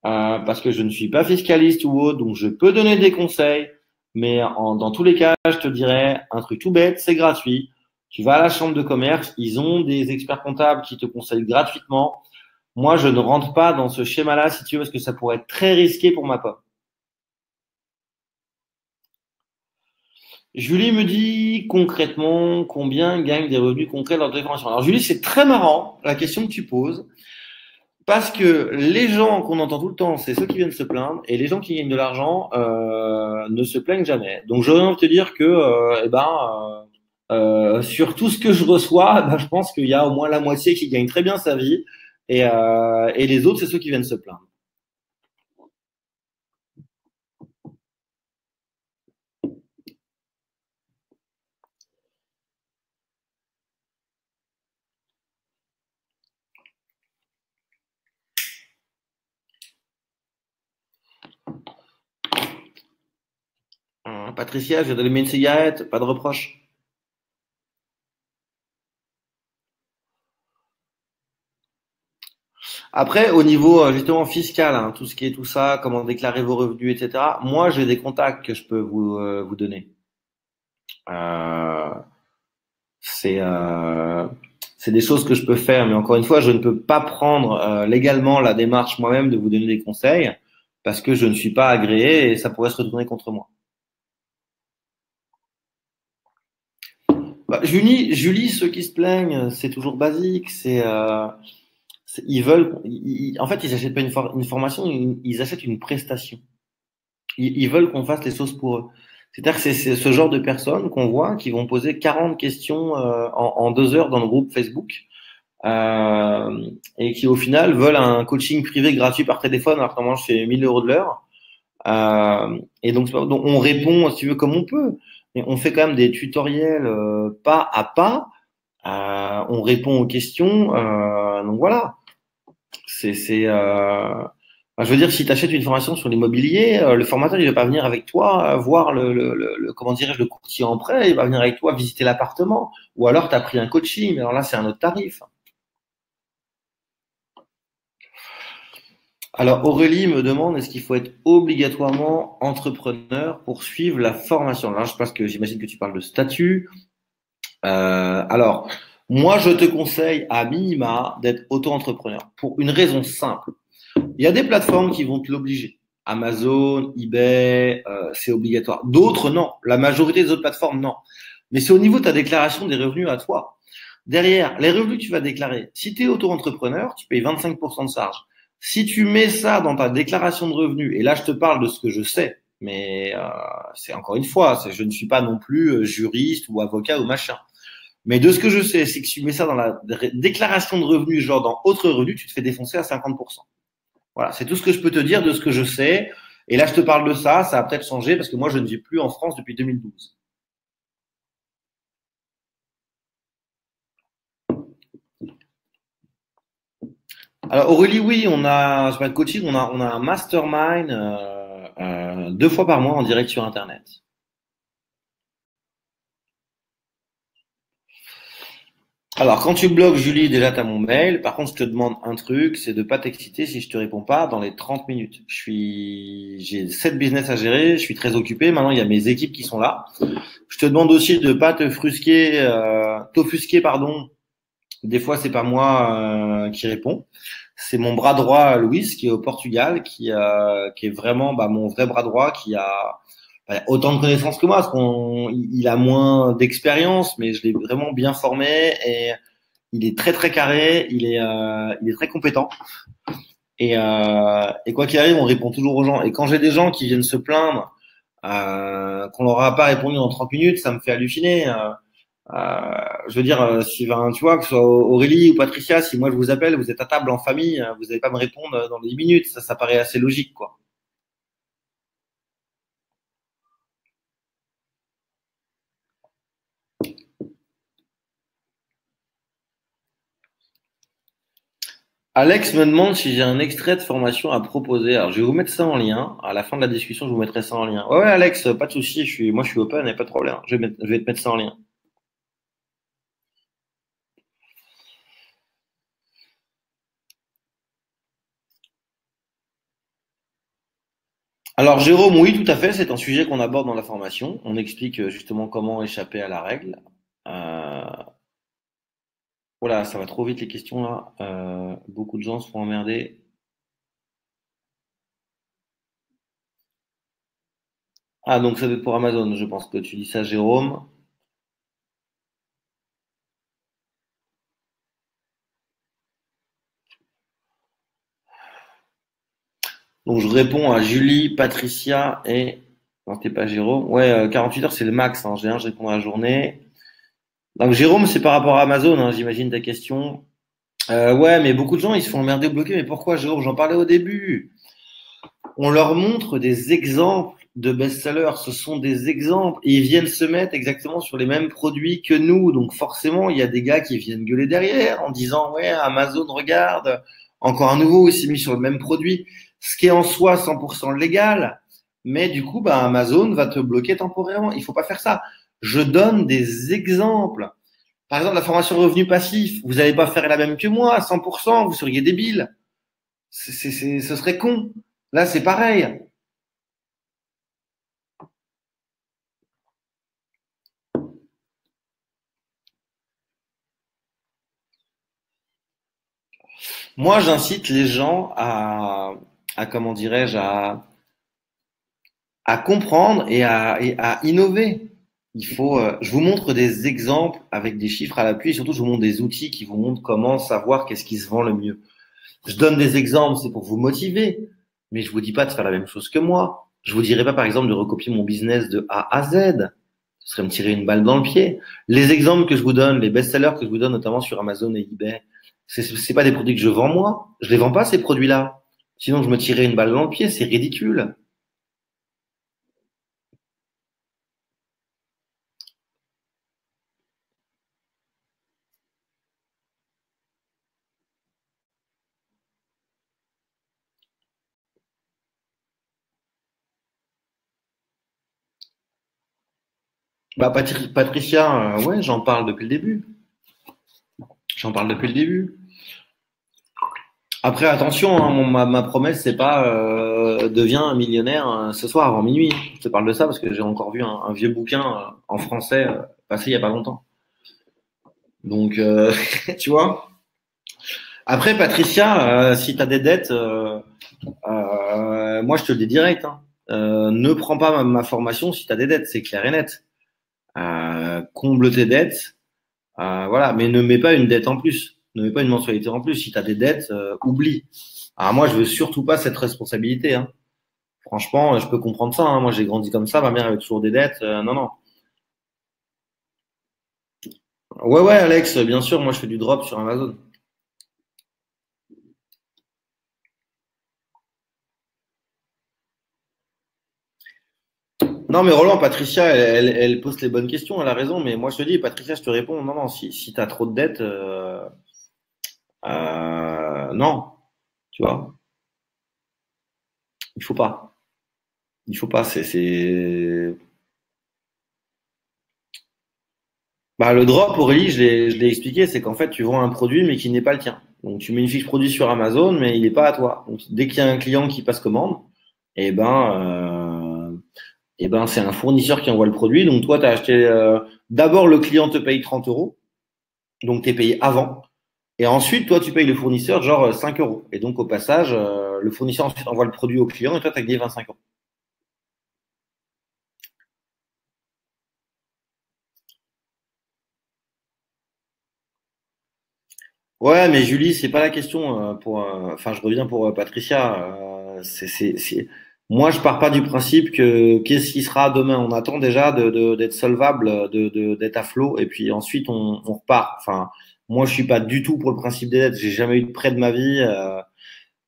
parce que je ne suis pas fiscaliste ou autre, donc je peux donner des conseils, mais dans tous les cas, je te dirais un truc tout bête, c'est gratuit. Tu vas à la chambre de commerce, ils ont des experts comptables qui te conseillent gratuitement. Moi, je ne rentre pas dans ce schéma-là, si tu veux, parce que ça pourrait être très risqué pour ma pomme. Julie me dit concrètement combien gagnent des revenus concrets lors de déclaration. Alors Julie, c'est très marrant la question que tu poses, parce que les gens qu'on entend tout le temps, c'est ceux qui viennent se plaindre, et les gens qui gagnent de l'argent ne se plaignent jamais. Donc j'aurais envie de te dire que sur tout ce que je reçois, je pense qu'il y a au moins la moitié qui gagne très bien sa vie, et les autres, c'est ceux qui viennent se plaindre. Patricia, je vais t'allumer une cigarette, pas de reproche. Après, au niveau justement fiscal, hein, tout ce qui est tout ça, comment déclarer vos revenus, etc. Moi, j'ai des contacts que je peux vous donner. Euh, c'est euh, c'est des choses que je peux faire, mais encore une fois, je ne peux pas prendre légalement la démarche moi-même de vous donner des conseils parce que je ne suis pas agréé et ça pourrait se retourner contre moi. Julie, ceux qui se plaignent, c'est toujours basique. Ils veulent, en fait, ils achètent pas une formation, ils achètent une prestation. Ils veulent qu'on fasse les choses pour eux. C'est-à-dire que c'est ce genre de personnes qu'on voit qui vont poser 40 questions en 2 heures dans le groupe Facebook et qui au final veulent un coaching privé gratuit par téléphone alors que normalement je fais 1000 € de l'heure. Et donc on répond si tu veux comme on peut, mais on fait quand même des tutoriels pas à pas. On répond aux questions. Donc voilà. Je veux dire, si tu achètes une formation sur l'immobilier, le formateur, il va pas venir avec toi voir comment dirais-je, le courtier en prêt, il va venir avec toi visiter l'appartement. Ou alors, tu as pris un coaching, alors là, c'est un autre tarif. Alors, Aurélie me demande, est-ce qu'il faut être obligatoirement entrepreneur pour suivre la formation? Là, je pense que j'imagine que tu parles de statut. Alors, moi, je te conseille à minima d'être auto-entrepreneur pour une raison simple. Il y a des plateformes qui vont te l'obliger. Amazon, eBay, c'est obligatoire. D'autres, non. La majorité des autres plateformes, non. Mais c'est au niveau de ta déclaration des revenus à toi. Derrière, les revenus que tu vas déclarer, si tu es auto-entrepreneur, tu payes 25% de charge. Si tu mets ça dans ta déclaration de revenus, et là je te parle de ce que je sais, mais c'est encore une fois, je ne suis pas non plus juriste ou avocat ou machin. Mais de ce que je sais, c'est que si tu mets ça dans la déclaration de revenus, genre dans autre revenu, tu te fais défoncer à 50%. Voilà, c'est tout ce que je peux te dire de ce que je sais. Et là, je te parle de ça, ça a peut-être changé parce que moi, je ne vis plus en France depuis 2012. Alors Aurélie, oui, c'est pas de coaching, on a un mastermind 2 fois par mois en direct sur Internet. Alors, quand tu bloques Julie, déjà, tu as mon mail. Par contre, je te demande un truc, c'est de pas t'exciter si je te réponds pas dans les 30 minutes. J'ai 7 business à gérer, je suis très occupé. Maintenant, il y a mes équipes qui sont là. Je te demande aussi de pas t'offusquer, pardon. Des fois, c'est pas moi qui réponds. C'est mon bras droit, Louis, qui est au Portugal, qui est vraiment mon vrai bras droit, qui a autant de connaissances que moi, parce qu'il a moins d'expérience, mais je l'ai vraiment bien formé et il est très très carré, il est très compétent. Et quoi qu'il arrive, on répond toujours aux gens. Et quand j'ai des gens qui viennent se plaindre qu'on leur a pas répondu en 30 minutes, ça me fait halluciner. Je veux dire, si, ben, tu vois, que ce soit Aurélie ou Patricia, si moi je vous appelle, vous êtes à table en famille, vous n'allez pas me répondre dans les 10 minutes. Ça paraît assez logique, quoi. Alex me demande si j'ai un extrait de formation à proposer. Alors, je vais vous mettre ça en lien. À la fin de la discussion, je vous mettrai ça en lien. Ouais, ouais, Alex, pas de souci. Moi, je suis open, et pas de problème. Je vais te mettre ça en lien. Alors, Jérôme, oui, tout à fait. C'est un sujet qu'on aborde dans la formation. On explique justement comment échapper à la règle. Euh, Voilà, ça va trop vite les questions là. Beaucoup de gens se font emmerder. Ah, donc ça doit être pour Amazon, je pense que tu dis ça, Jérôme. Donc je réponds à Julie, Patricia et. Non, c'était pas Jérôme. Ouais, 48 heures, c'est le max. Hein. En général, je réponds à la journée. Donc Jérôme, c'est par rapport à Amazon, hein, j'imagine ta question. Ouais, mais beaucoup de gens, ils se font emmerder ou bloquer. Mais pourquoi, Jérôme? J'en parlais au début. On leur montre des exemples de best-sellers. Ce sont des exemples. Et ils viennent se mettre exactement sur les mêmes produits que nous. Donc forcément, il y a des gars qui viennent gueuler derrière en disant, ouais, Amazon, regarde, encore un nouveau, il s'est mis sur le même produit. Ce qui est en soi 100% légal. Mais du coup, bah, Amazon va te bloquer temporairement. Il faut pas faire ça. Je donne des exemples. Par exemple, la formation revenu passif, vous n'allez pas faire la même que moi à 100%, vous seriez débile. Ce serait con. Là, c'est pareil. Moi, j'incite les gens à comment dirais-je, à comprendre et à innover. Je vous montre des exemples avec des chiffres à l'appui et surtout, je vous montre des outils qui vous montrent comment savoir qu'est-ce qui se vend le mieux. Je donne des exemples, c'est pour vous motiver, mais je vous dis pas de faire la même chose que moi. Je vous dirai pas, par exemple, de recopier mon business de A à Z. Ce serait me tirer une balle dans le pied. Les exemples que je vous donne, les best-sellers que je vous donne, notamment sur Amazon et eBay, c'est pas des produits que je vends moi. Je les vends pas, ces produits-là. Sinon, je me tirerais une balle dans le pied. C'est ridicule. Bah, Patricia, ouais, j'en parle depuis le début. J'en parle depuis le début. Après, attention, hein, ma promesse, c'est pas deviens un millionnaire ce soir avant minuit. Je te parle de ça parce que j'ai encore vu un vieux bouquin en français passé il y a pas longtemps. Donc, tu vois. Après, Patricia, si tu as des dettes, moi je te le dis direct. Hein. Ne prends pas ma formation si tu as des dettes, c'est clair et net. Comble tes dettes, voilà, mais ne mets pas une dette en plus. Ne mets pas une mensualité en plus. Si tu as des dettes, oublie. Alors moi, je veux surtout pas cette responsabilité. Hein. Franchement, je peux comprendre ça. Hein. Moi, j'ai grandi comme ça. Ma mère avait toujours des dettes. Non, non. Ouais, ouais, Alex, bien sûr. Moi, je fais du drop sur Amazon. Non, mais Roland, Patricia, elle pose les bonnes questions. Elle a raison. Mais moi, je te dis, Patricia, je te réponds. Non, non. Si tu as trop de dettes, non. Tu vois, il faut pas. Il faut pas. Bah, le drop, Aurélie, je l'ai expliqué, c'est qu'en fait, tu vends un produit, mais qui n'est pas le tien. Donc, tu mets une fiche produit sur Amazon, mais il n'est pas à toi. Donc, dès qu'il y a un client qui passe commande, eh ben, c'est un fournisseur qui envoie le produit. Donc, toi, tu as acheté, d'abord, le client te paye 30 euros. Donc, tu es payé avant. Et ensuite, toi, tu payes le fournisseur, genre 5 euros. Et donc, au passage, le fournisseur ensuite envoie le produit au client et toi, tu as gagné 25 euros. Ouais, mais Julie, c'est pas la question enfin, je reviens pour Patricia. Moi, je pars pas du principe que qu'est-ce qui sera demain. On attend déjà d'être solvable, d'être à flot, et puis ensuite on repart. Enfin, moi, je suis pas du tout pour le principe des dettes. J'ai jamais eu de prêt de ma vie,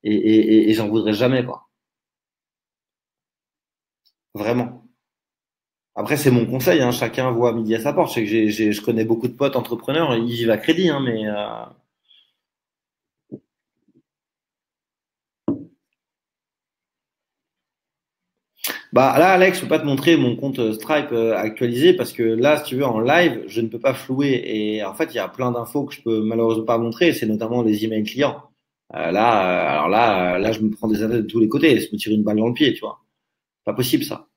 et j'en voudrais jamais, quoi. Vraiment. Après, c'est mon conseil, hein. Chacun voit midi à sa porte. Je sais que je connais beaucoup de potes entrepreneurs, ils vivent à crédit, hein, mais bah là, Alex, je peux pas te montrer mon compte Stripe actualisé parce que là, si tu veux, en live, je ne peux pas flouer. Et en fait, il y a plein d'infos que je peux malheureusement pas montrer. C'est notamment les emails clients. Là, je me prends des attaques de tous les côtés. Je me tire une balle dans le pied, tu vois. Pas possible ça.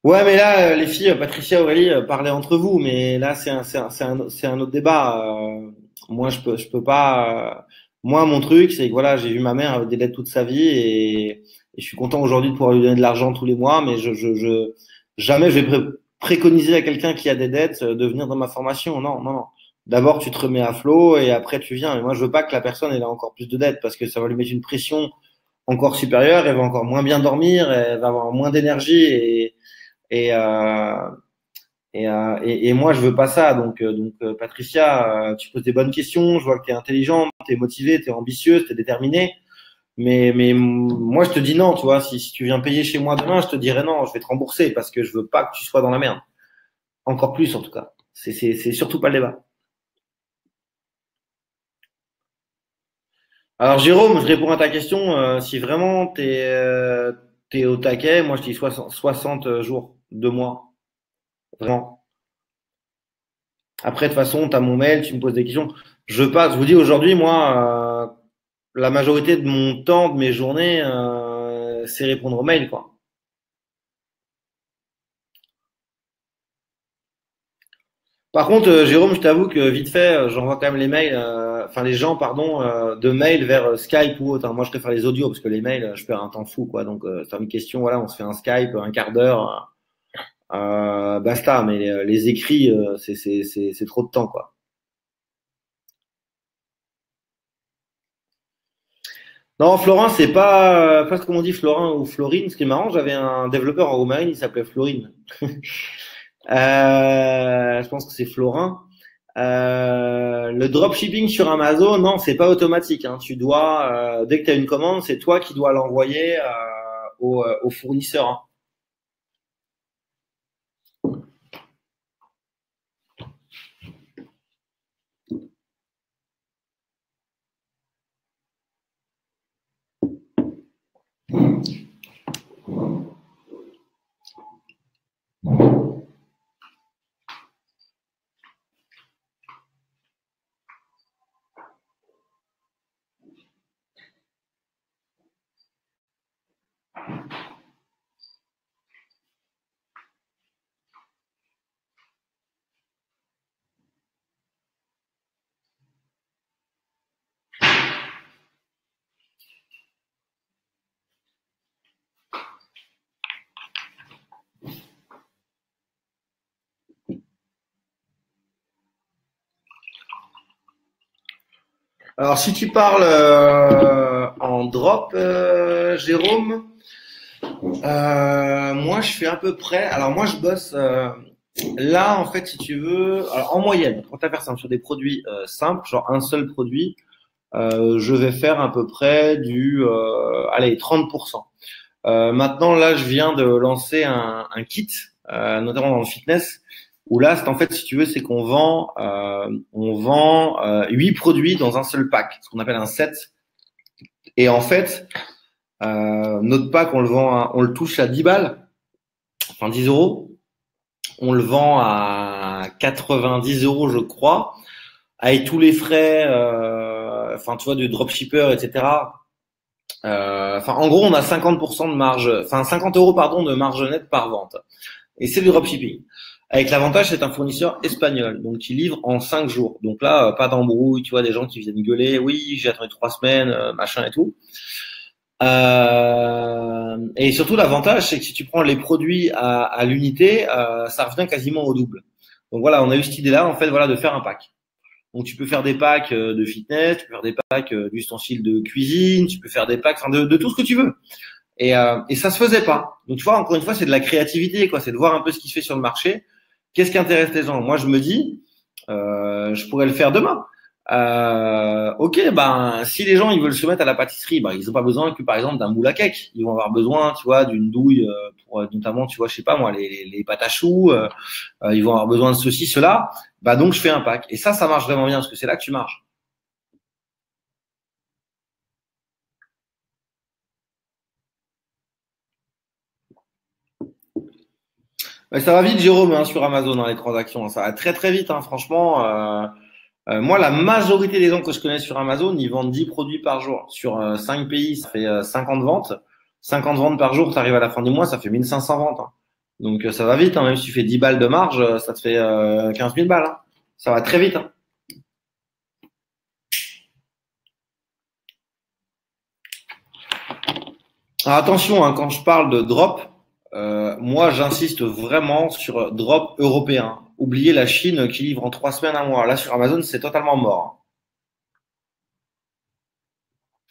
Ouais, mais là, les filles, Patricia, Aurélie, parlez entre vous. Mais là, c'est un autre débat. Moi, je peux pas. Moi, mon truc, c'est que voilà, j'ai vu ma mère avec des dettes toute sa vie et je suis content aujourd'hui de pouvoir lui donner de l'argent tous les mois. Mais jamais je vais préconiser à quelqu'un qui a des dettes de venir dans ma formation. Non, non, non. D'abord, tu te remets à flot et après, tu viens. Et moi, je veux pas que la personne ait encore plus de dettes parce que ça va lui mettre une pression encore supérieure. Elle va encore moins bien dormir, elle va avoir moins d'énergie et, euh, et moi, je veux pas ça. Patricia, tu poses des bonnes questions. Je vois que tu es intelligente, tu es motivée, tu es ambitieuse, tu es déterminée. Mais moi, je te dis non, tu vois. Si tu viens payer chez moi demain, je te dirais non, je vais te rembourser parce que je veux pas que tu sois dans la merde. Encore plus, en tout cas. C'est surtout pas le débat. Alors, Jérôme, je réponds à ta question. Si vraiment t'es au taquet, moi, je dis 60 jours, 2 mois. Vraiment. Après, de toute façon, tu as mon mail, tu me poses des questions. Je vous dis aujourd'hui, moi, la majorité de mon temps, de mes journées, c'est répondre aux mails, quoi. Par contre, Jérôme, je t'avoue que vite fait, j'envoie quand même les mails, enfin les gens, pardon, de mails vers Skype ou autre, hein. Moi, je préfère les audios parce que les mails, je perds un temps fou, quoi. Donc, c'est une question, voilà, on se fait un Skype, un quart d'heure, basta. Mais les écrits, c'est trop de temps, quoi. Non, Florin, c'est pas ce qu'on dit Florin ou Florine. Ce qui est marrant, j'avais un développeur en Roumanie, il s'appelait Florine. Je pense que c'est Florin. Le dropshipping sur Amazon, non, c'est pas automatique, hein. Tu dois, dès que tu as une commande, c'est toi qui dois l'envoyer au fournisseur, hein. Alors, si tu parles en drop, Jérôme, moi, je fais à peu près. Alors, moi, je bosse. Là, en fait, si tu veux, alors, en moyenne, pour ta personne, sur des produits simples, genre un seul produit, je vais faire à peu près allez, 30%. Maintenant, là, je viens de lancer un kit, notamment dans le fitness, où là, c'est en fait, si tu veux, c'est qu'on vend 8 produits dans un seul pack, ce qu'on appelle un set. Et en fait, notre pack, on le touche à 10 balles, enfin 10 euros. On le vend à 90 euros, je crois, avec tous les frais, enfin, tu vois, du dropshipper, etc. Enfin, en gros, on a 50% de marge, enfin 50 euros, pardon, de marge nette par vente. Et c'est du dropshipping. Avec l'avantage, c'est un fournisseur espagnol, donc qui livre en 5 jours. Donc là, pas d'embrouille, tu vois, des gens qui viennent gueuler, oui, j'ai attendu 3 semaines, machin et tout. Et surtout, l'avantage, c'est que si tu prends les produits à l'unité, ça revient quasiment au double. Donc voilà, on a eu cette idée-là, en fait, voilà, de faire un pack. Donc tu peux faire des packs de fitness, tu peux faire des packs d'ustensiles de cuisine, tu peux faire des packs, enfin de tout ce que tu veux. Et ça se faisait pas. Donc tu vois, encore une fois, c'est de la créativité, quoi. C'est de voir un peu ce qui se fait sur le marché. Qu'est-ce qui intéresse les gens? Moi, je me dis, je pourrais le faire demain. Ok, ben si les gens ils veulent se mettre à la pâtisserie, ben ils n'ont pas besoin que par exemple d'un moule à cake. Ils vont avoir besoin, tu vois, d'une douille pour notamment, tu vois, je sais pas moi, les pâtes à choux. Ils vont avoir besoin de ceci, cela. Bah donc je fais un pack. Et ça marche vraiment bien parce que c'est là que tu marches. Ouais, ça va vite, Jérôme, hein, sur Amazon, hein, les transactions. Ça va très très vite, hein, franchement. Moi, la majorité des gens que je connais sur Amazon, ils vendent 10 produits par jour. Sur 5 pays, ça fait 50 ventes. 50 ventes par jour, tu arrives à la fin du mois, ça fait 1500 ventes, hein. Donc ça va vite, hein. Même si tu fais 10 balles de marge, ça te fait 15 000 balles, hein. Ça va très vite, hein. Alors, attention, hein, quand je parle de drop, moi j'insiste vraiment sur drop européen. Oubliez la Chine qui livre en 3 semaines, un mois. Là sur Amazon, c'est totalement mort.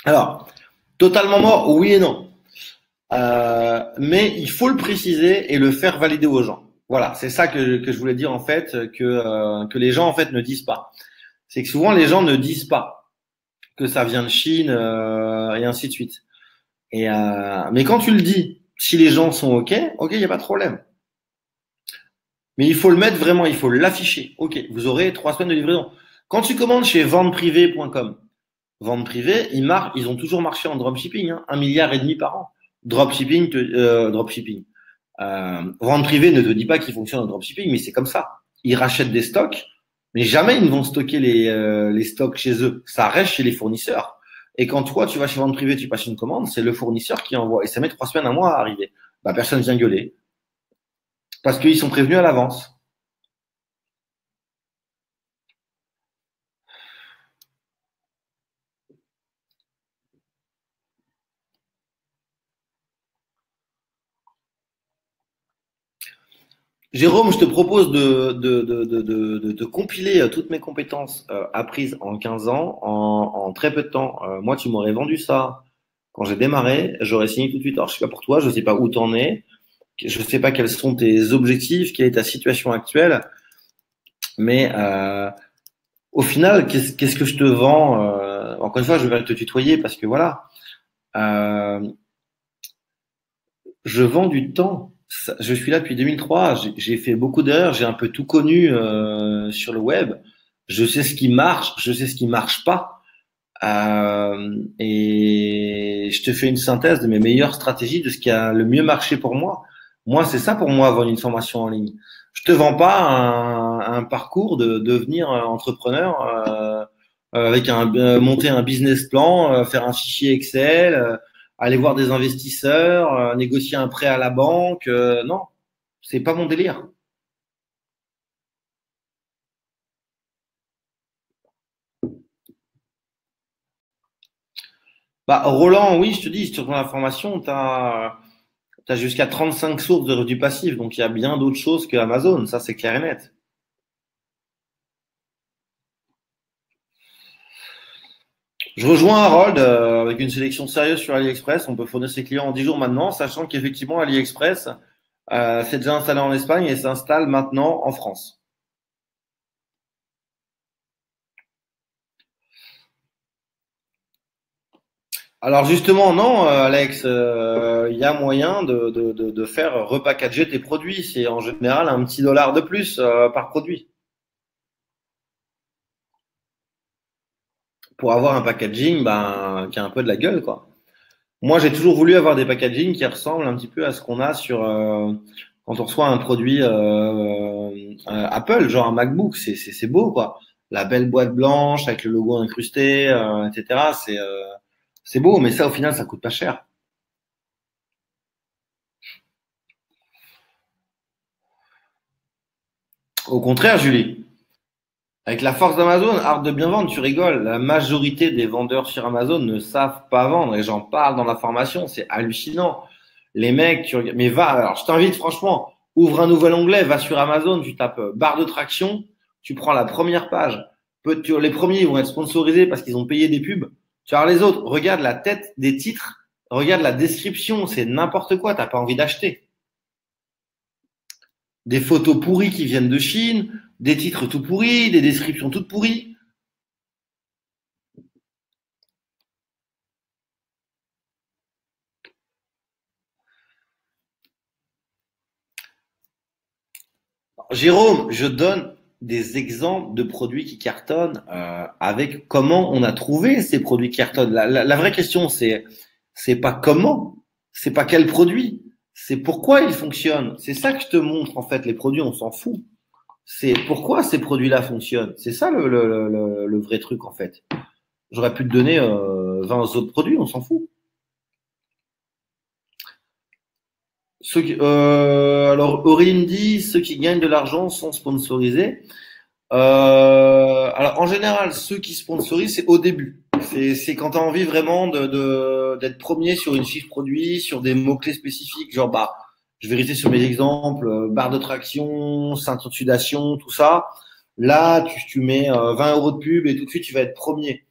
Alors, totalement mort, oui et non. Mais il faut le préciser et le faire valider aux gens. Voilà, c'est ça que je voulais dire en fait, que les gens en fait ne disent pas. C'est que souvent les gens ne disent pas que ça vient de Chine et ainsi de suite. Mais quand tu le dis, si les gens sont ok, il n'y a pas de problème. Mais il faut le mettre vraiment, il faut l'afficher. Ok, vous aurez 3 semaines de livraison. Quand tu commandes chez venteprivée.com, vente privée, ils ont toujours marché en dropshipping, hein, 1,5 milliard par an. Dropshipping. Vente privée ne te dit pas qu'ils fonctionnent en dropshipping, mais c'est comme ça. Ils rachètent des stocks, mais jamais ils ne vont stocker les stocks chez eux. Ça reste chez les fournisseurs. Et quand toi, tu vas chez vente privée, tu passes une commande, c'est le fournisseur qui envoie. Et ça met 3 semaines, un mois à arriver. Bah, personne vient gueuler. Parce qu'ils sont prévenus à l'avance. Jérôme, je te propose de compiler toutes mes compétences apprises en 15 ans en très peu de temps. Moi, tu m'aurais vendu ça quand j'ai démarré, j'aurais signé tout de suite. Alors, je sais pas pour toi, je sais pas où t'en es, je sais pas quels sont tes objectifs, quelle est ta situation actuelle, mais au final, qu'est-ce que je te vends encore une fois, je vais te tutoyer parce que voilà, euh, je vends du temps. Je suis là depuis 2003. J'ai fait beaucoup d'erreurs. J'ai un peu tout connu sur le web. Je sais ce qui marche. Je sais ce qui marche pas. Et je te fais une synthèse de mes meilleures stratégies, de ce qui a le mieux marché pour moi. Moi, c'est ça pour moi, vendre une formation en ligne. Je te vends pas un parcours de devenir entrepreneur avec monter un business plan, faire un fichier Excel, aller voir des investisseurs, négocier un prêt à la banque. Non, c'est pas mon délire. Bah, Roland, oui, je te dis, sur ton information, tu as jusqu'à 35 sources de revenus passifs, donc il y a bien d'autres choses que Amazon, ça c'est clair et net. Je rejoins Harold avec une sélection sérieuse sur AliExpress. On peut fournir ses clients en 10 jours maintenant, sachant qu'effectivement AliExpress s'est déjà installé en Espagne et s'installe maintenant en France. Alors justement, non, Alex, il y a moyen de faire repackager tes produits. C'est en général un petit dollar de plus par produit pour avoir un packaging ben, qui a un peu de la gueule, quoi. Moi, j'ai toujours voulu avoir des packaging qui ressemblent un petit peu à ce qu'on a sur quand on reçoit un produit Apple, genre un MacBook. C'est beau, quoi. La belle boîte blanche avec le logo incrusté, etc. C'est beau, mais ça, au final, ça coûte pas cher. Au contraire, Julie. Avec la force d'Amazon, art de bien vendre, tu rigoles. La majorité des vendeurs sur Amazon ne savent pas vendre et j'en parle dans la formation, c'est hallucinant. Les mecs, mais va, alors je t'invite franchement, Ouvre un nouvel onglet, va sur Amazon, tu tapes barre de traction, tu prends la première page. Les premiers ils vont être sponsorisés parce qu'ils ont payé des pubs. Tu vas voir les autres, regarde la tête des titres, regarde la description, c'est n'importe quoi, t'as pas envie d'acheter. Des photos pourries qui viennent de Chine, des titres tout pourris, des descriptions toutes pourries. Jérôme, je donne des exemples de produits qui cartonnent avec comment on a trouvé ces produits qui cartonnent. La vraie question, c'est pas comment, c'est pas quel produit, c'est pourquoi ils fonctionnent. C'est ça que je te montre en fait. Les produits, on s'en fout. C'est pourquoi ces produits-là fonctionnent. C'est ça le vrai truc en fait. J'aurais pu te donner 20 autres produits, on s'en fout. Alors, Aurélie me dit, ceux qui gagnent de l'argent sont sponsorisés. Alors, en général, ceux qui sponsorisent, c'est au début. C'est quand tu as envie vraiment d'être premier sur une fiche produit, sur des mots-clés spécifiques, genre, je vais rester sur mes exemples, barre de traction, ceinture de sudation, tout ça. Là, tu mets 20 euros de pub et tout de suite, tu vas être premier.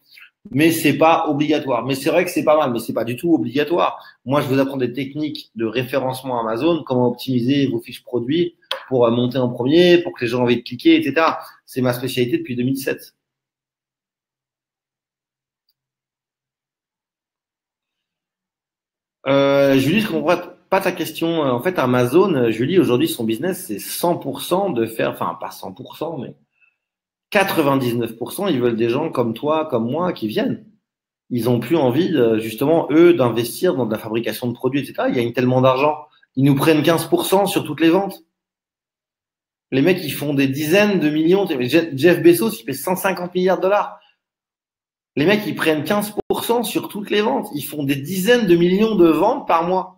Mais c'est pas obligatoire. Mais c'est vrai que c'est pas mal, mais c'est pas du tout obligatoire. Moi, je vous apprends des techniques de référencement Amazon, comment optimiser vos fiches produits pour monter en premier, pour que les gens aient envie de cliquer, etc. C'est ma spécialité depuis 2007. Julie, je comprends pas ta question. En fait, Amazon, Julie, aujourd'hui, son business, c'est 100% de faire, enfin, pas 100%, mais 99%, ils veulent des gens comme toi, comme moi, qui viennent. Ils ont plus envie, justement, eux, d'investir dans de la fabrication de produits, etc. Ils gagnent tellement d'argent. Ils nous prennent 15% sur toutes les ventes. Les mecs, ils font des dizaines de millions. Jeff Bezos, il fait 150 milliards de dollars. Les mecs, ils prennent 15% sur toutes les ventes. Ils font des dizaines de millions de ventes par mois.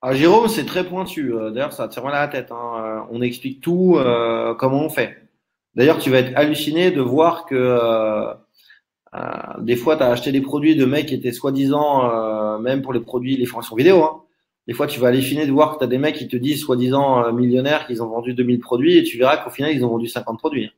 Ah, Jérôme, c'est très pointu. D'ailleurs, ça tire mal à la tête, hein. On explique tout, comment on fait. D'ailleurs, tu vas être halluciné de voir que des fois, tu as acheté des produits de mecs qui étaient soi-disant, même pour les produits, les formations vidéo, hein. Des fois, tu vas halluciner de voir que tu as des mecs qui te disent soi-disant millionnaires qu'ils ont vendu 2000 produits et tu verras qu'au final, ils ont vendu 50 produits.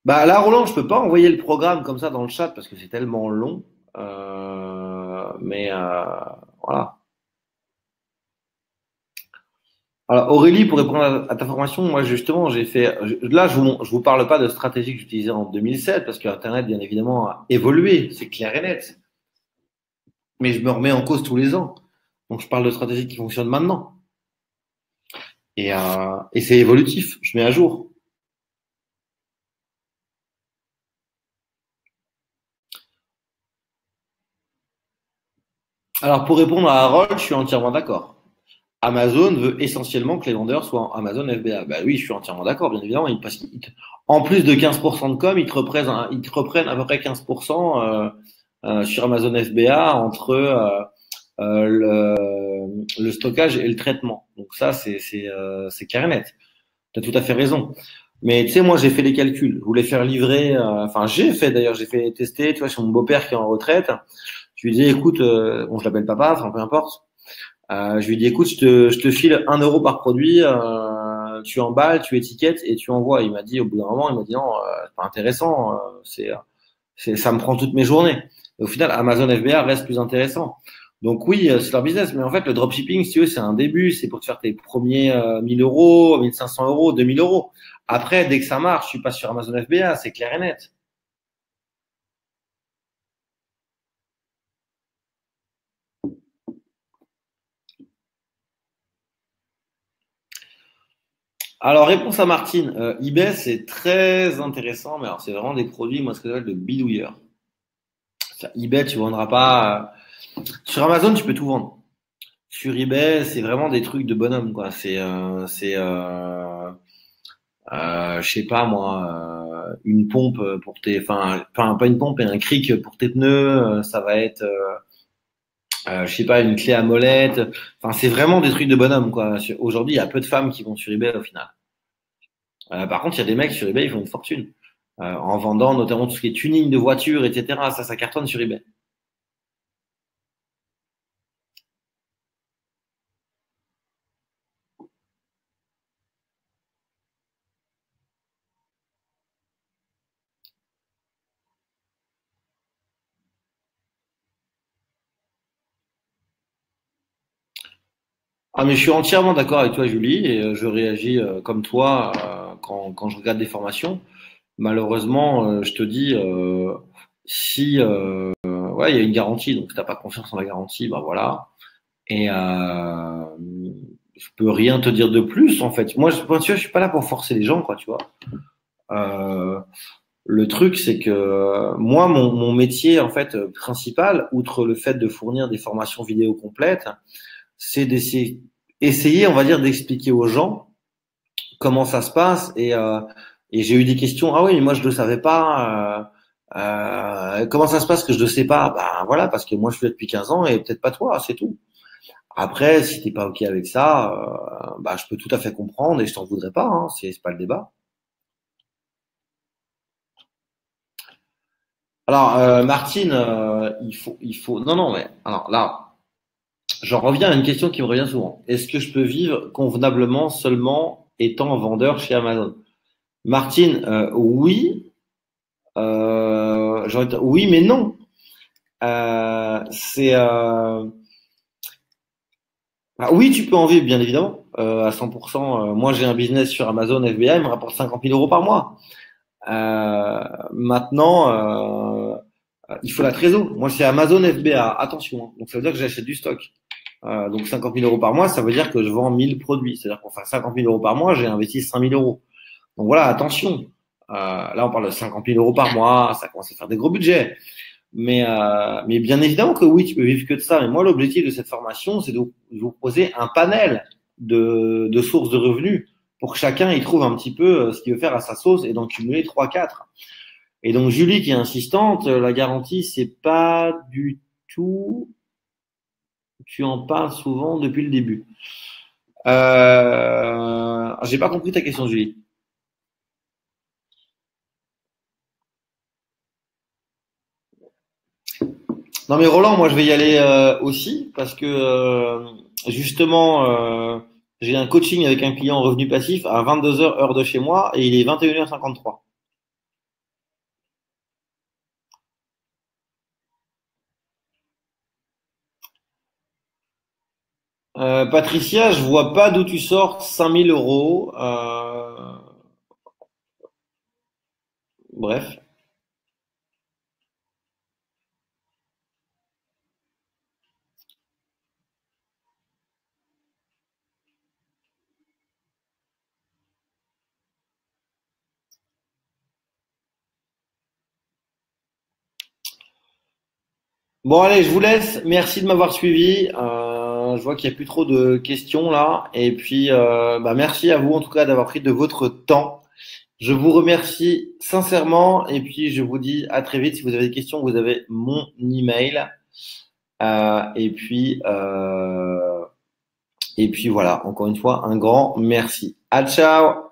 Bah là, Roland, je peux pas envoyer le programme comme ça dans le chat parce que c'est tellement long. Mais voilà. Alors Aurélie, pour répondre à ta formation, moi justement, là, je vous parle pas de stratégie que j'utilisais en 2007 parce que Internet, bien évidemment, a évolué, c'est clair et net. Mais je me remets en cause tous les ans. Donc je parle de stratégie qui fonctionne maintenant. Et c'est évolutif, je mets à jour. Alors pour répondre à Harold, je suis entièrement d'accord. Amazon veut essentiellement que les vendeurs soient en Amazon FBA. Bah oui, je suis entièrement d'accord, bien évidemment. Parce en plus de 15% de com, ils te reprennent à peu près 15% sur Amazon FBA entre le stockage et le traitement. Donc ça, c'est clair et net. Tu as tout à fait raison. Mais tu sais, moi, j'ai fait les calculs. Je voulais faire livrer, enfin, j'ai fait d'ailleurs, j'ai fait tester, tu vois, sur mon beau-père qui est en retraite. Je lui dis, écoute, bon, je l'appelle papa, enfin, peu importe. Je lui dis, écoute, je te file 1 euro par produit, tu emballes, tu étiquettes et tu envoies. Il m'a dit, au bout d'un moment, il m'a dit, non, c'est pas intéressant, ça me prend toutes mes journées. Et au final, Amazon FBA reste plus intéressant. Donc oui, c'est leur business, mais en fait, le dropshipping, si tu veux, c'est un début, c'est pour te faire tes premiers 1000 euros, 1500 euros, 2000 euros. Après, dès que ça marche, tu passes sur Amazon FBA, c'est clair et net. Alors, réponse à Martine, eBay, c'est très intéressant, mais alors c'est vraiment des produits, moi, ce que j'appelle de bidouilleurs. eBay, tu vendras pas. Sur Amazon, tu peux tout vendre. Sur eBay, c'est vraiment des trucs de bonhomme, quoi. Je sais pas moi, une pompe pour tes, enfin, pas une pompe, mais un cric pour tes pneus. Ça va être je sais pas, une clé à molette. Enfin, c'est vraiment des trucs de bonhomme, quoi. Aujourd'hui, il y a peu de femmes qui vont sur eBay au final. Par contre, il y a des mecs sur eBay, ils font une fortune. En vendant notamment tout ce qui est tuning de voitures, etc. Ça cartonne sur eBay. Ah, mais je suis entièrement d'accord avec toi, Julie, et je réagis comme toi quand je regarde des formations. Malheureusement, je te dis, si ouais, il y a une garantie, donc si t'as pas confiance en la garantie, bah voilà. Et je peux rien te dire de plus en fait. Moi, je suis pas là pour forcer les gens, quoi, tu vois. Euh, le truc, c'est que moi, mon métier en fait principal, outre le fait de fournir des formations vidéo complètes, c'est essayer, on va dire, d'expliquer aux gens comment ça se passe. Et j'ai eu des questions. Ah oui, mais moi je le savais pas. Comment ça se passe que je le sais pas? Ben voilà, parce que moi je suis là depuis 15 ans et peut-être pas toi, c'est tout. Après, si t'es pas ok avec ça, bah je peux tout à fait comprendre et je t'en voudrais pas. Hein, c'est pas le débat. Alors Martine, il faut. Non non, mais alors là, j'en reviens à une question qui me revient souvent. Est-ce que je peux vivre convenablement seulement étant vendeur chez Amazon? Martine, oui. Oui, mais non. C'est oui, tu peux en vivre, bien évidemment, à 100%. Moi, j'ai un business sur Amazon FBA, il me rapporte 50 000 euros par mois. Maintenant, il faut la trésor. Moi, c'est Amazon FBA. Attention, hein. Donc, ça veut dire que j'achète du stock. Donc, 50 000 euros par mois, ça veut dire que je vends 1000 produits. C'est-à-dire pour faire 50 000 euros par mois, j'ai investi 5 000 euros. Donc, voilà, attention. Là, on parle de 50 000 euros par mois. Ça commence à faire des gros budgets. Mais bien évidemment que oui, tu peux vivre que de ça. Mais moi, l'objectif de cette formation, c'est de vous proposer un panel de sources de revenus pour que chacun y trouve un petit peu ce qu'il veut faire à sa sauce et d'en cumuler trois, quatre. Et donc, Julie qui est insistante, la garantie, c'est pas du tout. Tu en parles souvent depuis le début. J'ai pas compris ta question, Julie. Non mais Roland, moi je vais y aller aussi parce que justement j'ai un coaching avec un client en revenu passif à 22 heures heure de chez moi et il est 21h53. Patricia, je vois pas d'où tu sors 5000 euros. Bref. Bon allez, je vous laisse. Merci de m'avoir suivi. Je vois qu'il n'y a plus trop de questions là. Et puis bah, merci à vous en tout cas d'avoir pris de votre temps. Je vous remercie sincèrement et puis je vous dis à très vite. Si vous avez des questions, vous avez mon email. Euh, et puis euh, et puis voilà. Encore une fois, un grand merci. À ciao.